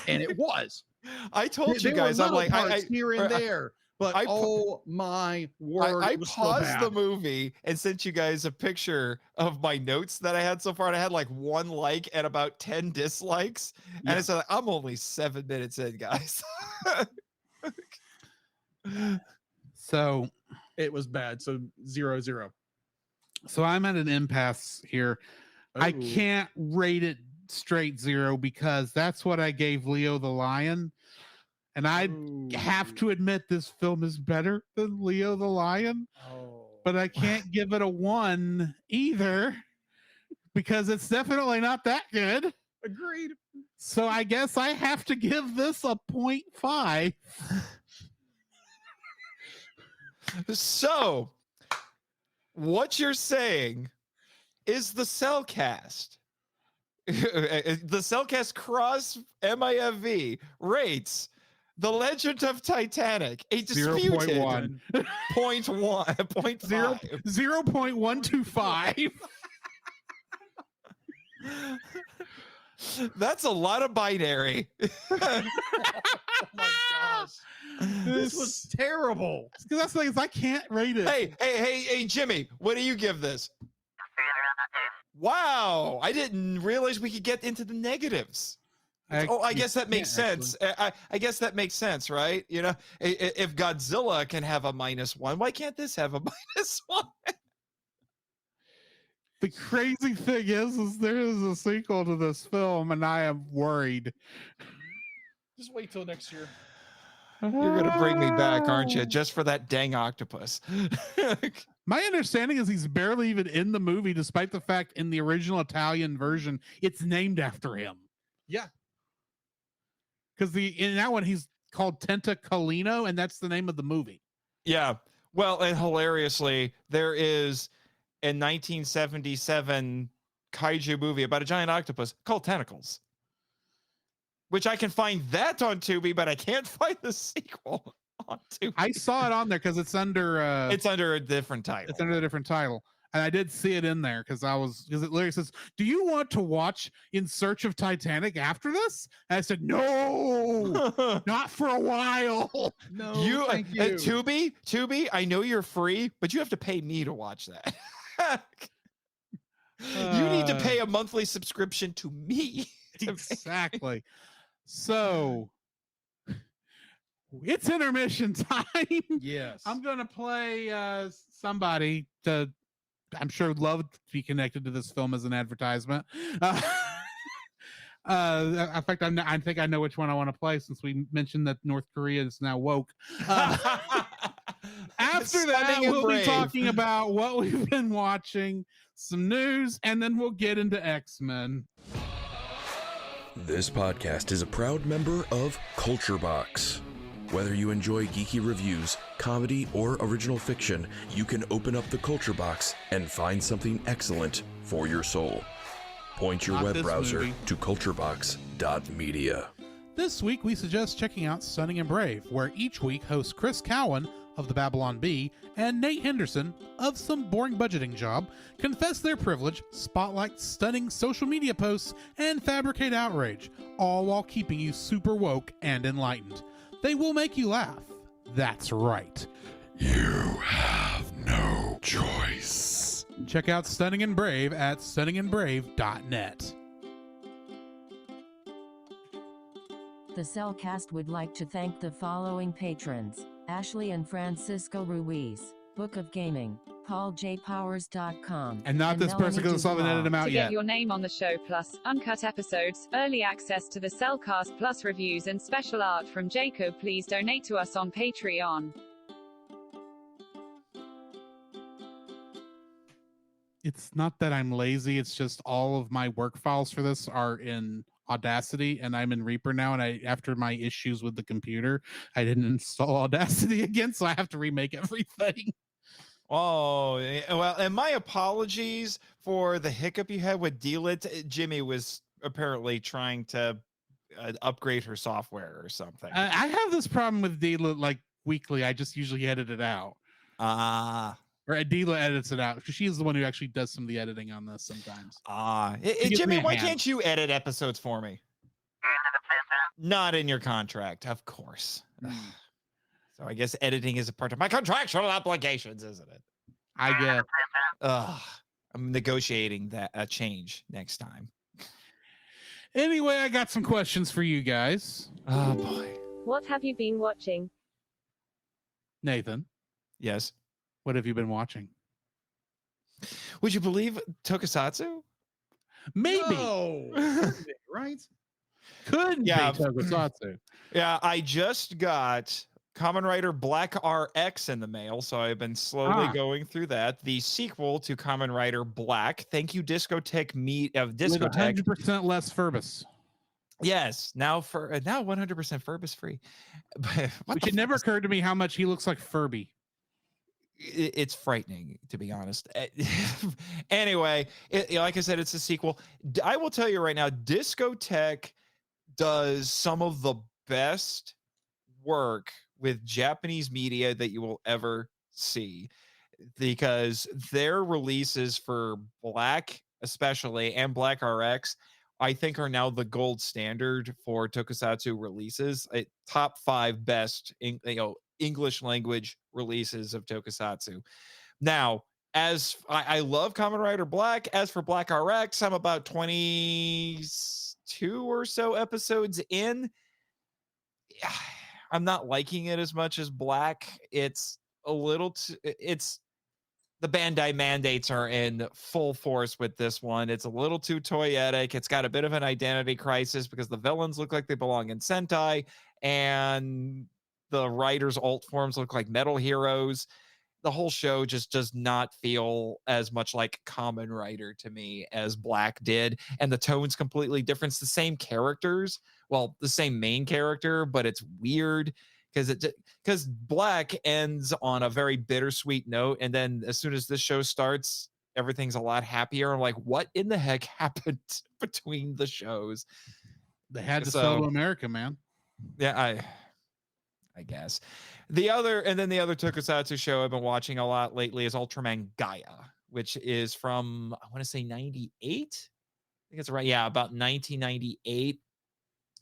and it was. I told you guys, I'm like, here and there. But oh my word! I paused the movie and sent you guys a picture of my notes that I had so far. And I had like 1 like and about 10 dislikes. And I said, I'm only 7 minutes in, guys. So it was bad. So 0-0. So I'm at an impasse here. I can't rate it straight 0 because that's what I gave Leo the Lion. And I have to admit this film is better than Leo the Lion, but I can't give it a 1 either because it's definitely not that good. Agreed. So I guess I have to give this a 0.5. So what you're saying is the Cellcast. The Cellcast cross MIFV rates The Legend of Titanic a disputed 0.1. 0.125. That's a lot of binary. Oh my gosh. This was terrible. Because that's the thing, is I can't rate it. Hey, Jimmy, what do you give this? Wow, I didn't realize we could get into the negatives. I guess that makes sense. I guess that makes sense, right? You know, if Godzilla can have a -1, why can't this have a -1? The crazy thing is there is a sequel to this film, and I am worried. Just wait till next year. You're gonna bring me back, aren't you? Just for that dang octopus. My understanding is he's barely even in the movie, despite the fact in the original Italian version, it's named after him. Yeah. Because in that one, he's called Tentacolino, and that's the name of the movie. Yeah. Well, and hilariously, there is a 1977 kaiju movie about a giant octopus called Tentacles, which I can find that on Tubi, but I can't find the sequel on Tubi. I saw it on there because it's under a different title. It's under a different title. And I did see it in there because it literally says, "Do you want to watch In Search of Titanic after this?" And I said, "No, not for a while." No, thank you. Tubi, I know you're free, but you have to pay me to watch that. You need to pay a monthly subscription to me. Exactly. So it's intermission time. Yes. I'm going to play somebody to, I'm sure, love to be connected to this film as an advertisement. In fact, I think I know which one I want to play since we mentioned that North Korea is now woke. After that, we'll be talking about what we've been watching, some news, and then we'll get into X-Men. This podcast is a proud member of Culture Box. Whether you enjoy geeky reviews, comedy, or original fiction, you can open up the Culture Box and find something excellent for your soul. Point your web browser to culturebox.media. This week, we suggest checking out Stunning and Brave, where each week hosts Chris Cowan of the Babylon Bee and Nate Henderson of Some Boring Budgeting Job confess their privilege, spotlight stunning social media posts, and fabricate outrage, all while keeping you super woke and enlightened. They will make you laugh. That's right. You have no choice. Check out Stunning and Brave at stunningandbrave.net. The Cellcast would like to thank the following patrons: Ashley and Francisco Ruiz, Book of Gaming, PaulJPowers.com. And not this person because I still haven't edited them out To yet. get your name on the show, plus uncut episodes, early access to the Cellcast Plus reviews, and special art from Jacob, please donate to us on Patreon. It's not that I'm lazy. It's just all of my work files for this are in Audacity, and I'm in Reaper now. And after my issues with the computer, I didn't install Audacity again, so I have to remake everything. Oh, well, and my apologies for the hiccup you had with Dealit. Jimmy was apparently trying to upgrade her software or something. I have this problem with Dealit like weekly. I just usually edit it out. Or Adila edits it out because she's the one who actually does some of the editing on this sometimes. Jimmy, why can't you edit episodes for me? Not in your contract, of course. So I guess editing is a part of my contractual obligations, isn't it? I guess. I'm negotiating that a change next time. Anyway, I got some questions for you guys. Oh boy. What have you been watching? Nathan. Yes. What have you been watching? Would you believe Tokusatsu? Maybe. Oh, right? Could be Tokusatsu. Yeah, I just got Kamen Rider Black RX in the mail, so I've been slowly going through that. The sequel to Kamen Rider Black. Thank you, Discotech Meat of Discotech. 100% less Furbus. Yes, now 100% Furbus free. Which it never occurred to me how much he looks like Furby. It's frightening, to be honest. Anyway, like I said, it's a sequel. I will tell you right now, Discotech does some of the best work with Japanese media that you will ever see, because their releases for Black especially and Black RX, I think, are now the gold standard for Tokusatsu releases. Top 5 best English language releases of Tokusatsu. Now, as I love Kamen Rider Black, as for Black RX, I'm about 22 or so episodes in. I'm not liking it as much as Black. It's a little it's the Bandai mandates are in full force with this one. It's a little too toyetic. It's got a bit of an identity crisis because the villains look like they belong in Sentai, and the writers' alt forms look like metal heroes. The whole show just does not feel as much like Kamen Rider to me as Black did. And the tone's completely different. It's the same characters. Well, the same main character, but it's weird because Black ends on a very bittersweet note. And then as soon as this show starts, everything's a lot happier. I'm like, what in the heck happened between the shows? They had to sell to America, man. Yeah, I guess. The other Tokusatsu show I've been watching a lot lately is Ultraman Gaia, which is from, I want to say 98. I think it's right. Yeah, about 1998.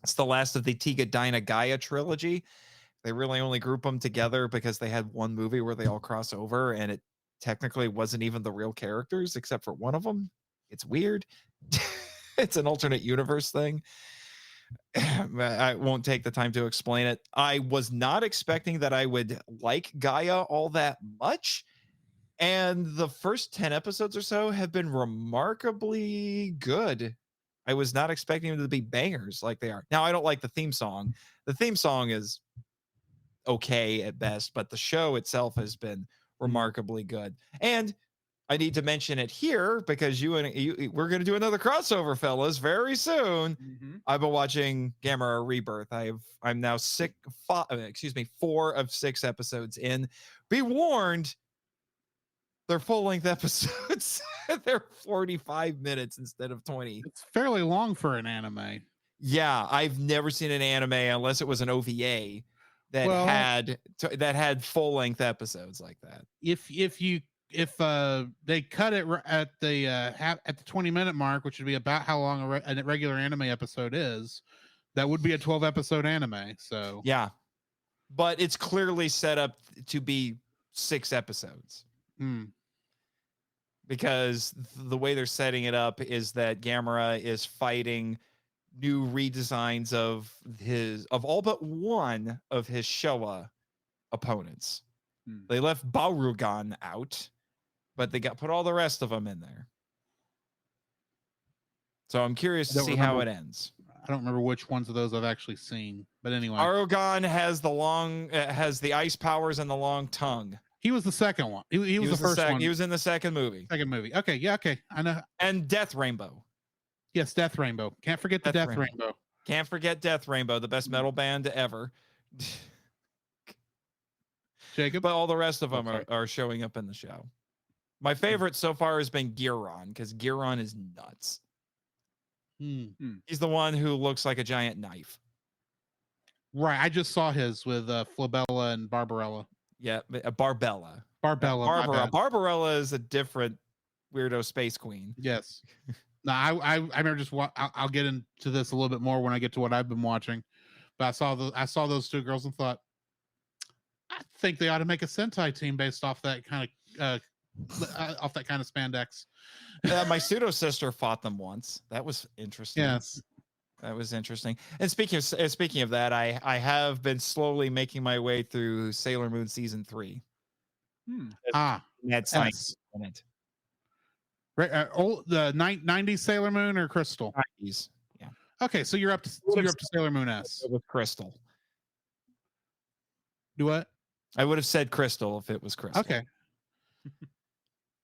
It's the last of the Tiga Dyna Gaia trilogy. They really only group them together because they had one movie where they all cross over, and it technically wasn't even the real characters except for one of them. It's weird. It's an alternate universe thing. I won't take the time to explain it. I was not expecting that I would like Gaia all that much. And the first 10 episodes or so have been remarkably good. I was not expecting them to be bangers like they are. Now, I don't like the theme song. The theme song is okay at best, but the show itself has been remarkably good. And I need to mention it here because we're going to do another crossover, fellas, very soon. Mm-hmm. I've been watching Gamera Rebirth. I'm now 4 of 6 episodes in. Be warned, they're full-length episodes. They're 45 minutes instead of 20. It's fairly long for an anime. Yeah, I've never seen an anime unless it was an OVA that had full-length episodes like that. If they cut it at the 20-minute mark, which would be about how long a regular anime episode is, that would be a 12-episode anime. So yeah, but it's clearly set up to be 6 episodes. Because the way they're setting it up is that Gamera is fighting new redesigns of all but one of his Showa opponents. Hmm. They left Barugan out, but they put all the rest of them in there. So I'm curious to see how it ends. I don't remember which ones of those I've actually seen, but anyway. Barugan has the ice powers and the long tongue. He was the second one. He was the first one. He was in the second movie. Second movie. Okay, yeah, okay. I know. And Death Rainbow. Yes, Death Rainbow. Can't forget the Death Rainbow. Can't forget Death Rainbow, the best metal band ever. Jacob? But all the rest of them are showing up in the show. My favorite so far has been Giron, because Giron is nuts. He's the one who looks like a giant knife. Right. I just saw his with Flabella and Barbarella. Yeah, Barbella. Barbarella is a different weirdo space queen. Yes. No, I remember just I'll get into this a little bit more when I get to what I've been watching. But I saw those two girls and thought, I think they ought to make a Sentai team based off that kind of spandex. My pseudo sister fought them once. That was interesting. Yes. That was interesting. And speaking of that, I have been slowly making my way through Sailor Moon season 3. That's science in it. Right, the 90s Sailor Moon or Crystal? 90s. Yeah. Okay, so you're up to Sailor Moon S. With Crystal. Do what? I would have said Crystal if it was Crystal. Okay.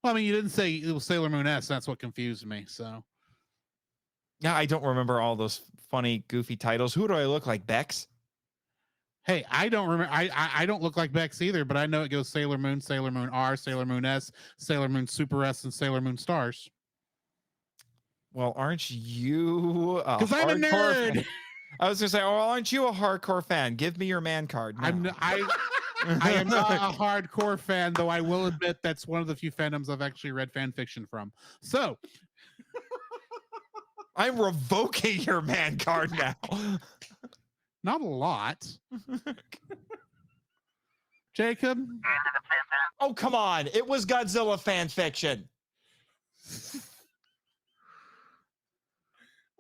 Well, I mean, you didn't say it was Sailor Moon S. That's what confused me. So. Yeah, I don't remember all those funny, goofy titles. Who do I look like, Bex? Hey, I don't remember. I don't look like Bex either, but I know it goes Sailor Moon R, Sailor Moon S, Sailor Moon Super S, and Sailor Moon Stars. Well, aren't you? Because I'm a nerd. Fan? I was gonna say, aren't you a hardcore fan? Give me your man card. Now. I am not a hardcore fan, though I will admit that's one of the few fandoms I've actually read fan fiction from. So. I'm revoking your man card now. Not a lot. Jacob? Oh, come on. It was Godzilla fan fiction.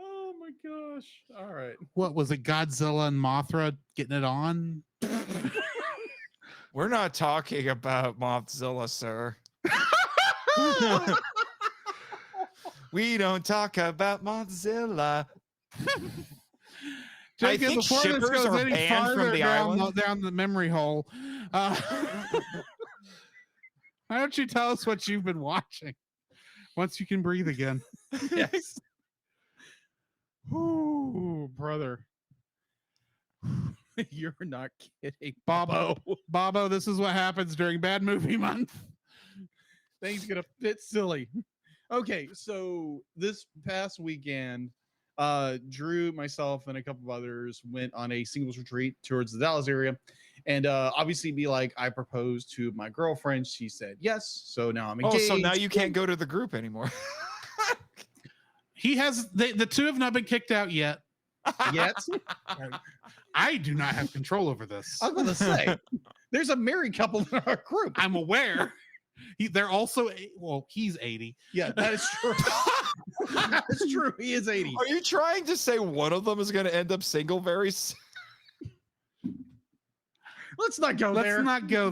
Oh my gosh. All right. What was it? Godzilla and Mothra getting it on? We're not talking about Mothzilla, sir. We don't talk about Mothzilla. Jacob, before this goes any farther island. down the memory hole, why don't you tell us what you've been watching? Once you can breathe again. Yes. Ooh, brother. You're not kidding. Bobo, this is what happens during Bad Movie Month. Things get a bit silly. Okay, so this past weekend, Drew, myself, and a couple of others went on a singles retreat towards the Dallas area. And obviously, I proposed to my girlfriend. She said yes. So now I'm engaged. Oh, so now you can't go to the group anymore. The two have not been kicked out yet. Yet? I do not have control over this. I was going to say, there's a married couple in our group. I'm aware. They're also, he's 80. Yeah, that is true. That is true. He is 80. Are you trying to say one of them is going to end up single very soon? Let's not go there. Let's not go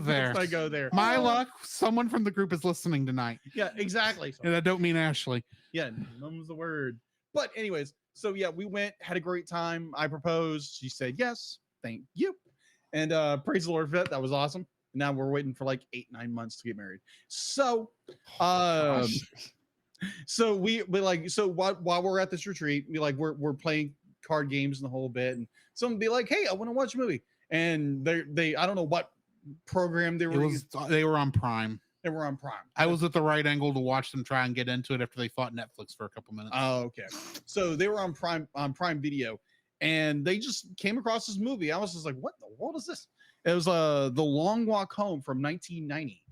there. My luck, someone from the group is listening tonight. Yeah, exactly. And I don't mean Ashley. Yeah, mum's the word. But anyways, so yeah, we went, had a great time. I proposed. She said yes. Thank you. And praise the Lord for that. That was awesome. Now we're waiting for like 8-9 months to get married. So, so we like, so while we're at this retreat, we're playing card games and the whole bit, and someone be like, "Hey, I want to watch a movie," and they I don't know what program they were. They were on Prime. They were on Prime. I was at the right angle to watch them try and get into it after they fought Netflix for a couple minutes. Oh, okay. So they were on Prime Video, and they just came across this movie. I was just like, "What the world is this?" It was The Long Walk Home from 1990.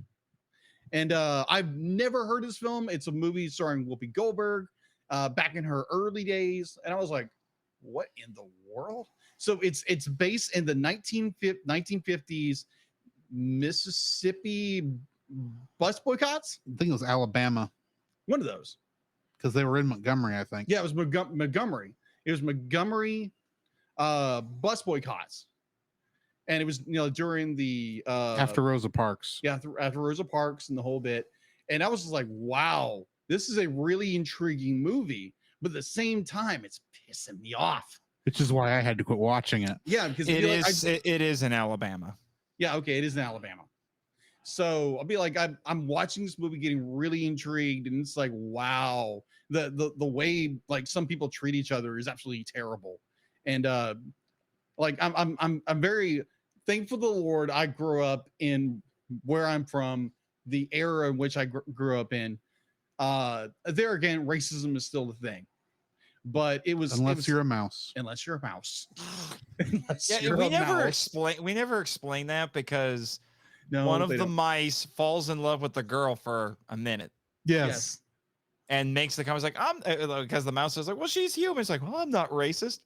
And I've never heard this film. It's a movie starring Whoopi Goldberg back in her early days. And I was like, what in the world? So it's based in the 1950s Mississippi bus boycotts. I think it was Alabama. One of those. Because they were in Montgomery, I think. Yeah, it was Montgomery. It was Montgomery bus boycotts. and it was during the After Rosa Parks. Yeah, after Rosa Parks and the whole bit. And I was just like, wow, this is a really intriguing movie. But at the same time, it's pissing me off. Which is why I had to quit watching it. Yeah, because it is in Alabama. Yeah, okay, it is in Alabama. So I'll be like, I'm watching this movie, getting really intrigued, and it's like, wow, the way like some people treat each other is absolutely terrible. And like I'm very thankful to the Lord I grew up in where I'm from, the era in which I grew up in. There again, racism is still the thing, but unless you're a mouse. Unless you're a mouse. We never explain that because one of the mice falls in love with the girl for a minute. Yes. And makes the comments like, because the mouse is like, well, she's human. It's like, well, I'm not racist.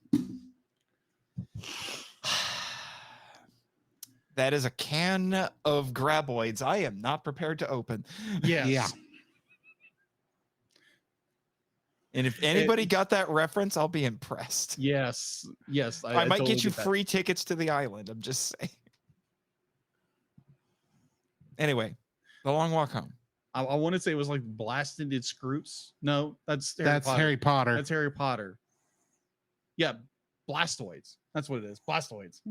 That is a can of graboids I am not prepared to open. Yes. Yeah. And if anybody got that reference, I'll be impressed. Yes. I might totally get you that. free tickets to the island. I'm just saying. Anyway, The Long Walk Home. I want to say it was like Blasted Its Scroots. No, that's Harry Potter. That's Harry Potter. Yeah, Blastoids. That's what it is. Blastoids.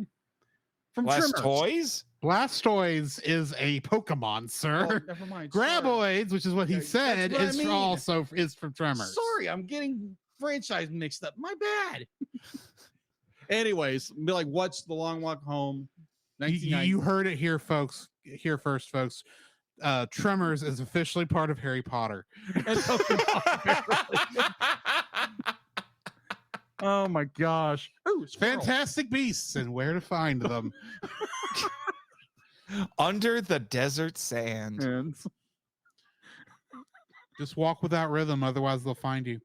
From Blastoids? Blastoids is a Pokemon, sir. Oh, never mind. Graboids, which is what he said, what is also from Tremors. Sorry, I'm getting franchise mixed up. My bad. Anyways, be like, watch The Long Walk Home. You heard it here, folks. Here first, folks. Tremors is officially part of Harry Potter. Oh my gosh. Ooh, Fantastic Beasts and Where to Find Them. Under the Desert Sand. Just walk without rhythm, otherwise they'll find you.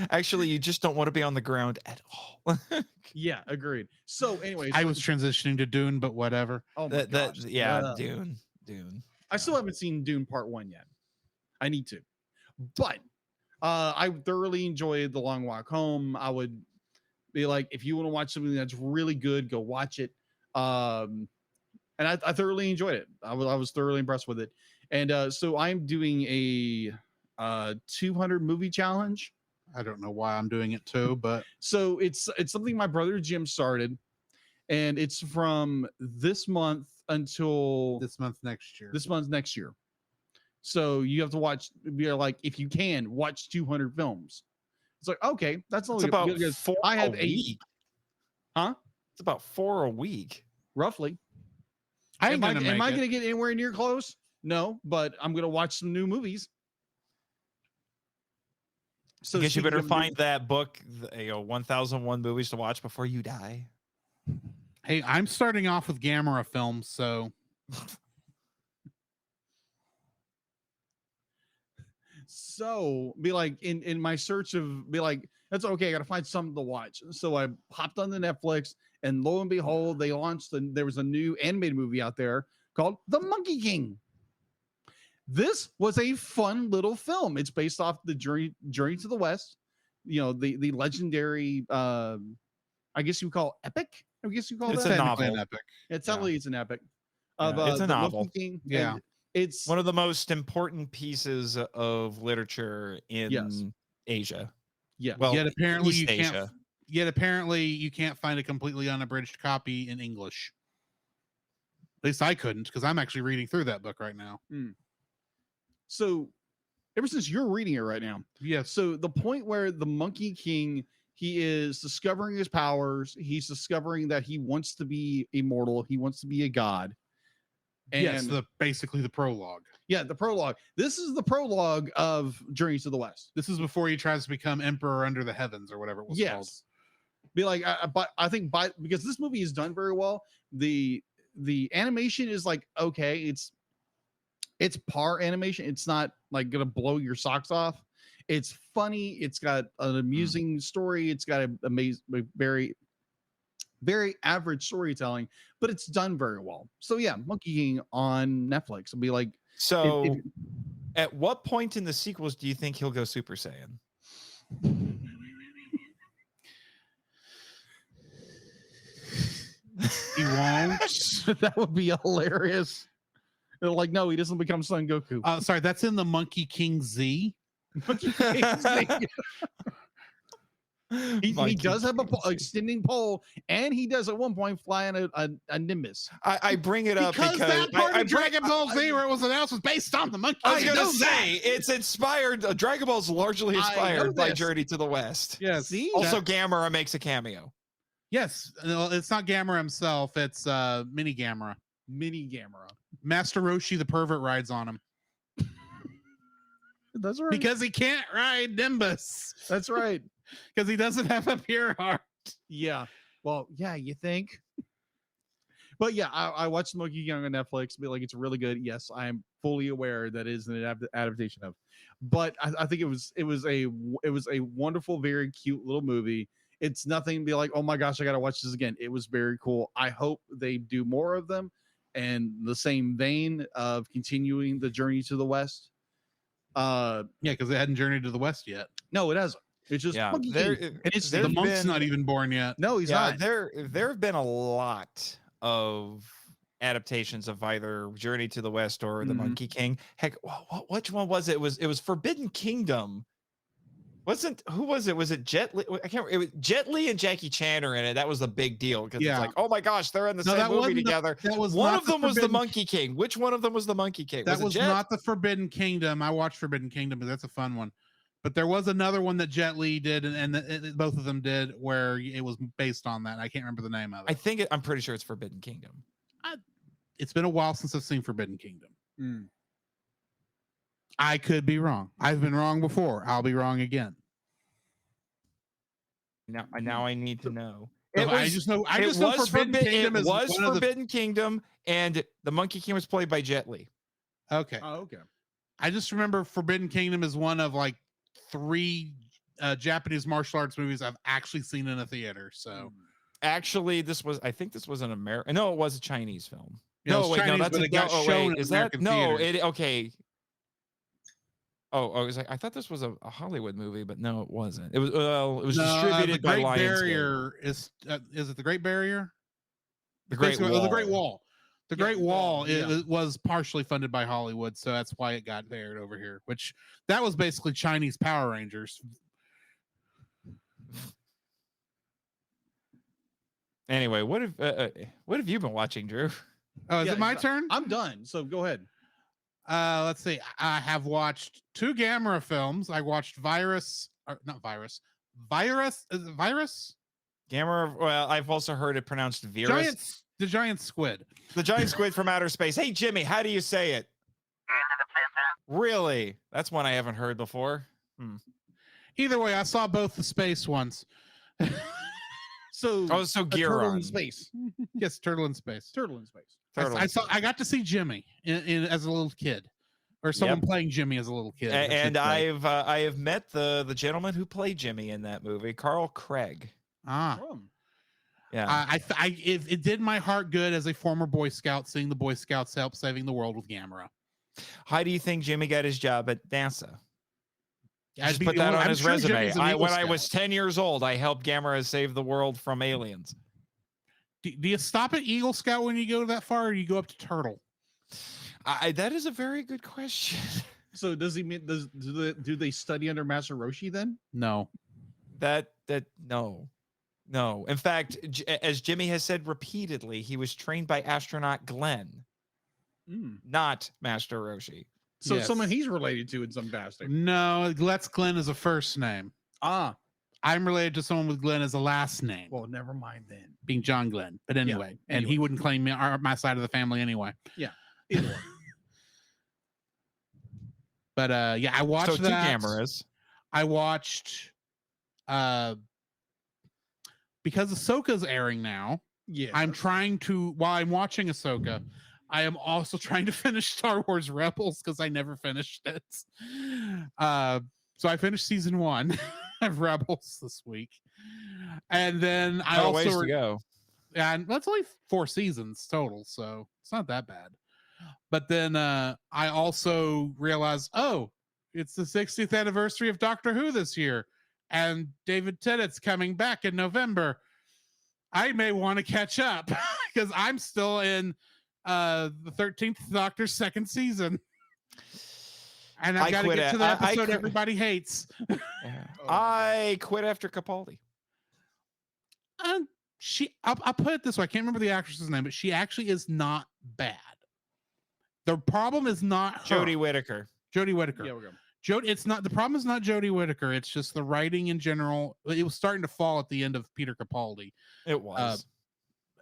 Actually, you just don't want to be on the ground at all. Yeah, agreed. So anyways, I was transitioning to Dune, but whatever. Oh my gosh. Dune. I still haven't seen Dune Part 1 yet. I need to. But I thoroughly enjoyed The Long Walk Home. I would be like, if you want to watch something that's really good, go watch it. And I thoroughly enjoyed it. I was thoroughly impressed with it. And so I'm doing a 200 movie challenge. I don't know why I'm doing it too, but so it's something my brother Jim started, and it's from this month until this month next year. So you have to watch. Be like, if you can watch 200 films. It's like, okay, that's only about 4 I have a week. Huh? It's about 4 a week, roughly. Am I going to get anywhere near close? No, but I'm going to watch some new movies. So I guess you better find that book, 1001 movies to watch before you die. Hey, I'm starting off with Gamera films, so be like in my search of be like, that's okay, I gotta find something to watch. So I hopped on the Netflix, and lo and behold, they launched there was a new animated movie out there called The Monkey King. This was a fun little film. It's based off the Journey to the West, the legendary I guess you call epic. I guess you call it's that a novel. An epic. It's an epic. It's a novel. King, yeah, it's one of the most important pieces of literature in Asia. Yeah. Well, yet apparently Asia. you can't find a completely unabridged copy in English. At least I couldn't, because I'm actually reading through that book right now. So ever since you're reading it right now. Yeah. So the point where the Monkey King, he is discovering his powers. He's discovering that he wants to be immortal. He wants to be a god. And yes, basically the prologue. Yeah, the prologue. This is the prologue of Journey to the West. This is before he tries to become emperor under the heavens or whatever it was called. Be like, I think because this movie is done very well. The animation is like, okay, it's par animation. It's not like gonna blow your socks off. It's funny. It's got an amusing story. It's got an amazing, very, very average storytelling, but it's done very well. So yeah, Monkey King on Netflix. It'll be like, so at what point in the sequels do you think he'll go Super Saiyan? He won't. That would be hilarious. They're like, no, he doesn't become Son Goku. Sorry, that's in the Monkey King Z. Monkey King Z. He does have a extending pole, and he does at one point fly on a Nimbus. I bring it up because that part of Dragon Ball Z where it was announced was based on the Monkey. I was going to say it's inspired. Dragon Ball is largely inspired by this. Journey to the West. Yes. See? Also, Gamera makes a cameo. Yes, no, it's not Gamera himself. It's Mini Gamera. Mini Gamera. Master Roshi the pervert rides on him That's right. because he can't ride Nimbus. That's right. Because he doesn't have a pure heart. Yeah. Well, yeah, you think. But yeah, I watched Monkey King on Netflix. Be like, it's really good. Yes, I am fully aware that it is an adaptation of. But I think it was a wonderful, very cute little movie. It's nothing to be like, oh my gosh, I gotta watch this again. It was very cool. I hope they do more of them, and the same vein of continuing the journey to the West. Yeah, because it hadn't journeyed to the West yet. No, it hasn't. It's just Monkey King. And it's the monk's not even born yet. No, he's not. There have been a lot of adaptations of either Journey to the West or the Monkey King. Heck, which one was it? It was Forbidden Kingdom. Who was it? Was it Jet Li? I can't remember. It was Jet Li and Jackie Chan are in it. That was the big deal because it's like, oh my gosh, they're in the same movie together. One of them was the Monkey King. Which one of them was the Monkey King? That was not the Forbidden Kingdom. I watched Forbidden Kingdom, but that's a fun one. But there was another one that Jet Li did, and both of them did, where it was based on that. I can't remember the name of it. I'm pretty sure it's Forbidden Kingdom. It's been a while since I've seen Forbidden Kingdom. I could be wrong. I've been wrong before. I'll be wrong again. Now I need to know. I just know Forbidden Kingdom is one of Forbidden Kingdom, and the Monkey King was played by Jet Li. Okay. Oh, okay. I just remember Forbidden Kingdom is one of like 3 Japanese martial arts movies I've actually seen in a theater. So actually, I think this was an American. No, it was a Chinese film. Yeah, no, wait, Chinese, no, that's but it got shown in is American that no? theaters. Okay. Oh, I thought this was a Hollywood movie, but no, it wasn't. It was distributed by Lionsgate. Barrier is it the Great Barrier? The Great Wall. The Great Wall. The Great Wall it was partially funded by Hollywood, so that's why it got aired over here. Which that was basically Chinese Power Rangers. Anyway, what have you been watching, Drew? Oh, is it my turn? I'm done. So go ahead. Let's see. I have watched 2 Gamera films. I watched Virus. Is it Virus? Gamera. Well, I've also heard it pronounced Virus. The giant squid. The giant squid from outer space. Hey, Jimmy, how do you say it? Really? That's one I haven't heard before. Either way, I saw both the space ones. So Turtle in space. Yes, Turtle in space. Turtle in space. I got to see Jimmy in as a little kid, or someone playing Jimmy as a little kid. And I have met the gentleman who played Jimmy in that movie, Carl Craig. Yeah. It did my heart good as a former Boy Scout, seeing the Boy Scouts help saving the world with Gamera. How do you think Jimmy got his job at NASA? Just put that on his resume. When I was 10 years old, I helped Gamera save the world from aliens. Do you stop at Eagle Scout when you go that far, or do you go up to Turtle? That is a very good question. So do they study under Master Roshi then? No. No. In fact, as Jimmy has said repeatedly, he was trained by astronaut Glenn, not Master Roshi. So someone he's related to in some fashion. No, Let's Glenn is a first name. I'm related to someone with Glenn as a last name. Well, never mind then. Being John Glenn. But anyway, and he wouldn't claim my side of the family anyway. Yeah. Either way. But I watched that. 2 Gameras. I watched because Ahsoka's airing now. Yeah. While I'm watching Ahsoka, I am also trying to finish Star Wars Rebels because I never finished it. So I finished season 1 of Rebels this week. And then I also ways to go. And that's only 4 seasons total, so it's not that bad. But then I also realized, it's the 60th anniversary of Doctor Who this year, and David Tennant's coming back in November. I may want to catch up because I'm still in the 13th Doctor's second season. And I've got to get to the episode everybody hates. I quit after Capaldi. I'll put it this way. I can't remember the actress's name, but she actually is not bad. The problem is not her. Jodie Whittaker. Yeah, we go. It's not the problem is not Jodie Whittaker. It's just the writing in general. It was starting to fall at the end of Peter Capaldi. It was.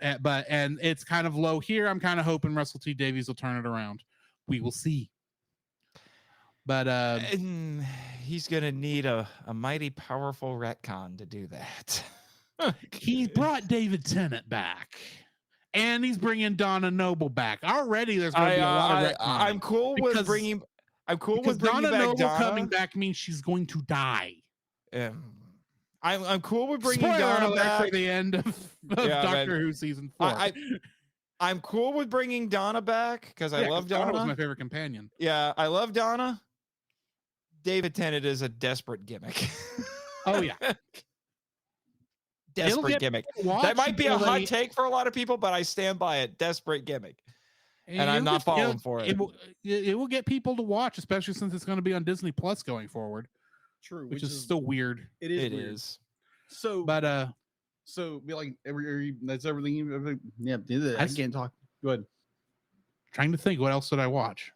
And it's kind of low here. I'm kind of hoping Russell T Davies will turn it around. We will see. But he's gonna need a mighty powerful retcon to do that. He brought David Tennant back, and he's bringing Donna Noble back. Already, there's going to be a lot of retcon. I'm cool with bringing. I'm cool with bringing Donna back Noble Donna. coming back means she's going to die. I'm cool with bringing Spoiler Donna alert back for the end of Doctor Who season 4. I'm cool with bringing Donna back because I love Donna. Donna was my favorite companion. Yeah, I love Donna. David Tennant is a desperate gimmick. Oh yeah. Desperate gimmick. That might be a hot take for a lot of people, but I stand by it. Desperate gimmick. And I'm not falling for it. It will get people to watch, especially since it's going to be on Disney Plus going forward. True. Which is still weird. It is. It weird. is. So, but so be like that's everything. Yeah, I can't talk. Go ahead. Trying to think, what else did I watch?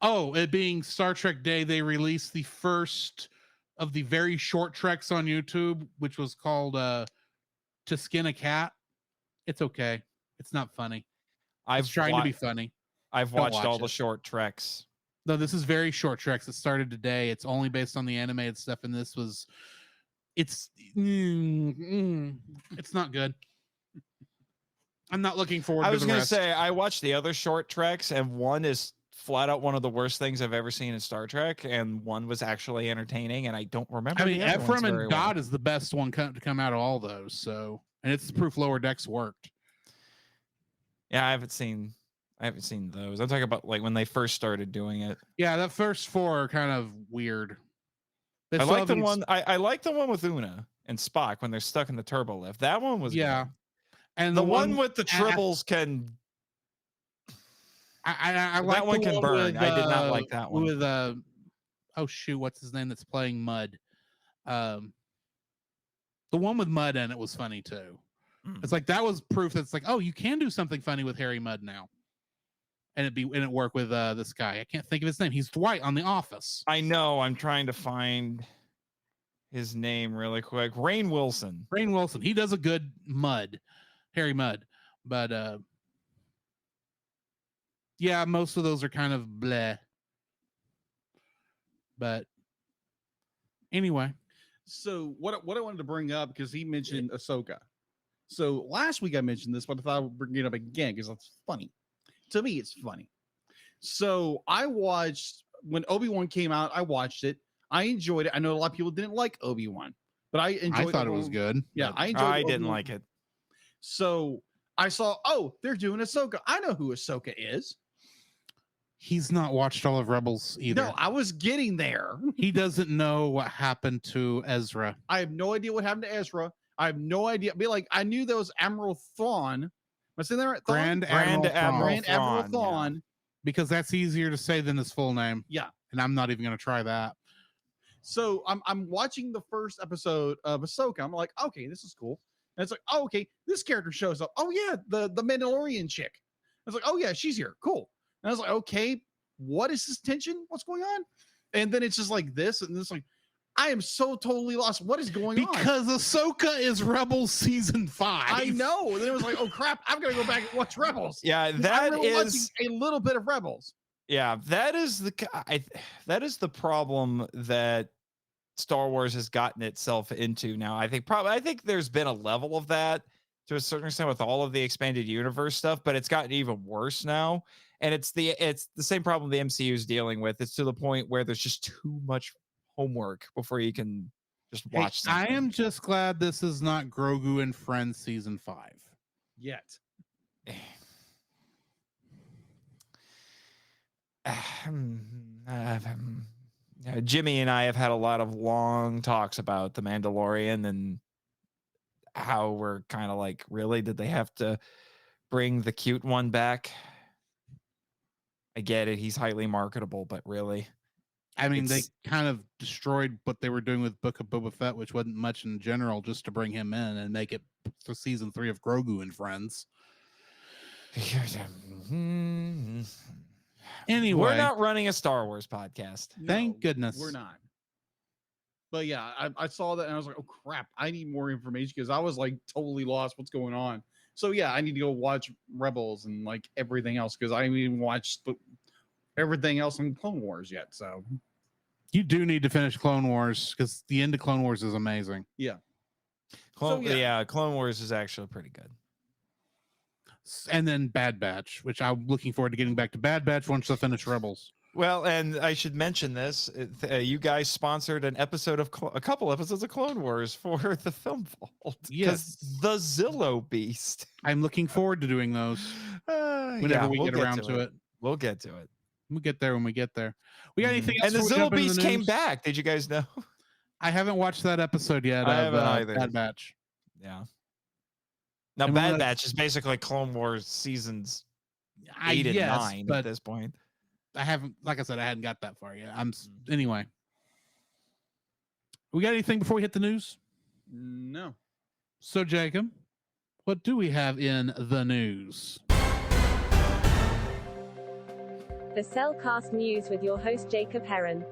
Oh, it being Star Trek Day, they released the first of the very short treks on YouTube, which was called To Skin a Cat. It's okay. It's not funny. It's trying to be funny. I've watched all the short treks. No, this is very short treks. It started today. It's only based on the animated stuff, and this was it's not good. I'm not looking forward to the rest. I was going to say, I watched the other short treks, and one is flat out one of the worst things I've ever seen in Star Trek, and one was actually entertaining, and I don't remember. I mean, the other Ephraim ones and very Dodd well. is the best one to come out of all those. So, and it's the proof Lower Decks worked. Yeah, I haven't seen those. I'm talking about like when they first started doing it. Yeah, the first 4 are kind of weird. I like the one. I like the one with Una and Spock when they're stuck in the turbo lift. That one was good. And the one with the tribbles can. I like that one can burn. I did not like that one. With oh shoot, what's his name that's playing Mud? The one with Mud in it was funny too. It's like that was proof that's like, oh, you can do something funny with Harry Mudd now. And it work with this guy. I can't think of his name. He's Dwight on The Office. I know. I'm trying to find his name really quick. Rainn Wilson. Rainn Wilson. He does a good Harry Mudd. But yeah, most of those are kind of bleh. But anyway. So what I wanted to bring up, because he mentioned Ahsoka. So last week I mentioned this, but I thought I would bring it up again because that's funny. To me, it's funny. So I watched when Obi-Wan came out. I watched it. I enjoyed it. I know a lot of people didn't like Obi-Wan, but I enjoyed. I thought it was good. Yeah, I enjoyed. I didn't like it. So I saw, oh, they're doing Ahsoka. I know who Ahsoka is. He's not watched all of Rebels either. No, I was getting there. He doesn't know what happened to Ezra. I have no idea what happened to Ezra. I have no idea. Be like, I knew there was Admiral Thrawn. Am I saying that right? Grand Admiral Thrawn. Yeah. Because that's easier to say than his full name. Yeah. And I'm not even going to try that. So I'm watching the first episode of Ahsoka. I'm like, okay, this is cool. And it's like, oh, okay, this character shows up. Oh yeah, the Mandalorian chick. I was like, oh yeah, she's here. Cool. And I was like, okay, what is this tension? What's going on? And then it's just like this, and it's like, I am so totally lost. What is going on? Because Ahsoka is Rebels season 5. I know. And then it was like, oh crap, I'm gonna go back and watch Rebels. Yeah, that is a little bit of Rebels. Yeah, that is the problem that Star Wars has gotten itself into now. I think there's been a level of that to a certain extent with all of the expanded universe stuff, but it's gotten even worse now. And it's the same problem the MCU is dealing with. It's to the point where there's just too much homework before you can just watch something. I am just glad this is not Grogu and Friends season 5 yet. Jimmy and I have had a lot of long talks about The Mandalorian and how we're kind of like, really, did they have to bring the cute one back? I get it. He's highly marketable, but really. I mean, they kind of destroyed what they were doing with Book of Boba Fett, which wasn't much in general, just to bring him in and make it for season 3 of Grogu and Friends. Anyway, we're not running a Star Wars podcast. Thank goodness we're not. But yeah, I saw that and I was like, oh crap, I need more information because I was like totally lost. What's going on? So yeah, I need to go watch Rebels and like everything else because I haven't even watched everything else in Clone Wars yet. So you do need to finish Clone Wars because the end of Clone Wars is amazing. Yeah. Clone Wars is actually pretty good. And then Bad Batch, which I'm looking forward to getting back to Bad Batch once I finish Rebels. Well, and I should mention this. You guys sponsored a couple episodes of Clone Wars for the Film Vault. Yes. The Zillow Beast. I'm looking forward to doing those whenever we get around to it. We'll get to it. We'll get there when we get there. We got anything else? And the Zillow Beast came back. Did you guys know? I haven't watched that episode yet. I haven't either. Bad Batch. Yeah. Now, Bad Batch is basically Clone Wars seasons 8 and 9 at this point. I haven't, like I said, I hadn't got that far yet. Anyway. We got anything before we hit the news? No. So, Jacob, what do we have in the news? The Cellcast News with your host, Jacob Heron.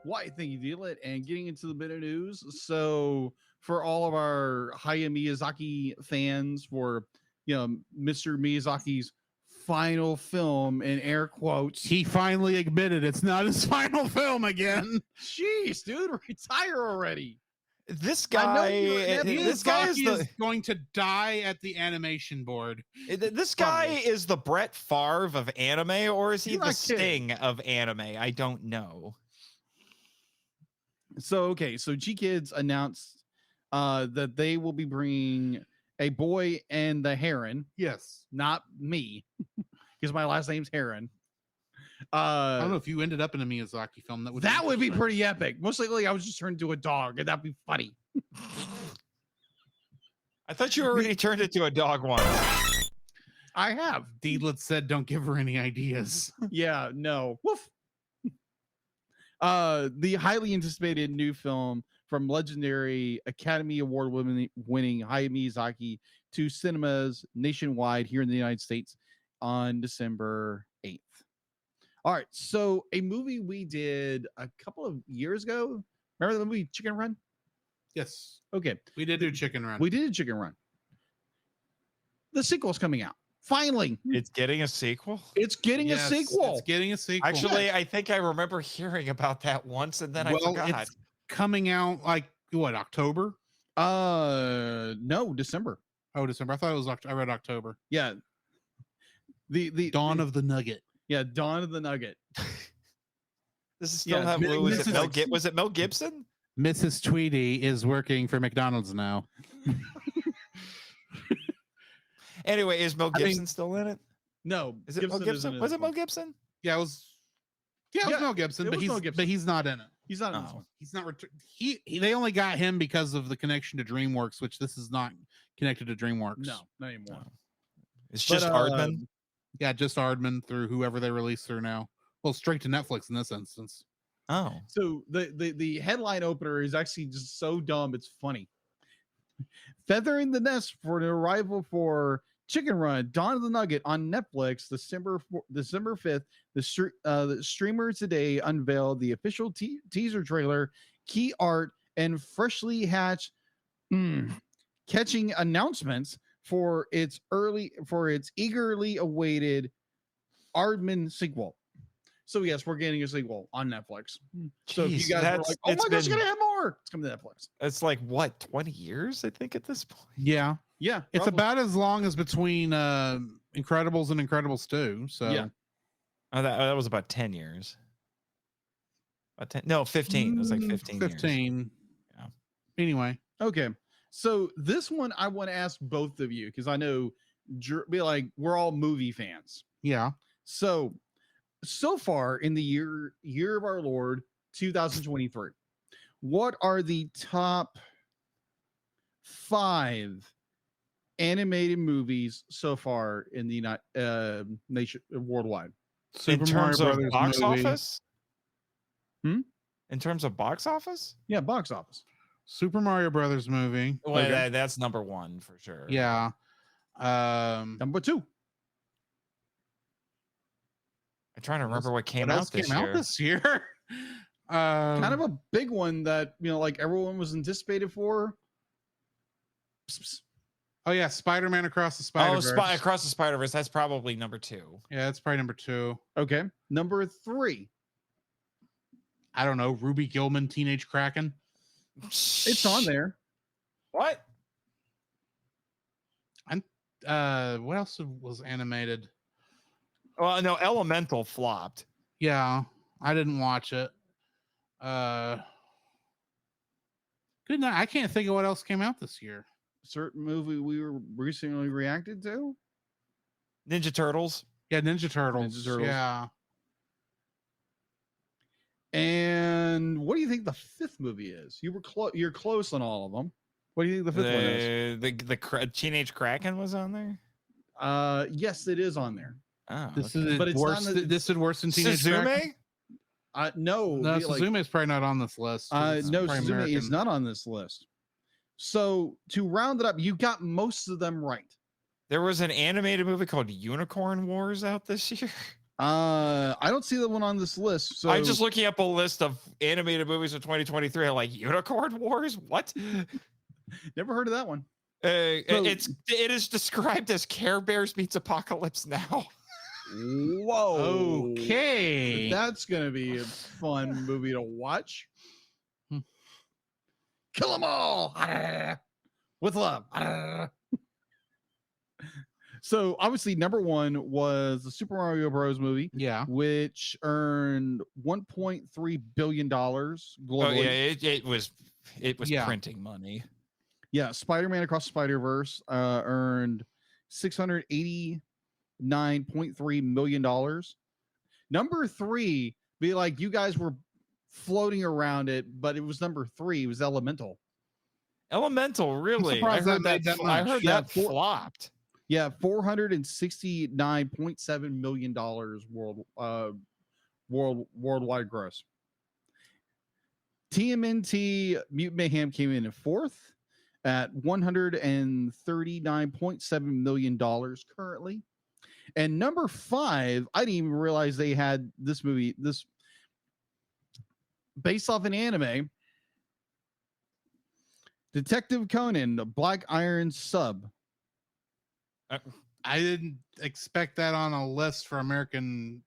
Why think you deal it and getting into the bit of news. So for all of our Hayao Miyazaki fans, for Mr. Miyazaki's final film in air quotes, he finally admitted it's not his final film again. Jeez, dude, retire already. This guy is going to die at the animation board. This guy is the Brett Favre of anime, or is he the Sting of anime? I don't know. So G-Kids announced that they will be bringing A Boy and the Heron. Yes. Not me, because my last name's Heron. I don't know if you ended up in a Miyazaki film. That would be pretty epic. Most likely I was just turned into a dog, and that'd be funny. I thought you already turned into a dog once. I have. Deedlet said don't give her any ideas. Yeah, no. Woof. The highly anticipated new film from legendary Academy Award winning Hayao Miyazaki to cinemas nationwide here in the United States on December 8th. All right, so a movie we did a couple of years ago. Remember the movie Chicken Run? Yes. Okay. We did do Chicken Run. We did Chicken Run. The sequel's coming out. Finally. It's getting a sequel? It's getting a sequel. It's getting a sequel. Actually, I think I remember hearing about that once, and then I forgot. It's coming out like what, October? No, December. Oh, December. I thought it was I read October. Yeah. The Dawn of the Nugget. Yeah, Dawn of the Nugget. Does it still have was it Mel Gibson? Mrs. Tweedy is working for McDonald's now. Anyway, is Mel Gibson still in it? No. Is it Mel Gibson? Was it Mel Gibson? Yeah, it was. Yeah, it was Mel Gibson, but he's not in it. He's not in this one. He's not. They only got him because of the connection to DreamWorks, which this is not connected to DreamWorks. No, not anymore. No. It's just Aardman. Yeah, just Aardman through whoever they release through now. Well, straight to Netflix in this instance. Oh. So the headline opener is actually just so dumb, it's funny. Feathering the nest for an arrival for Chicken Run, Dawn of the Nugget on Netflix, December 5th. The streamer today unveiled the official teaser trailer, key art, and freshly hatched catching announcements for its eagerly awaited Aardman sequel. So yes, we're getting a sequel on Netflix. So if you guys are like, oh my gosh, it's gonna have more, it's coming to Netflix. It's like what, 20 years, I think, at this point. Yeah. Yeah. It's about as long as between Incredibles and Incredibles 2. So yeah. Oh, that was about 10 years. About 10, no, 15. It was like 15 years. 15. Yeah. Anyway. Okay. So this one I want to ask both of you because I know be like we're all movie fans. Yeah. So far in the year of our Lord 2023, what are the top 5 animated movies so far in the nation worldwide? In terms of box movie. office? In terms of box office? Yeah, box office. Super Mario Brothers movie. Well, Okay. that's number 1 for sure. Yeah. Number 2. I'm trying to remember what came out this year. Kind of a big one that like everyone was anticipated for. Oh yeah, Spider-Man Across the Spider-Verse. Across the Spider-Verse. That's probably number 2. Yeah, that's probably number 2. Okay, number 3. I don't know. Ruby Gilman, Teenage Kraken. It's on there. What? And what else was animated? Well, no, Elemental flopped. Yeah, I didn't watch it. Good night. I can't think of what else came out this year. Certain movie we were recently reacted to. Ninja Turtles. Yeah, Ninja Turtles. Yeah. And what do you think the 5th movie is? You're close on all of them. What do you think the 5th one is? The Teenage Kraken was on there. Yes, it is on there. Oh, This is worse. This is worse than Teenage Kraken. No, Suzume is probably not on this list. No, Suzume is not on this list. So to round it up, you got most of them right. There was an animated movie called Unicorn Wars out this year. I don't see that one on this list. So I'm just looking up a list of animated movies of 2023. I'm like, Unicorn Wars? What? Never heard of that one. It is described as Care Bears meets Apocalypse Now. Whoa. Okay. That's gonna be a fun movie to watch. Kill them all with love. So obviously number 1 was the Super Mario Bros. Movie. Yeah. Which earned $1.3 billion globally. Oh yeah, it was printing money. Yeah, Spider-Man Across the Spider-Verse earned $689.3 million. Number 3, be like you guys were floating around it, but it was number 3. It was Elemental. Elemental, really? I heard that flopped. Yeah, $469.7 million worldwide gross. TMNT Mutant Mayhem came in at 4th at $139.7 million currently. And number 5, I didn't even realize they had this movie, this based off an anime, Detective Conan, the Black Iron Sub. I didn't expect that on a list for American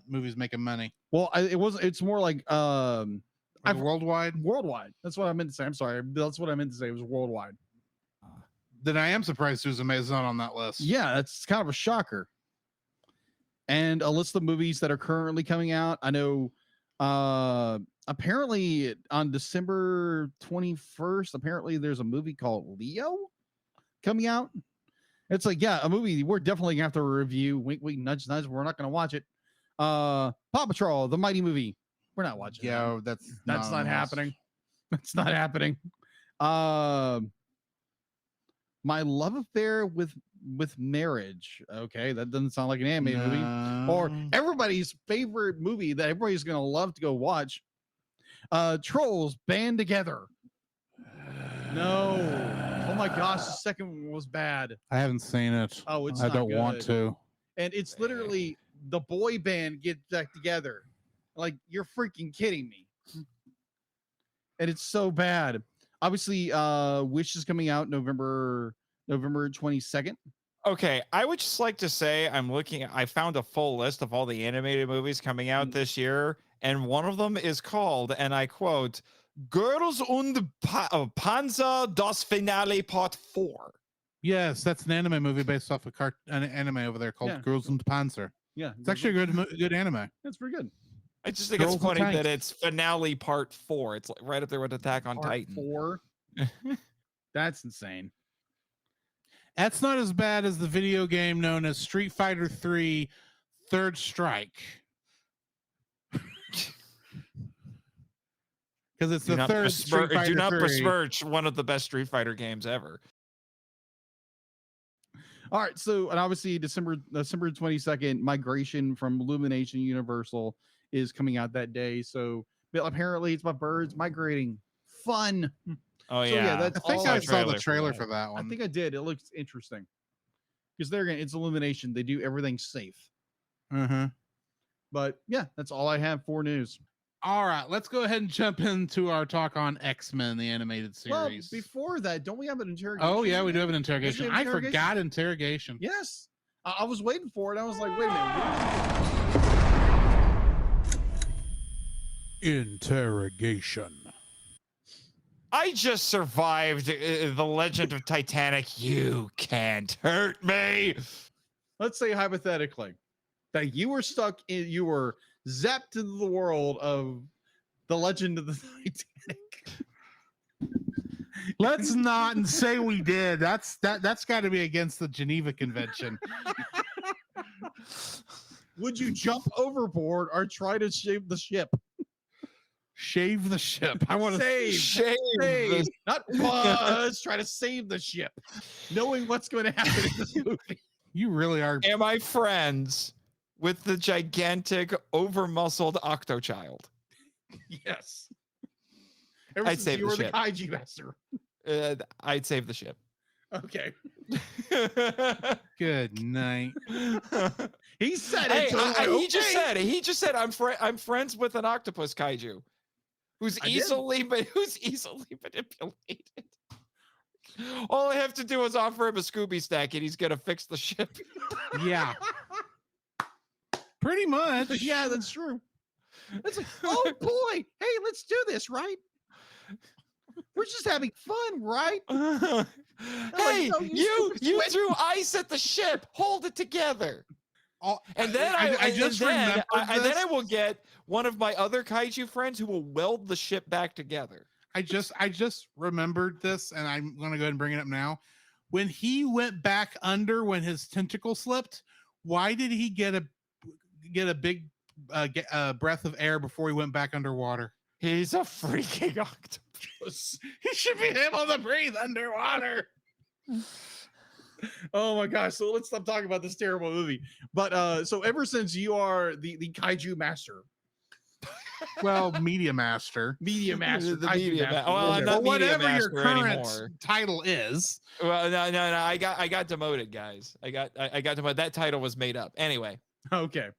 movies making money. Well, it's more like worldwide. That's what I meant to say. I'm sorry. That's what I meant to say. It was worldwide. Then I am surprised Suzume is not on that list. Yeah, that's kind of a shocker. And a list of movies that are currently coming out. I know apparently on December 21st, apparently there's a movie called Leo coming out. It's like, yeah, a movie we're definitely gonna have to review. Wink, wink, nudge, nudge. We're not gonna watch it. Paw Patrol, the Mighty Movie. We're not watching. Yeah, that's not happening. That's not happening. My Love Affair with Marriage. Okay, that doesn't sound like an anime movie. Or everybody's favorite movie that everybody's gonna love to go watch. Trolls Band Together. No. Oh my gosh, the second one was bad. I haven't seen it. Oh, it's I not don't good. want to. And it's literally the boy band get back together. Like, you're freaking kidding me. And it's so bad. Obviously, Wish is coming out November 22nd. Okay, I would just like to say I found a full list of all the animated movies coming out this year, and one of them is called, and I quote, Girls und Panzer das Finale Part 4. Yes, that's an anime movie based off an anime over there called Girls und Panzer. Yeah, It's actually a good anime. That's pretty good. I just think Girls it's and funny that Tanks. it's finale part 4. It's like right up there with Attack on Part Titan. 4. That's insane. That's not as bad as the video game known as Street Fighter 3 Third Strike. Because it's the third Street Fighter Do not 3. besmirch one of the best Street Fighter games ever. All right, so and obviously December 22nd, Migration from Illumination Universal is coming out that day. So apparently it's about birds migrating. Fun. Oh So, yeah, that's I think all I I saw the trailer trailer for for that one. I think I did. It looks interesting. Because it's Illumination. They do everything safe. Mm-hmm. But yeah, that's all I have for news. All right, let's go ahead and jump into our talk on X-Men, the animated Well, series. before that, don't we have an interrogation? Oh, yeah, we do have an interrogation. have I interrogation? forgot interrogation. Yes. I was waiting for it. I was like, wait a minute. Interrogation. I just survived the Legend of Titanic. You can't hurt me. Let's say hypothetically that you were zapped into the world of the Legend of the Titanic. Let's not say we did. That's got to be against the Geneva Convention. Would you jump overboard or try to save the ship? Shave the ship. I want to Shave. Not buzz. Try to save the ship, knowing what's going to happen in this movie. You really are. Am I friends with the gigantic, over-muscled Octochild? Yes. Ever I'd since save you the were the ship. Kaiju master. I'd save the ship. Okay. Good night. He said Hey, it. So I'm like, he just okay. said I'm friends with an octopus kaiju who's I did. easily manipulated. All I have to do is offer him a Scooby snack and he's gonna fix the ship. Yeah. Pretty much. Yeah, that's true. It's like, oh boy, hey, let's do this, right? We're just having fun, right? Hey, no, you stupid threw ice at the ship. Hold it together. And then I will get one of my other kaiju friends who will weld the ship back together. I just remembered this, and I'm gonna go ahead and bring it up now. When he went back under when his tentacle slipped, why did he get a big breath of air before he went back underwater? He's a freaking octopus. He should be able to breathe underwater. Oh my gosh. So let's stop talking about this terrible movie. But so ever since you are the Kaiju master. Well, Media Master. Media Master. The Kaiju media master, well, I'm not whatever media your master current anymore. title is. Well, no. I got demoted, guys. I got demoted. That title was made up. Anyway. Okay.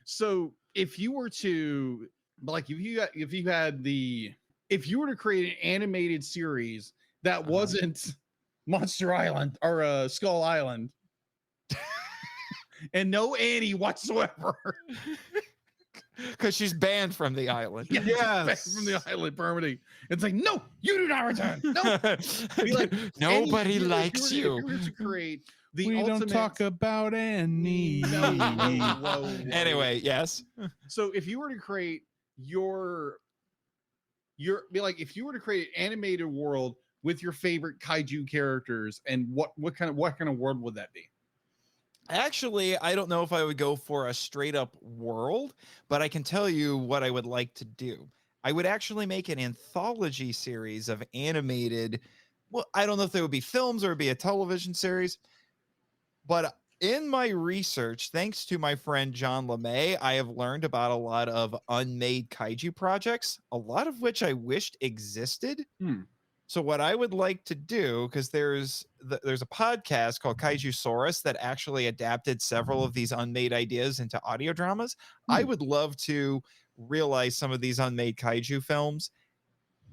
So if you were to if you were to create an animated series that wasn't Monster Island or Skull Island and no Annie whatsoever. Because she's banned from the island. Yes. Banned from the island permanently. It's like, no, you do not return. No. Be like, Nobody Annie, likes if you. you were to create the We ultimate... don't talk about Annie. Whoa. Anyway, yes. So if you were to create if you were to create an animated world with your favorite kaiju characters, and what kind of world would that be? Actually, I don't know if I would go for a straight up world, but I can tell you what I would like to do. I would actually make an anthology series of animated. Well, I don't know if they would be films or it'd be a television series, but in my research, thanks to my friend John LeMay, I have learned about a lot of unmade kaiju projects, a lot of which I wished existed. So what I would like to do, because there's a podcast called Kaiju-saurus that actually adapted several of these unmade ideas into audio dramas. I would love to realize some of these unmade kaiju films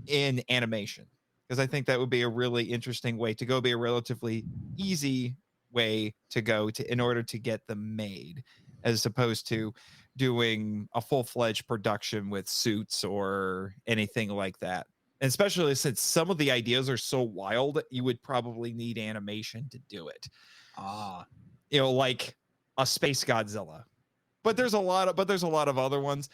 in animation, because I think that would be a really interesting way to go, be a relatively easy way to go in order to get them made, as opposed to doing a full-fledged production with suits or anything like that. And especially since some of the ideas are so wild, you would probably need animation to do it. Like a Space Godzilla. but there's a lot of other ones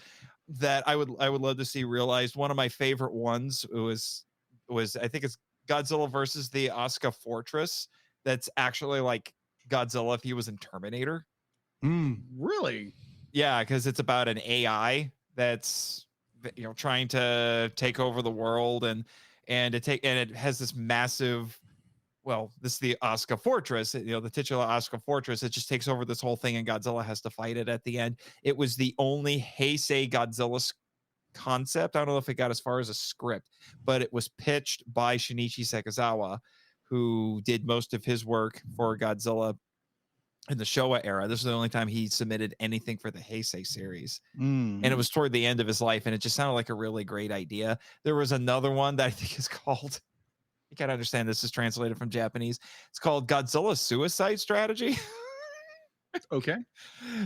that I would love to see realized. One of my favorite ones was I think it's Godzilla versus the Asuka Fortress. That's actually like Godzilla if he was in Terminator. Really? Yeah, because it's about an AI that's trying to take over the world, and it has this massive. Well, this is the Asuka Fortress, the titular Asuka Fortress. It just takes over this whole thing, and Godzilla has to fight it at the end. It was the only Heisei Godzilla concept. I don't know if it got as far as a script, but it was pitched by Shinichi Sekizawa, who did most of his work for Godzilla in the Showa era. This was the only time he submitted anything for the Heisei series. And it was toward the end of his life, and it just sounded like a really great idea. There was another one that I think is called, you gotta understand this is translated from Japanese. It's called Godzilla Suicide Strategy. Okay.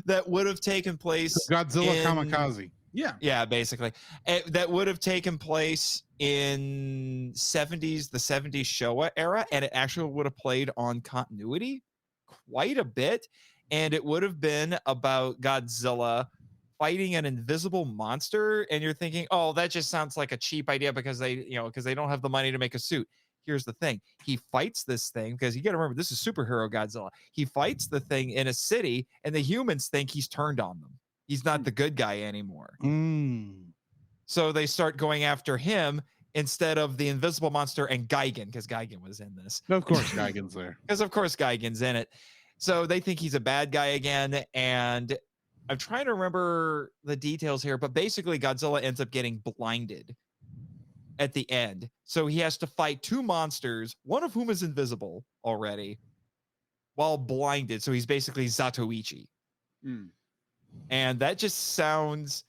That would have taken place Godzilla Kamikaze. Yeah, basically. That would have taken place in the 70s Showa era, and it actually would have played on continuity quite a bit. And it would have been about Godzilla fighting an invisible monster. And you're thinking, oh, that just sounds like a cheap idea because they don't have the money to make a suit. Here's the thing. He fights this thing because you got to remember, this is superhero Godzilla. He fights the thing in a city, and the humans think he's turned on them. He's not the good guy anymore. So they start going after him instead of the invisible monster and Gigan, because Gigan was in this. Of course, Gigan's there. Because of course Gigan's in it. So they think he's a bad guy again. And I'm trying to remember the details here, but basically Godzilla ends up getting blinded at the end. So he has to fight two monsters, one of whom is invisible already, while blinded. So he's basically Zatoichi. And that just sounds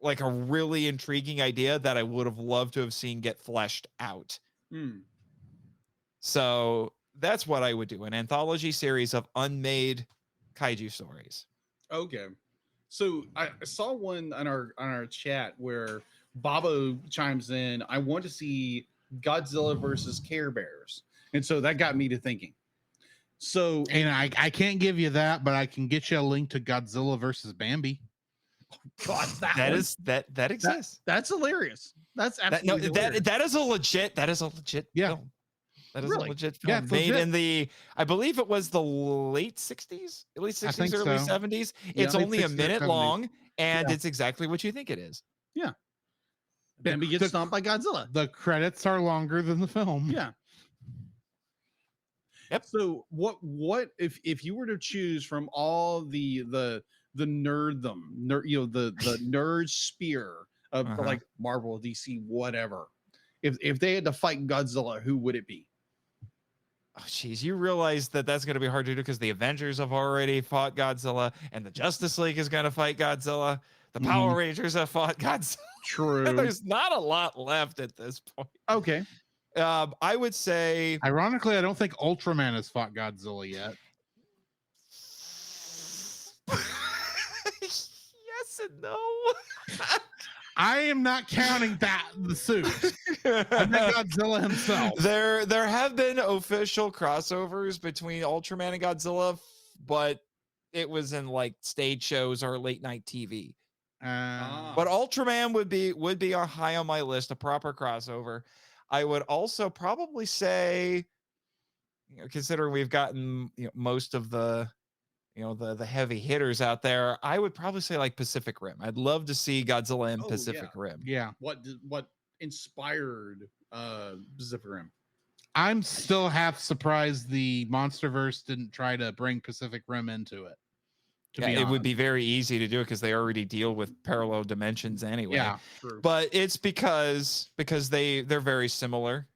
like a really intriguing idea that I would have loved to have seen get fleshed out. So that's what I would do, an anthology series of unmade kaiju stories. Okay. So I saw one on our chat where Bobo chimes in, I want to see Godzilla versus Care Bears. And so that got me to thinking. So, and I can't give you that, but I can get you a link to Godzilla versus Bambi. God, that exists. That's hilarious. That's absolutely hilarious. That is a legit film. That is Really? a legit film made in the, I believe it was the late 60s, early 70s. It's only a minute long, and it's exactly what you think it is. Yeah. Bambi gets stomped by Godzilla. The credits are longer than the film. Yeah. Yep. So what if you were to choose from all the nerddom, the nerd spear of like Marvel, DC, whatever, if they had to fight Godzilla, who would it be? Oh, geez, you realize that's going to be hard to do because the Avengers have already fought Godzilla, and the Justice League is going to fight Godzilla. The Power Rangers have fought Godzilla. True. There's not a lot left at this point. Okay. I would say, ironically, I don't think Ultraman has fought Godzilla yet. Yes and no. I am not counting the suit. I meant Godzilla himself. There have been official crossovers between Ultraman and Godzilla, but it was in like stage shows or late night TV. But Ultraman would be high on my list, a proper crossover. I would also probably say, considering we've gotten most of the the heavy hitters out there, I would probably say like Pacific Rim. I'd love to see Godzilla in Pacific Rim. Yeah. What inspired Pacific Rim? I'm still half surprised the MonsterVerse didn't try to bring Pacific Rim into it. It would be very easy to do it because they already deal with parallel dimensions anyway. Yeah, true. But it's because they're very similar.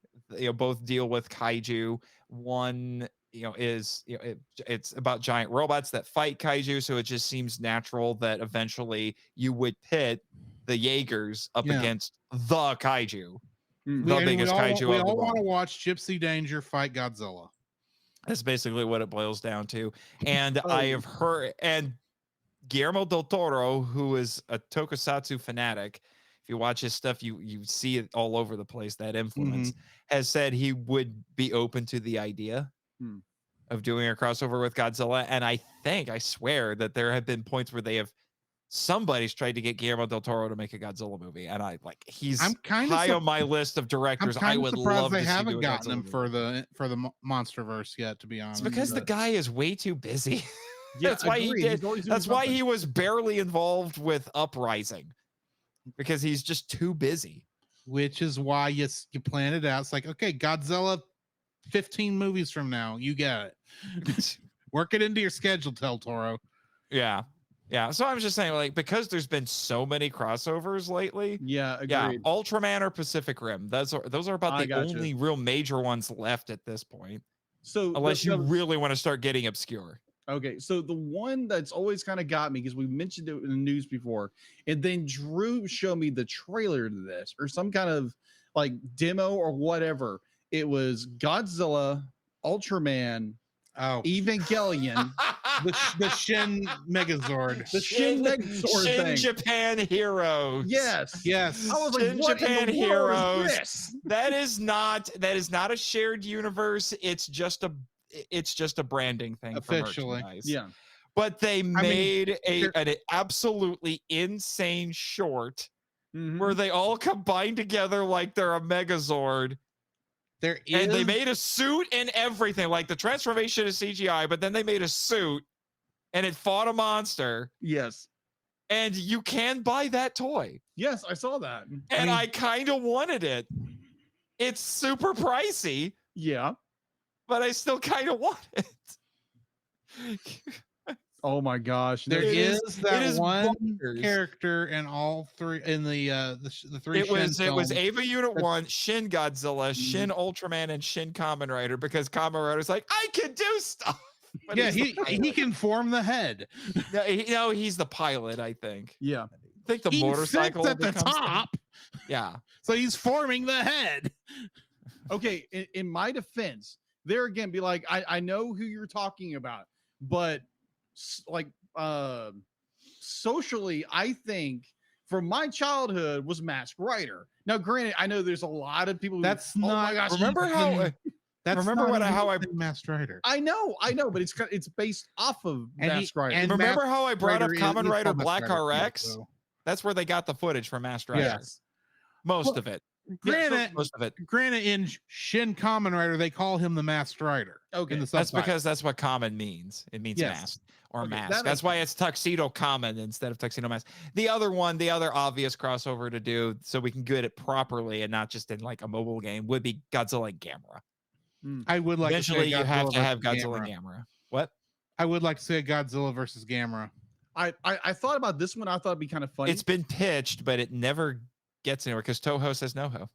Both deal with kaiju. One it's about giant robots that fight kaiju, so it just seems natural that eventually you would pit the Jaegers up against the kaiju, the biggest kaiju. We all want to watch Gypsy Danger fight Godzilla. That's basically what it boils down to. And I have heard, and Guillermo del Toro, who is a tokusatsu fanatic, if you watch his stuff, you see it all over the place, that influence, has said he would be open to the idea. of doing a crossover with Godzilla. And I swear that there have been points where somebody's tried to get Guillermo del Toro to make a Godzilla movie. And he's high on my list of directors. I would love to see. They haven't gotten him for the MonsterVerse yet, to be honest. It's because the guy is way too busy. Yeah, that's why That's why he was barely involved with Uprising, because he's just too busy. Which is why you plan it out. It's like, okay, Godzilla 15 movies from now, you get it. Work it into your schedule, Del Toro. Yeah. So I'm just saying, because there's been so many crossovers lately. Yeah, agreed. Yeah, Ultraman or Pacific Rim. Those are about the only real major ones left at this point. So unless you really want to start getting obscure. Okay, so the one that's always kind of got me, because we mentioned it in the news before, and then Drew showed me the trailer to this, or some kind of demo or whatever. It was Godzilla, Ultraman, Evangelion, the Shin Megazord, Shin thing. Japan Heroes. Yes. I was like, Shin what Japan in the world Heroes. is this? That is not a shared universe. It's just a branding thing officially. For merchandise. Yeah. But they made an absolutely insane short where they all combine together like they're a Megazord. And they made a suit and everything. Like the transformation is CGI, but then they made a suit and it fought a monster. Yes. And you can buy that toy. Yes, I saw that. And I kind of wanted it. It's super pricey. Yeah. But I still kind of want it. Oh my gosh. There is one character in all three in the three. It was Ava Unit 1, Shin Godzilla, Shin Ultraman, and Shin Kamen Rider, because Kamen Rider's like, I can do stuff. But yeah, he can form the head. No, he's the pilot, I think. Yeah. I think the motorcycle sits at the top. Yeah. So he's forming the head. Okay, in my defense, there again, be like, I know who you're talking about, but socially, I think from my childhood was Masked Rider. Now, granted, I know there's a lot of people. That's oh not. My gosh, remember how? How I Masked Rider. I know, but it's based off of Masked Rider. And remember how I brought up Kamen Rider Black RX? So. That's where they got the footage from Masked Rider. Yes. Most of it. Most of it. Granted, in Shin Kamen Rider, they call him the Masked Rider. Okay, that's because that's what common means. It means masked or mask. That's why it's Tuxedo Common instead of Tuxedo Mask. The other obvious crossover to do so we can get it properly and not just in like a mobile game would be Godzilla and Gamera. I would like eventually to you have to have Godzilla and Gamera. What? I would like to say Godzilla versus Gamera. I thought about this one. I thought it'd be kind of funny. It's been pitched, but it never gets anywhere because Toho says no ho.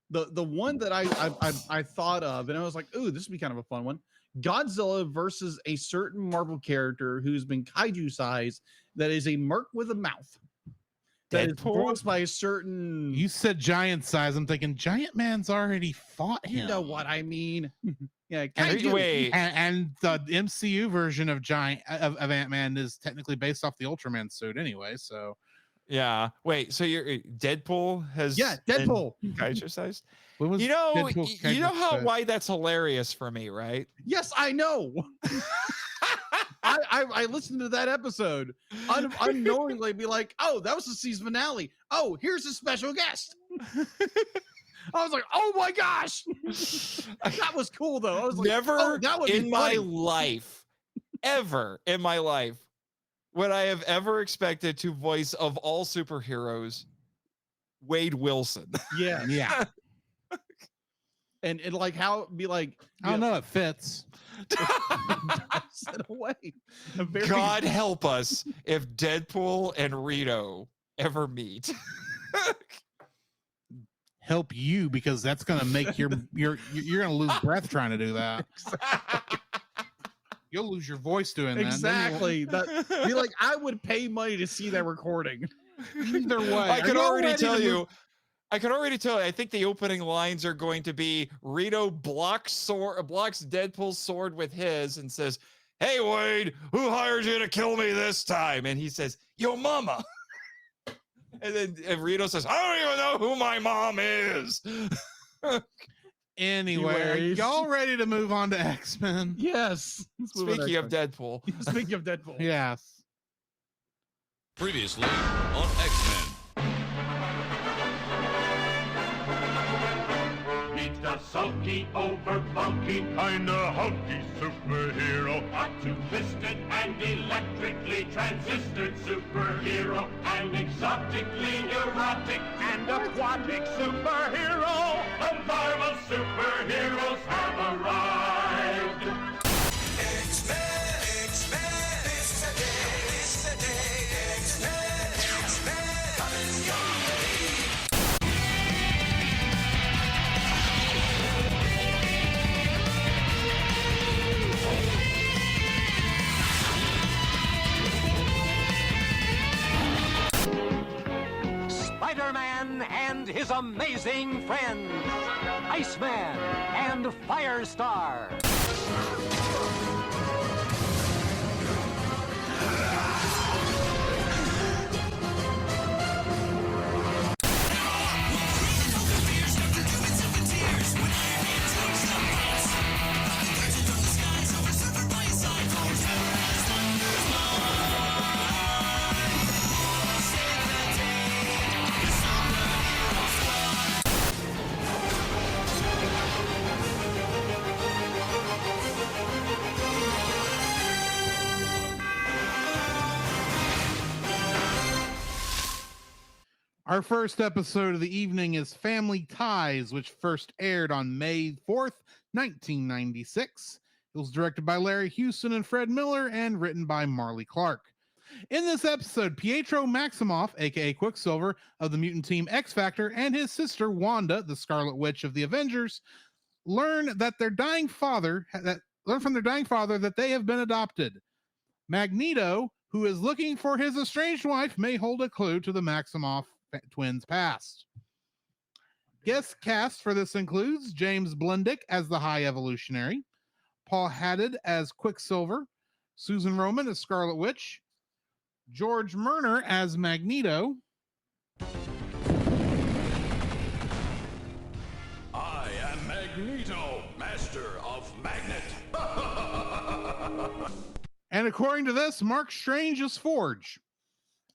The one that I thought of, and I was like, ooh, this would be kind of a fun one. Godzilla versus a certain Marvel character who's been kaiju sized, that is a merc with a mouth. That is voiced by a certain. You said giant size. I'm thinking Giant Man's already fought him. You know what I mean? Yeah. And the MCU version of Ant-Man is technically based off the Ultraman suit anyway. So. Yeah. Wait. So you're Deadpool has Deadpool kaiju sized. You know why that's hilarious for me, right? Yes, I know. I listened to that episode unknowingly, be like, oh, that was the season finale. Oh, here's a special guest. I was like, oh my gosh, that was cool though. I was like, never that would in be my funny. life, ever in my life, would I have ever expected to voice of all superheroes Wade Wilson. Yeah. And like how be like, I don't know, it fits. Away. God help us if Deadpool and Rito ever meet. Help you, because that's gonna make you're gonna lose breath trying to do that. You'll lose your voice doing that. Exactly. That be like, I would pay money to see that recording. Either way, I can already tell you. I think the opening lines are going to be Rito blocks Deadpool's sword with his and says, "Hey Wade, who hired you to kill me this time?" And he says, "Your mama." And then Rito says, "I don't even know who my mom is." Anyway, are Anyways. y'all ready to move on to X-Men? Yes. Let's move on to Speaking of X-Men. Deadpool. Speaking of Deadpool. Yes. Previously on X-Men. Meet the sulky, over-bulky, kinda hulky superhero. Hot to twisted and electrically transistored superhero. An exotically erotic and aquatic superhero. The Marvel superheroes have arrived. X-Men, X-Men, it's the day, it's the day. X-Men, X-Men, coming your way. Spider-Man and his amazing friends, Iceman and Firestar. Our first episode of the evening is Family Ties, which first aired on May 4th, 1996. It was directed by Larry Houston and Fred Miller and written by Marley Clark. In this episode, Pietro Maximoff, aka Quicksilver, of the mutant team X Factor, and his sister Wanda, the Scarlet Witch of the Avengers, learn from their dying father that they have been adopted. Magneto, who is looking for his estranged wife, may hold a clue to the Maximoff twins' past. Guest cast for this includes James Blendick as the High Evolutionary, Paul Haddad as Quicksilver, Susan Roman as Scarlet Witch, George Murner as Magneto, I am Magneto, master of magnet. and according to this, Mark Strange is Forge.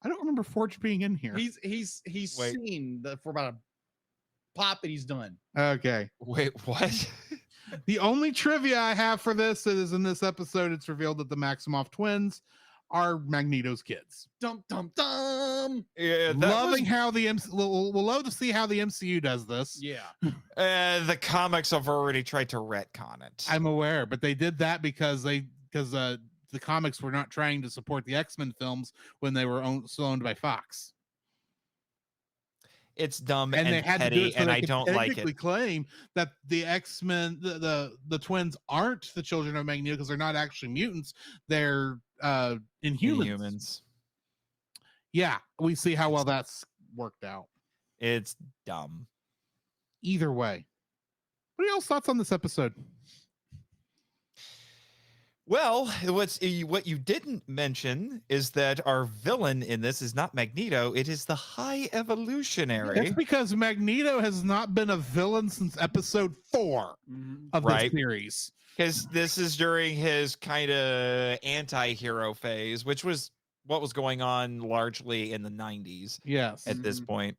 I don't remember Forge being in here. He's seen for about a pop that he's done. Okay. Wait, what? The only trivia I have for this is in this episode, it's revealed that the Maximoff twins are Magneto's kids. Dum dum dum. Yeah, we'll love to see how the MCU does this. Yeah. The comics have already tried to retcon it. I'm aware, but they did that because the comics were not trying to support the X-Men films when they were still owned by Fox. It's dumb And they had to do petty, it so and they I could don't like technically it. claim that the X-Men, the twins aren't the children of Magneto because they're not actually mutants. They're Inhumans. Yeah, we see how well that's worked out. It's dumb. Either way. What are y'all's thoughts on this episode? Well, what you didn't mention is that our villain in this is not Magneto, it is the High Evolutionary. That's because Magneto has not been a villain since episode 4 of the series. Because this is during his kind of anti-hero phase, which was what was going on largely in the 90s. Yes. At this point.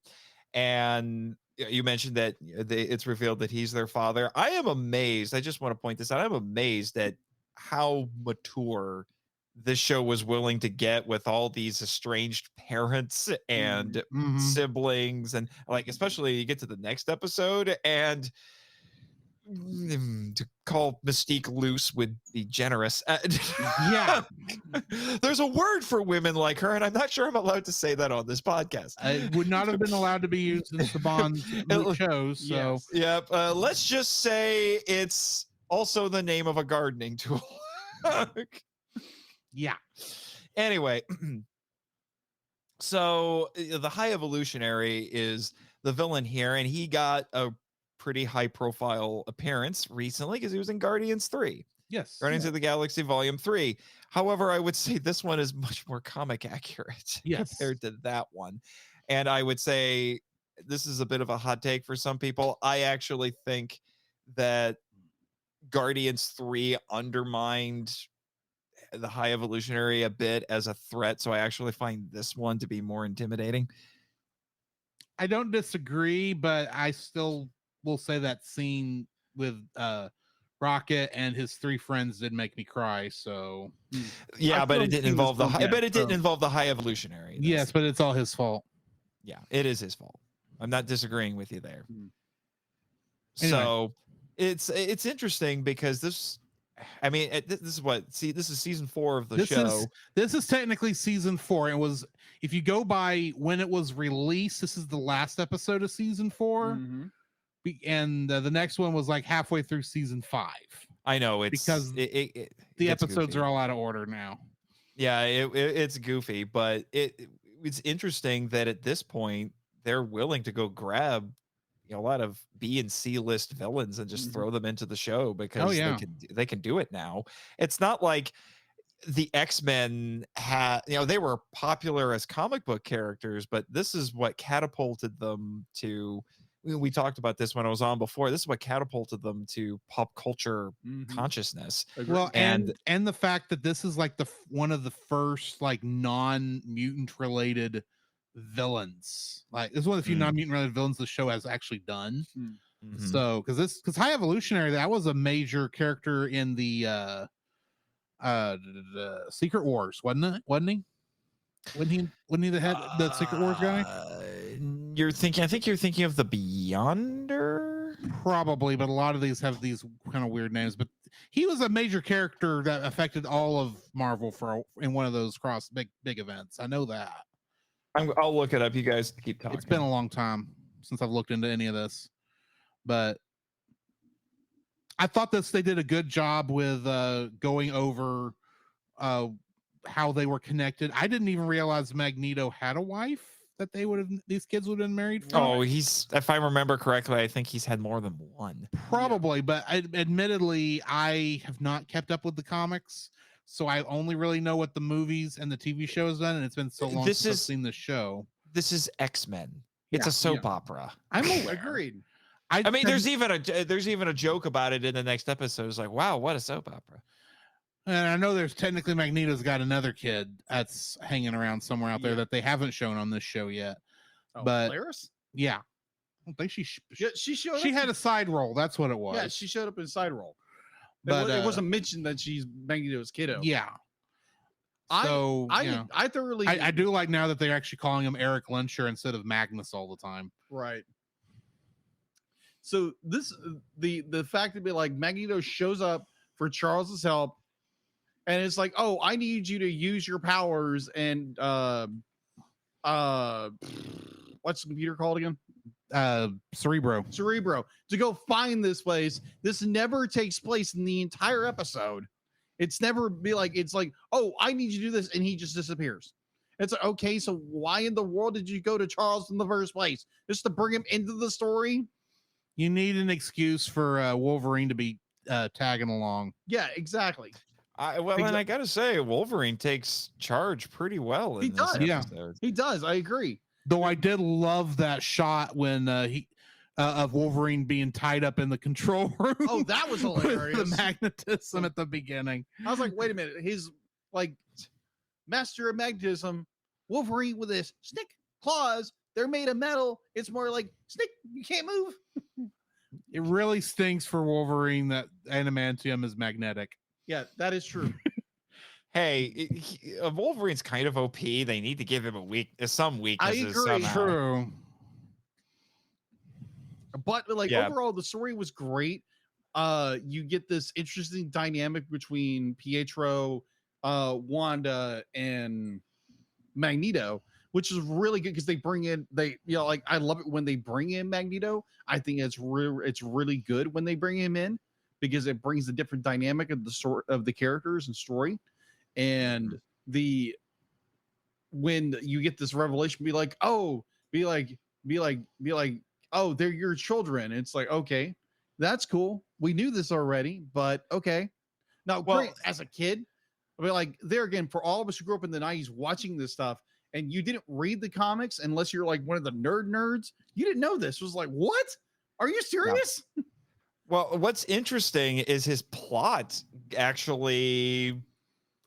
And you mentioned that it's revealed that he's their father. I am amazed. I just want to point this out. I'm amazed at how mature this show was willing to get with all these estranged parents and siblings, and like especially you get to the next episode and to call Mystique loose would be generous. Yeah. There's a word for women like her, and I'm not sure I'm allowed to say that on this podcast. It would not have been allowed to be used in Saban's shows. So, yep. Let's just say it's also the name of a gardening tool. Yeah. Anyway, so the High Evolutionary is the villain here, and he got a pretty high profile appearance recently because he was in Guardians 3. Yes. Guardians of the Galaxy Volume 3. However, I would say this one is much more comic accurate compared to that one. And I would say this is a bit of a hot take for some people. I actually think that Guardians 3 undermined the High Evolutionary a bit as a threat, so I actually find this one to be more intimidating. I don't disagree, but I still will say that scene with Rocket and his 3 friends did make me cry. So yeah, but it didn't involve the high, but it didn't so. involve the High Evolutionary. Yes, but it's all his fault. Yeah, it is his fault. I'm not disagreeing with you there. Anyway. So it's interesting because this, I mean, this is what, see, this is season 4 of the show. This is technically season 4. It was, if you go by when it was released, this is the last episode of season 4. And the next one was like halfway through season 5. I know, it's because the episodes are all out of order now. Yeah, it's goofy, but it's interesting that at this point they're willing to go grab, you know, a lot of B and C list villains and just throw them into the show because they can do it now. It's not like the X-Men had, you know, they were popular as comic book characters, but this is what catapulted them to, we talked about this when I was on before, this is what catapulted them to pop culture consciousness. Well, and the fact that this is like one of the first like non-mutant related villains. Like this is one of the few non-mutant related villains the show has actually done. So because High Evolutionary, that was a major character in the Secret Wars, wasn't he? Wasn't he the head, the Secret Wars guy? I think you're thinking of the Beyonder? Probably, but a lot of these have these kind of weird names. But he was a major character that affected all of Marvel in one of those big events. I know that. I'll look it up. You guys keep talking. It's been a long time since I've looked into any of this, but I thought they did a good job with going over how they were connected. I didn't even realize Magneto had a wife that these kids would have been married from. Oh, if I remember correctly, I think he's had more than one. Probably, but admittedly, I have not kept up with the comics, so I only really know what the movies and the TV show has done, and it's been so long since I've seen the show. This is X-Men. It's a soap opera. I'm agreed. I mean, there's even a joke about it in the next episode. It's like, wow, what a soap opera. And I know there's technically Magneto's got another kid that's hanging around somewhere out there that they haven't shown on this show yet. But Polaris? Yeah. I don't think she showed up. She had a side role. That's what it was. Yeah, she showed up in a side role. But it wasn't mentioned that she's Magneto's kiddo. Yeah. So I thoroughly I do like now that they're actually calling him Eric Lunsher instead of Magnus all the time. Right. So the fact that like Magneto shows up for Charles's help, and it's like, oh, I need you to use your powers and what's the computer called again? Cerebro to go find this place. This never takes place in the entire episode. It's never it's like, oh, I need you to do this, and he just disappears. It's like, okay, so why in the world did you go to Charles in the first place? Just to bring him into the story? You need an excuse for Wolverine to be tagging along. Yeah, exactly. And I gotta say, Wolverine takes charge pretty well in this episode. He does. I agree. Though I did love that shot when of Wolverine being tied up in the control room. Oh, that was hilarious. With the magnetism at the beginning. I was like, wait a minute. His master of magnetism, Wolverine with his snake claws. They're made of metal. It's more like, snake, you can't move. It really stinks for Wolverine that adamantium is magnetic. Yeah, that is true. Hey, Wolverine's kind of OP. They need to give him some weaknesses. I agree. Somehow. True. But overall, the story was great. You get this interesting dynamic between Pietro, Wanda, and Magneto, which is really good because they bring in I love it when they bring in Magneto. I think it's really good when they bring him in because it brings a different dynamic of the characters and story. And when you get this revelation, be like, oh, they're your children. It's like, okay, that's cool. We knew this already, but okay. Now, great, as a kid, I mean, like there again, for all of us who grew up in the 90s watching this stuff, and you didn't read the comics unless you're like one of the nerds, you didn't know this. It was like, what? Are you serious? Well, what's interesting is his plot actually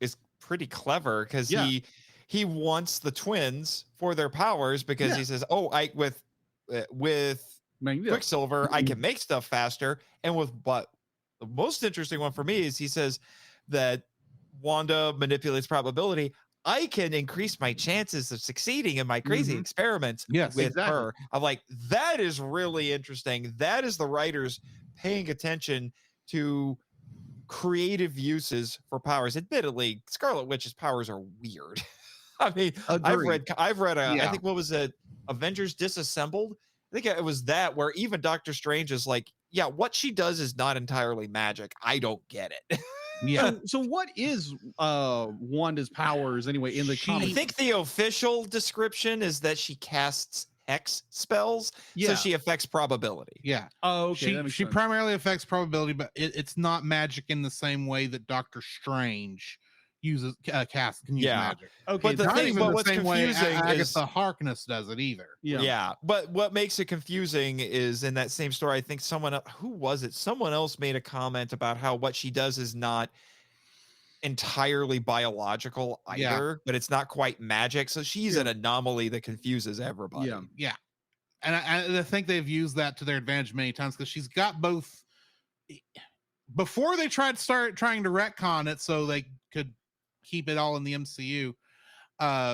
is pretty clever because he wants the twins for their powers because he says, "Oh, with Quicksilver, I can make stuff faster." And but the most interesting one for me is he says that Wanda manipulates probability. I can increase my chances of succeeding in my crazy experiments with her. I'm like, that is really interesting. That is the writers paying attention to creative uses for powers. Admittedly, Scarlet Witch's powers are weird. I mean, I've read I think what was it, Avengers Disassembled? I think it was that where even Doctor Strange is like, yeah, what she does is not entirely magic. I don't get it. So what is Wanda's powers anyway in the comics? I think the official description is that she casts hex spells, so she affects probability. Yeah. Oh, okay. She primarily affects probability, but it's not magic in the same way that Doctor Strange uses can use magic. Okay, but not even the same way Agatha is Harkness does it either. Yeah, but what makes it confusing is in that same story, I think someone else made a comment about how what she does is not entirely biological either, but it's not quite magic, so she's an anomaly that confuses everybody. Yeah. And I think they've used that to their advantage many times because she's got both. Before they trying to retcon it so they could keep it all in the MCU,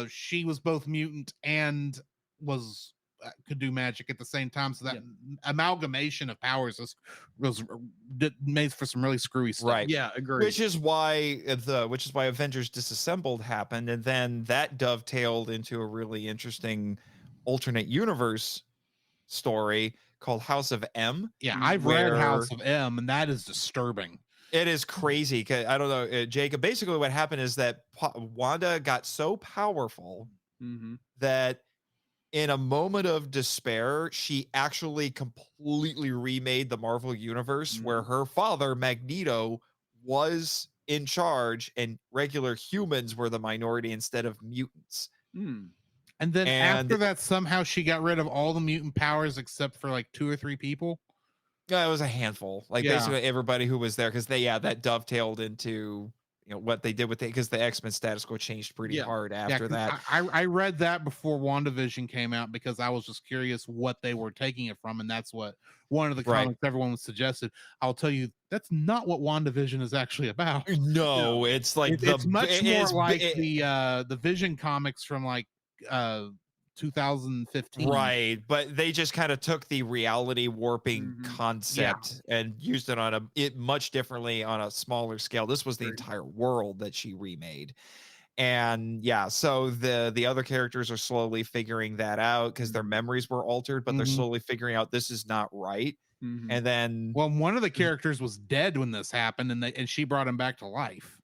she was both mutant and was could do magic at the same time. So that amalgamation of powers made for some really screwy stuff. Right. Yeah, agreed. Which is why Avengers Disassembled happened, and then that dovetailed into a really interesting alternate universe story called House of M. Yeah, I've read House of M, and that is disturbing. It is crazy. I don't know, Jacob. Basically, what happened is that Wanda got so powerful that in a moment of despair, she actually completely remade the Marvel universe where her father, Magneto, was in charge and regular humans were the minority instead of mutants. And then after that, somehow she got rid of all the mutant powers except for like 2 or 3 people. Yeah, it was a handful. Like basically everybody who was there, because that dovetailed into what they did with it, because the X-Men status quo changed pretty hard after that. I read that before WandaVision came out because I was just curious what they were taking it from, and that's what one of the comics everyone was suggested. I'll tell you, that's not what WandaVision is actually about. No, it's like it's much more like the Vision comics from like 2015, right? But they just kind of took the reality warping concept and used it on it much differently on a smaller scale. This was the entire world that she remade, and so the other characters are slowly figuring that out because their memories were altered, but they're slowly figuring out this is not right. And then, one of the characters was dead when this happened, and she brought him back to life.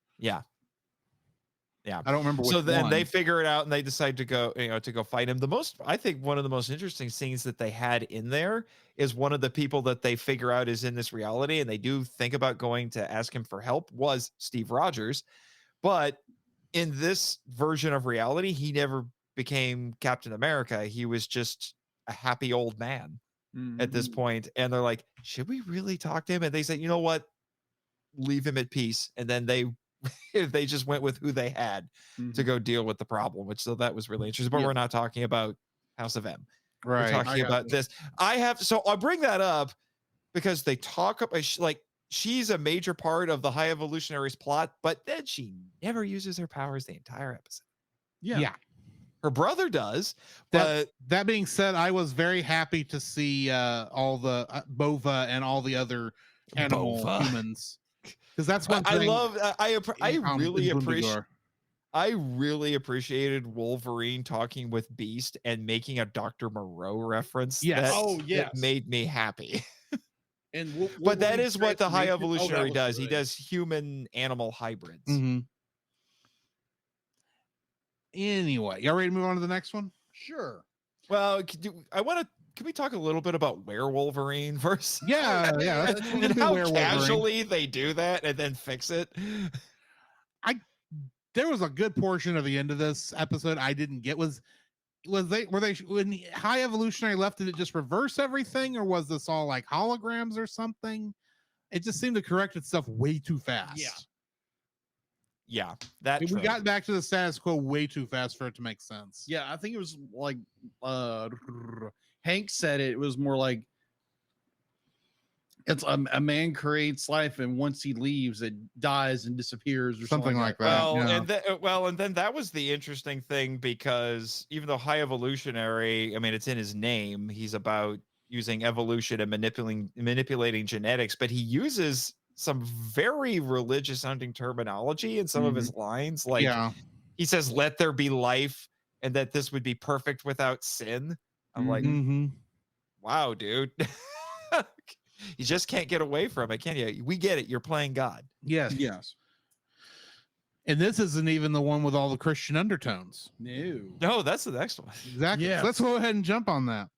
Yeah, I don't remember. So then they figure it out and they decide to go, to go fight him. I think one of the most interesting scenes that they had in there is one of the people that they figure out is in this reality, and they do think about going to ask him for help, was Steve Rogers. But in this version of reality, he never became Captain America. He was just a happy old man at this point. And they're like, should we really talk to him? And they said, you know what? Leave him at peace. And then they just went with who they had to go deal with the problem, so that was really interesting. But we're not talking about House of M. Right. We're talking about this. I'll bring that up because they talk about she's a major part of the High Evolutionaries plot, but then she never uses her powers the entire episode. Yeah. Her brother does. That being said, I was very happy to see all the Bova and all all animal humans. Because that's one thing I really appreciated Wolverine talking with Beast and making a Dr. Moreau reference. That made me happy. But that is what the High Evolutionary does. He does human animal hybrids. Anyway, y'all ready to move on to the next one? Sure. Well, can we talk a little bit about Werewolverine first? Yeah. And how casually they do that and then fix it. There was a good portion of the end of this episode I didn't get. Were they when High Evolutionary left, did it just reverse everything, or was this all like holograms or something? it just seemed to correct itself way too fast. Yeah, that we got back to the status quo way too fast for it to make sense. Yeah, I think it was like Hank said it was more like it's a man creates life, and once he leaves, it dies and disappears, or something like that. And then that was the interesting thing, because even though high evolutionary, I mean, it's in his name, he's about using evolution and manipulating genetics, but he uses some very religious sounding terminology in some of his lines. Like he says, "Let there be life," and that this would be perfect without sin. I'm like, wow, dude. You just can't get away from it, can you? We get it. You're playing God. Yes. And this isn't even the one with all the Christian undertones. No, that's the next one. Exactly. So let's go ahead and jump on that.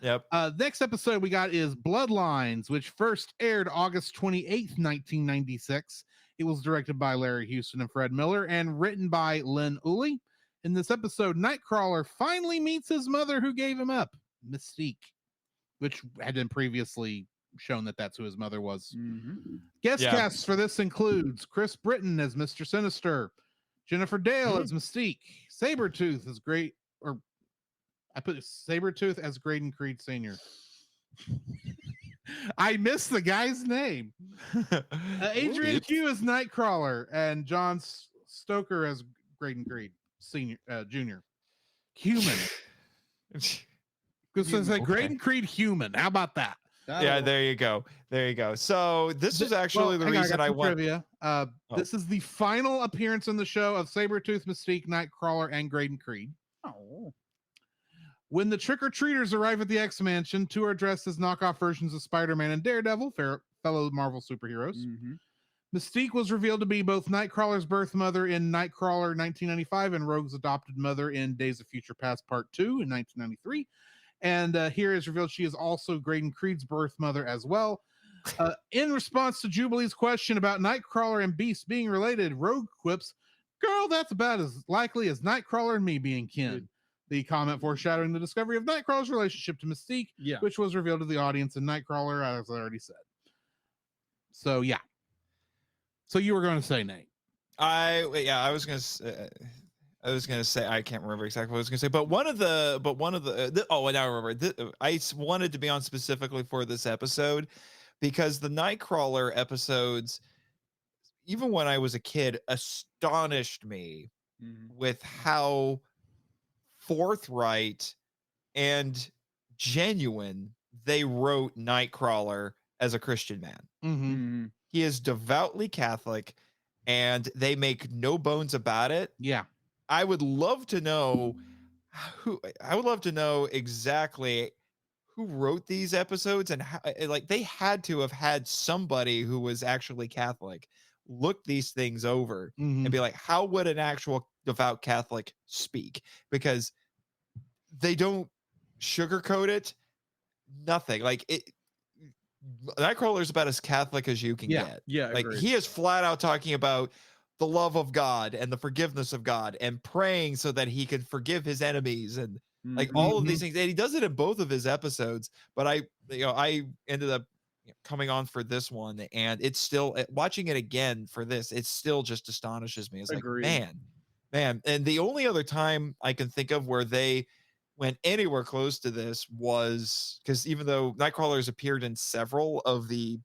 Yep. Next episode we got is Bloodlines, which first aired August 28th, 1996. It was directed by Larry Houston and Fred Miller and written by Lynn Ulley. In this episode, Nightcrawler finally meets his mother who gave him up, Mystique, which had been previously shown that that's who his mother was. Guest casts for this includes Chris Britton as Mr. Sinister, Jennifer Dale as Mystique, Sabretooth as Sabretooth as Graydon Creed Sr. I missed the guy's name. Adrian Q as Nightcrawler, and John Stoker as Graydon Creed Senior, Jr. Human. This is a Graydon Creed human. How about that? Yeah, there you go. So this was actually the reason I won. Trivia. This is the final appearance in the show of Sabretooth, Mystique, Nightcrawler, and Graydon Creed. When the trick-or-treaters arrive at the X-Mansion, two are dressed as knockoff versions of Spider-Man and Daredevil, fellow Marvel superheroes. Mystique was revealed to be both Nightcrawler's birth mother in Nightcrawler 1995 and Rogue's adopted mother in Days of Future Past Part 2 in 1993. And here is revealed she is also Graydon Creed's birth mother as well. In response to Jubilee's question about Nightcrawler and Beast being related, Rogue quips, "Girl, that's about as likely as Nightcrawler and me being kin." The comment foreshadowing the discovery of Nightcrawler's relationship to Mystique, which was revealed to the audience in Nightcrawler, as I already said. So, yeah. So you were going to say, Nate? I was going to say, I can't remember exactly what I was going to say, but one of the, and I remember, I wanted to be on specifically for this episode because the Nightcrawler episodes, even when I was a kid, astonished me with how forthright and genuine they wrote Nightcrawler as a Christian man. He is devoutly Catholic, and they make no bones about it. I would love to know exactly who wrote these episodes and how, like, they had to have had somebody who was actually Catholic look these things over and be like, how would an actual devout Catholic speak? Because they don't sugarcoat it. Nothing. Like it. Nightcrawler is about as Catholic as you can get. Like agreed. He is flat out talking about the love of God and the forgiveness of God and praying so that he can forgive his enemies and like all of these things. And he does it in both of his episodes. But I ended up coming on for this one, and it's still watching it again for this. It still just astonishes me. It's like, man. And the only other time I can think of where they went anywhere close to this was because even though Nightcrawler's appeared in several of the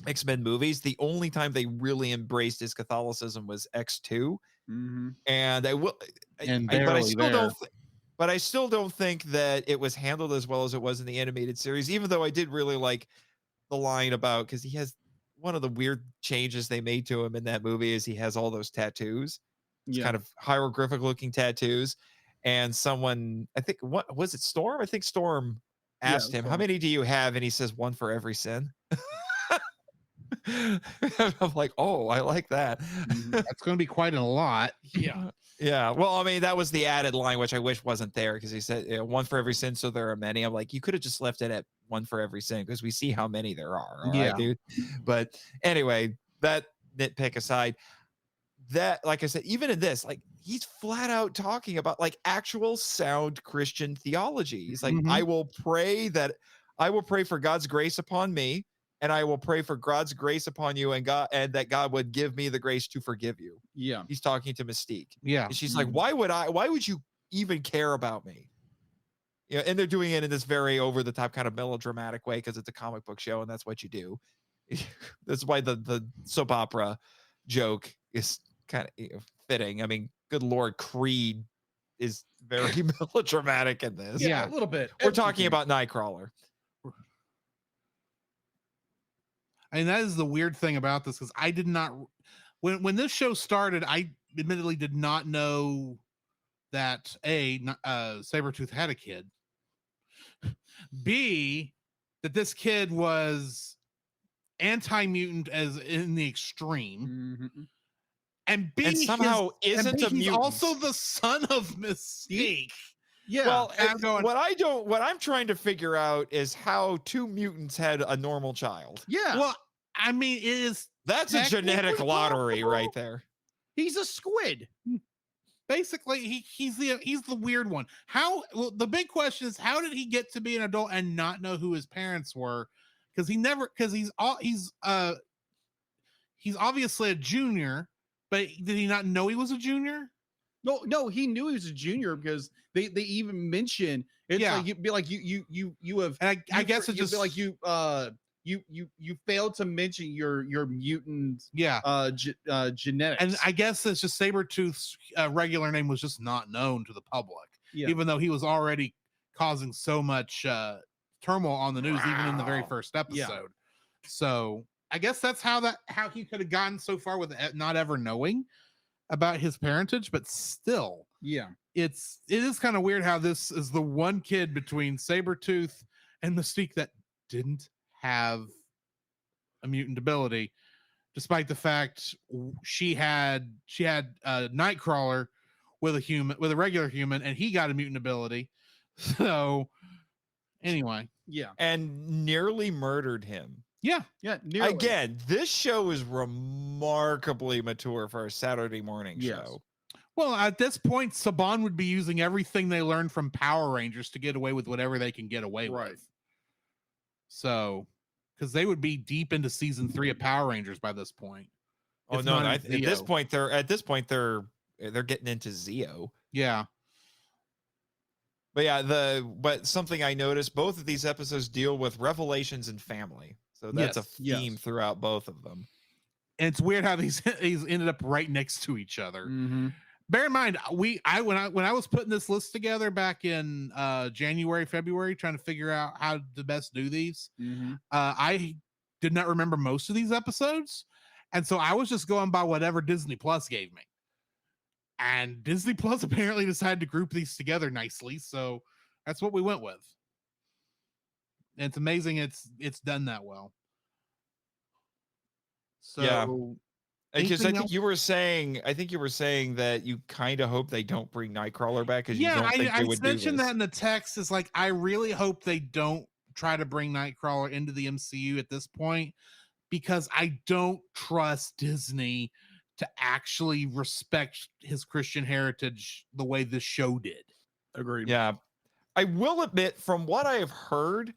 X-Men movies, the only time they really embraced his Catholicism was X2. And I still don't think that it was handled as well as it was in the animated series, even though I did really like the line about, because he has one of the weird changes they made to him in that movie is he has all those tattoos. It's kind of hieroglyphic looking tattoos. And someone, I think, what was it, Storm? I think Storm asked him, how many do you have? And he says, one for every sin. I'm like, oh, I like that. That's going to be quite a lot. Yeah. Well, I mean, that was the added line, which I wish wasn't there, because he said one for every sin, so there are many. I'm like, you could have just left it at one for every sin, because we see how many there are. All right, dude. But anyway, that nitpick aside, that, like I said, even in this, like, he's flat out talking about like actual sound Christian theology. He's like, I will pray for God's grace upon me and I will pray for God's grace upon you and that God would give me the grace to forgive you. Yeah. He's talking to Mystique. Yeah. And she's like, why would you even care about me? Yeah, and they're doing it in this very over the top kind of melodramatic way because it's a comic book show and that's what you do. That's why the soap opera joke is kind of fitting. I mean, good Lord, Creed is very melodramatic in this. Yeah, a little bit. We're talking about Nightcrawler. I mean, that is the weird thing about this, because I did not, when this show started, I admittedly did not know that Sabretooth had a kid. B, that this kid was anti-mutant as in the extreme. And B, and somehow isn't a he's mutant. also the son of Mystique. Yeah. Well, what I'm trying to figure out is how two mutants had a normal child. Yeah. Well, I mean, that's a genetic lottery right there. He's a squid. Basically, he's the weird one. The big question is, how did he get to be an adult and not know who his parents were? Because he's obviously a junior, but did he not know he was a junior? No, he knew he was a junior because they even mention it's like you'd be like you have. And I guess it's just like you failed to mention your mutant genetics. And I guess it's just Sabretooth's regular name was just not known to the public, even though he was already causing so much turmoil on the news, even in the very first episode. So I guess that's how he could have gotten so far with not ever knowing about his parentage, but still, it is kind of weird how this is the one kid between Sabretooth and Mystique that didn't have a mutant ability, despite the fact she had Nightcrawler with a regular human, and he got a mutant ability. So anyway, and nearly murdered him. Nearly. Again, this show is remarkably mature for a Saturday morning show. Well, at this point, Saban would be using everything they learned from Power Rangers to get away with whatever they can get away with. So, because they would be deep into season 3 of Power Rangers by this point. Oh no! At this point, they're getting into Zeo. Yeah. But but something I noticed, both of these episodes deal with revelations and family. So that's a theme throughout both of them. And it's weird how these ended up right next to each other. Bear in mind, when I was putting this list together back in January, February, trying to figure out how to best do these, I did not remember most of these episodes, and so I was just going by whatever Disney Plus gave me. And Disney Plus apparently decided to group these together nicely, so that's what we went with. And it's amazing it's done that well. So because I think you were saying that you kind of hope they don't bring Nightcrawler back because you don't think they would do this. I mentioned that in the text. Is like, I really hope they don't try to bring Nightcrawler into the MCU at this point, because I don't trust Disney to actually respect his Christian heritage the way this show did. Agreed. Yeah. I will admit, from what I have heard,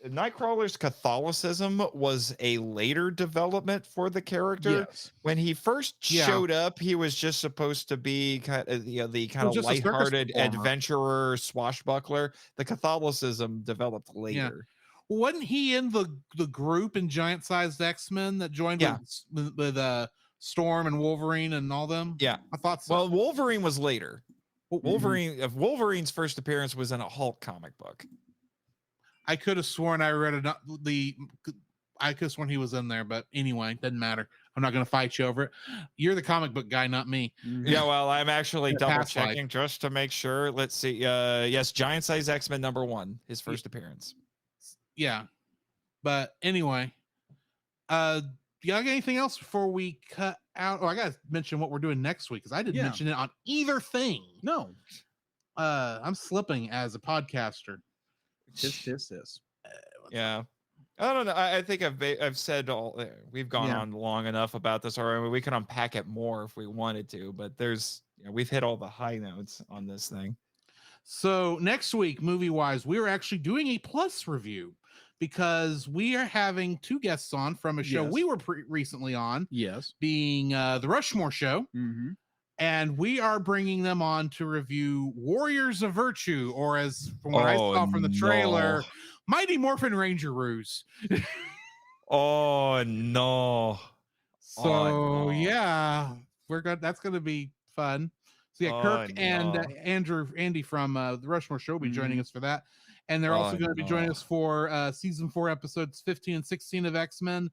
Nightcrawler's Catholicism was a later development for the character. When he first showed up, he was just supposed to be the kind of lighthearted adventurer, swashbuckler. The Catholicism developed later. Wasn't he in the group in Giant Sized X-Men that joined with Storm and Wolverine and all them? Yeah, I thought so. Well, Wolverine was later. Wolverine's first appearance was in a Hulk comic book. I could have sworn I read I could have sworn he was in there, but anyway, doesn't matter. I'm not going to fight you over it. You're the comic book guy, not me. Yeah, well, I'm actually double checking just to make sure. Let's see. Yes, Giant Size X-Men #1, his first appearance. Yeah, but anyway, y'all got anything else before we cut out? Oh, I got to mention what we're doing next week, because I didn't mention it on either thing. No, I'm slipping as a podcaster. Yeah, I don't know. I think I've said all. We've gone on long enough about this already. I mean, we can unpack it more if we wanted to, but we've hit all the high notes on this thing. So next week, movie wise, we're actually doing a Plus review. because we are having two guests on from a show Yes. we were recently on, Yes. being the Rushmore Show. Mm-hmm. And we are bringing them on to review Warriors of Virtue, or as from what I saw from the trailer, Mighty Morphin Ranger Ruse. Oh no. So yeah, we're good. That's going to be fun. So yeah, Kirk and Andy from the Rushmore Show will be joining us for that, and they're also going to be joining us for season 4 episodes 15 and 16 of X-Men,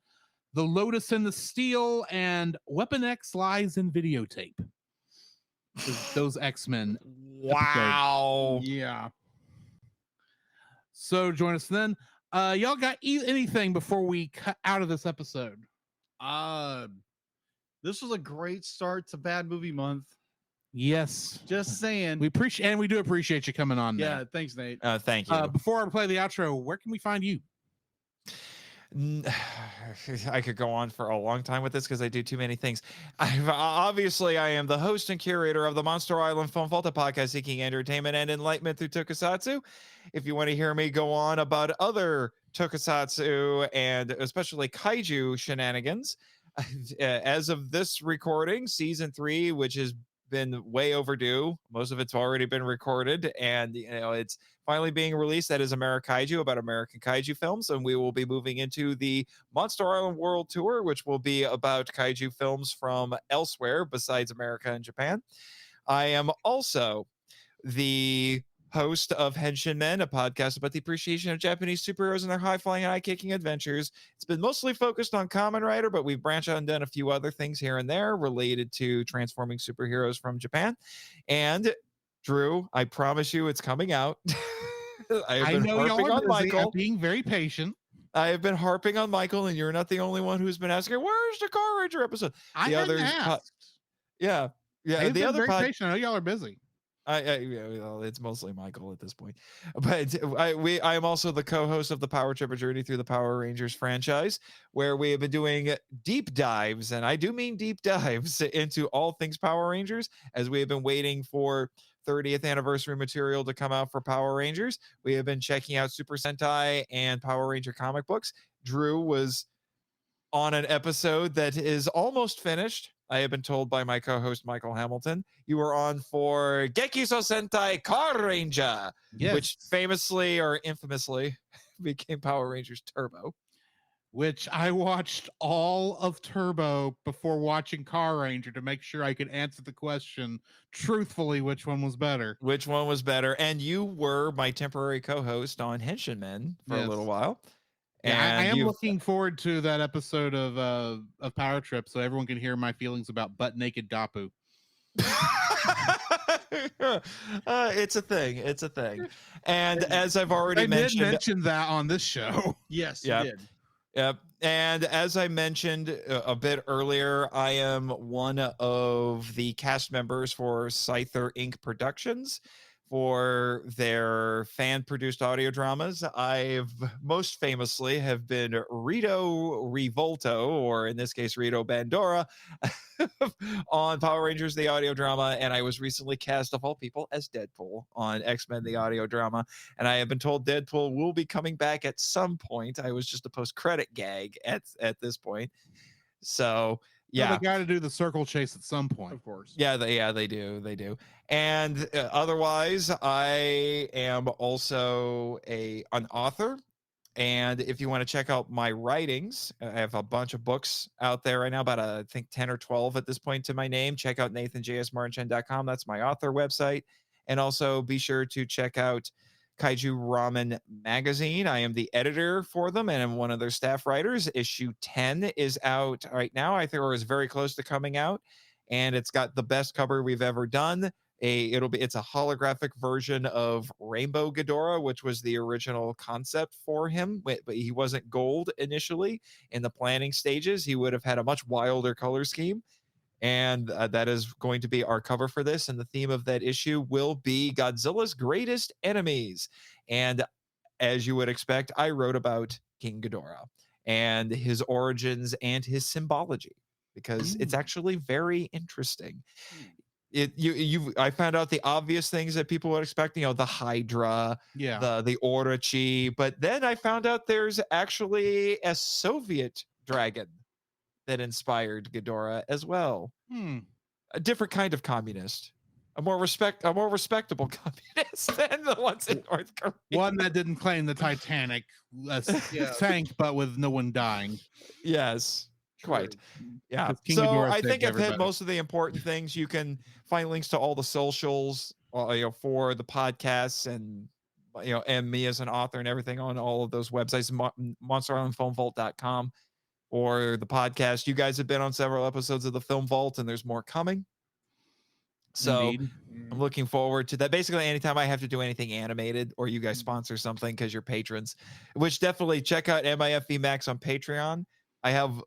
The Lotus and the Steel, and Weapon X Lies in Videotape. Those X-Men. Wow. Episodes. Yeah. So join us then. Y'all got anything before we cut out of this episode? This was a great start to Bad Movie Month. Yes. Just saying. We do appreciate you coming on. Yeah, thanks, Nate. Thank you. Before I play the outro, where can we find you? I could go on for a long time with this because I do too many things. Obviously, I am the host and curator of the Monster Island Film Falta podcast, seeking entertainment and enlightenment through tokusatsu. If you want to hear me go on about other tokusatsu and especially kaiju shenanigans, as of this recording, season 3, which has been way overdue, most of it's already been recorded, and it's finally being released. That is Amerikaiju, about American kaiju films, and we will be moving into the Monster Island World Tour, which will be about kaiju films from elsewhere besides America and Japan. I am also the host of Henshin Men, a podcast about the appreciation of Japanese superheroes and their high-flying and eye-kicking adventures. It's been mostly focused on Kamen Rider, but we've branched out and done a few other things here and there related to transforming superheroes from Japan. And Drew, I promise you it's coming out. I know y'all are busy. I'm being very patient. I have been harping on Michael, and you're not the only one who's been asking, where's the Car Ranger episode? I haven't asked. Yeah. I've been very patient. I know y'all are busy. Well, it's mostly Michael at this point, but I am also the co-host of the Power Trip: A Journey Through the Power Rangers franchise, where we have been doing deep dives, and I do mean deep dives, into all things Power Rangers, as we have been waiting for 30th anniversary material to come out for Power Rangers. We have been checking out Super Sentai and Power Ranger comic books. Drew was on an episode that is almost finished. I have been told by my co-host Michael Hamilton. You were on for Gekiso Sentai Car Ranger, which famously or infamously became Power Rangers Turbo. Which I watched all of Turbo before watching Car Ranger to make sure I could answer the question truthfully, which one was better. Which one was better? And you were my temporary co-host on Henshin Men for a little while. Yeah, I am looking forward to that episode of Power Trip, so everyone can hear my feelings about butt naked Dapu. It's a thing. It's a thing. And as I've already mentioned that on this show. Yes, you did. Yep. And as I mentioned a bit earlier, I am one of the cast members for Scyther Inc. Productions. For their fan-produced audio dramas. I've most famously have been Rito Revolto, or in this case, Rito Bandora, on Power Rangers, the audio drama, and I was recently cast, of all people, as Deadpool on X-Men, the audio drama, and I have been told Deadpool will be coming back at some point. I was just a post-credit gag at this point. So... yeah, well, they got to do the circle chase at some point, of course. Yeah, they do. And otherwise, I am also an author. And if you want to check out my writings, I have a bunch of books out there right now, about I think 10 or 12 at this point to my name. Check out nathanjsmartinchan.com. That's my author website. And also be sure to check out Kaiju Ramen Magazine. I am the editor for them, and I'm one of their staff writers. Issue 10 is out right now. I think it was very close to coming out, and it's got the best cover we've ever done. It's a holographic version of Rainbow Ghidorah, which was the original concept for him, but he wasn't gold initially in the planning stages. He would have had a much wilder color scheme. And that is going to be our cover for this. And the theme of that issue will be Godzilla's greatest enemies. And as you would expect, I wrote about King Ghidorah and his origins and his symbology, because it's actually very interesting. I found out the obvious things that people would expect, the Hydra, the Orochi, but then I found out there's actually a Soviet dragon that inspired Ghidorah as well. A different kind of communist. A more respectable communist than the ones in North Korea. One that didn't claim the Titanic sank, but with no one dying. Yes, quite. Yeah. King So Ghidorah I saved think I've hit everybody. most of the important things. You can find links to all the socials, for the podcasts and and me as an author and everything on all of those websites, monsterislandfilmvault.com, or the podcast. You guys have been on several episodes of the Film Vault, and there's more coming. So Indeed. I'm looking forward to that. Basically, anytime I have to do anything animated or you guys sponsor something because you're patrons, which definitely check out MIFV Max on Patreon. I have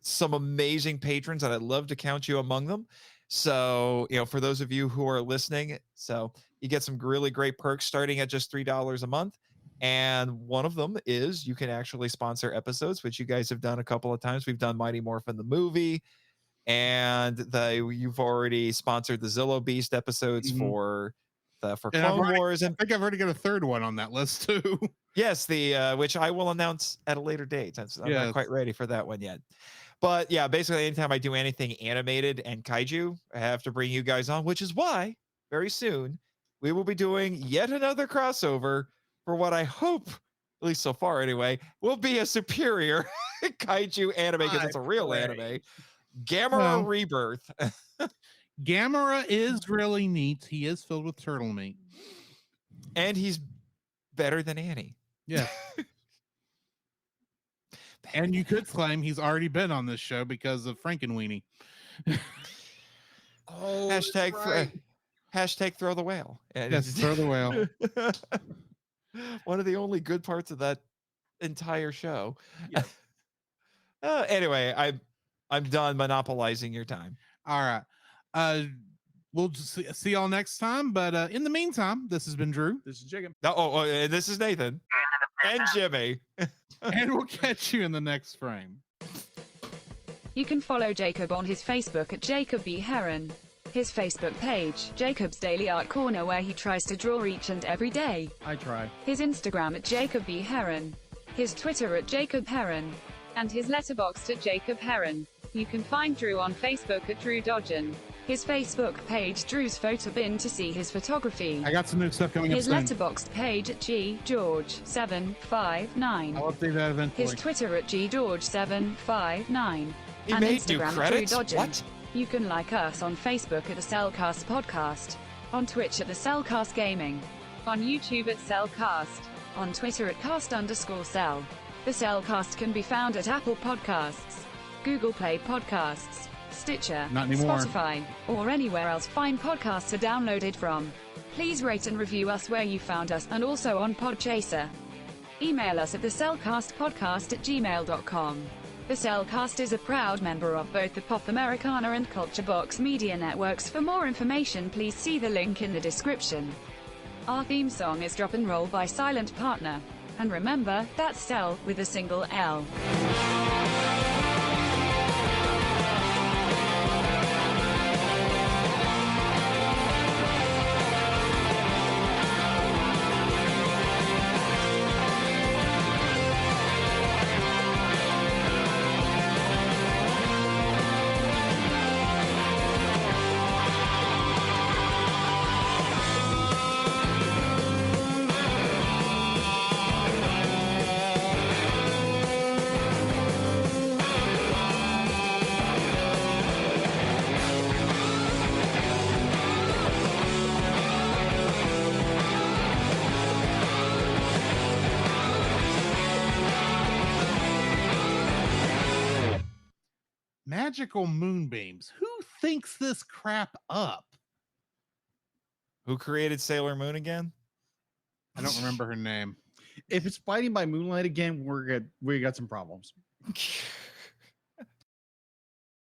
some amazing patrons and I'd love to count you among them. So, for those of you who are listening, so you get some really great perks starting at just $3 a month. And one of them is you can actually sponsor episodes, which you guys have done a couple of times. We've done Mighty Morphin the movie. And you've already sponsored the Zillow Beast episodes for Clone Wars, and I think I've already got a third one on that list too. Yes, which I will announce at a later date. I'm not quite ready for that one yet. But yeah, basically anytime I do anything animated and kaiju, I have to bring you guys on, which is why very soon we will be doing yet another crossover for what I hope, at least so far anyway, will be a superior kaiju anime because it's a real anime. Gamera Rebirth. Gamera is really neat. He is filled with turtle meat. And he's better than Annie. Yeah. And you could claim he's already been on this show because of Frankenweenie. Hashtag throw the whale. Yes, throw the whale. One of the only good parts of that entire show. Anyway, I'm done monopolizing your time. All right. We'll just see y'all next time. But in the meantime, this has been Drew. This is Jacob. And this is Nathan. And Jimmy. And we'll catch you in the next frame. You can follow Jacob on his Facebook at Jacob B. Heron. His Facebook page, Jacob's Daily Art Corner, where he tries to draw each and every day. I try. His Instagram at Jacob B. Heron. His Twitter at Jacob Heron. And his Letterboxd at Jacob Heron. You can find Drew on Facebook at Drew Dodgen. His Facebook page, Drew's Photobin, to see his photography. I got some new stuff coming up His soon. Letterboxd page at GGeorge759. I'll update that eventually. His Twitter at GGeorge759. He and made Instagram new credits? at Drew Dodgen. What? You can like us on Facebook at the Cellcast Podcast. On Twitch at the Cellcast Gaming. On YouTube at Cellcast. On Twitter at cast_cell. The Cellcast can be found at Apple Podcasts, Google Play Podcasts, Stitcher, Not anymore. Spotify, or anywhere else fine podcasts are downloaded from. Please rate and review us where you found us, and also on Podchaser. Email us at thecellcastpodcast@gmail.com. The Cellcast is a proud member of both the Pop Americana and Culture Box media networks. For more information, please see the link in the description. Our theme song is Drop and Roll by Silent Partner. And remember, that's Cell with a single L. Magical moonbeams. Who thinks this crap up? Who created Sailor Moon again? I don't remember her name. If it's Fighting by Moonlight again, we got some problems.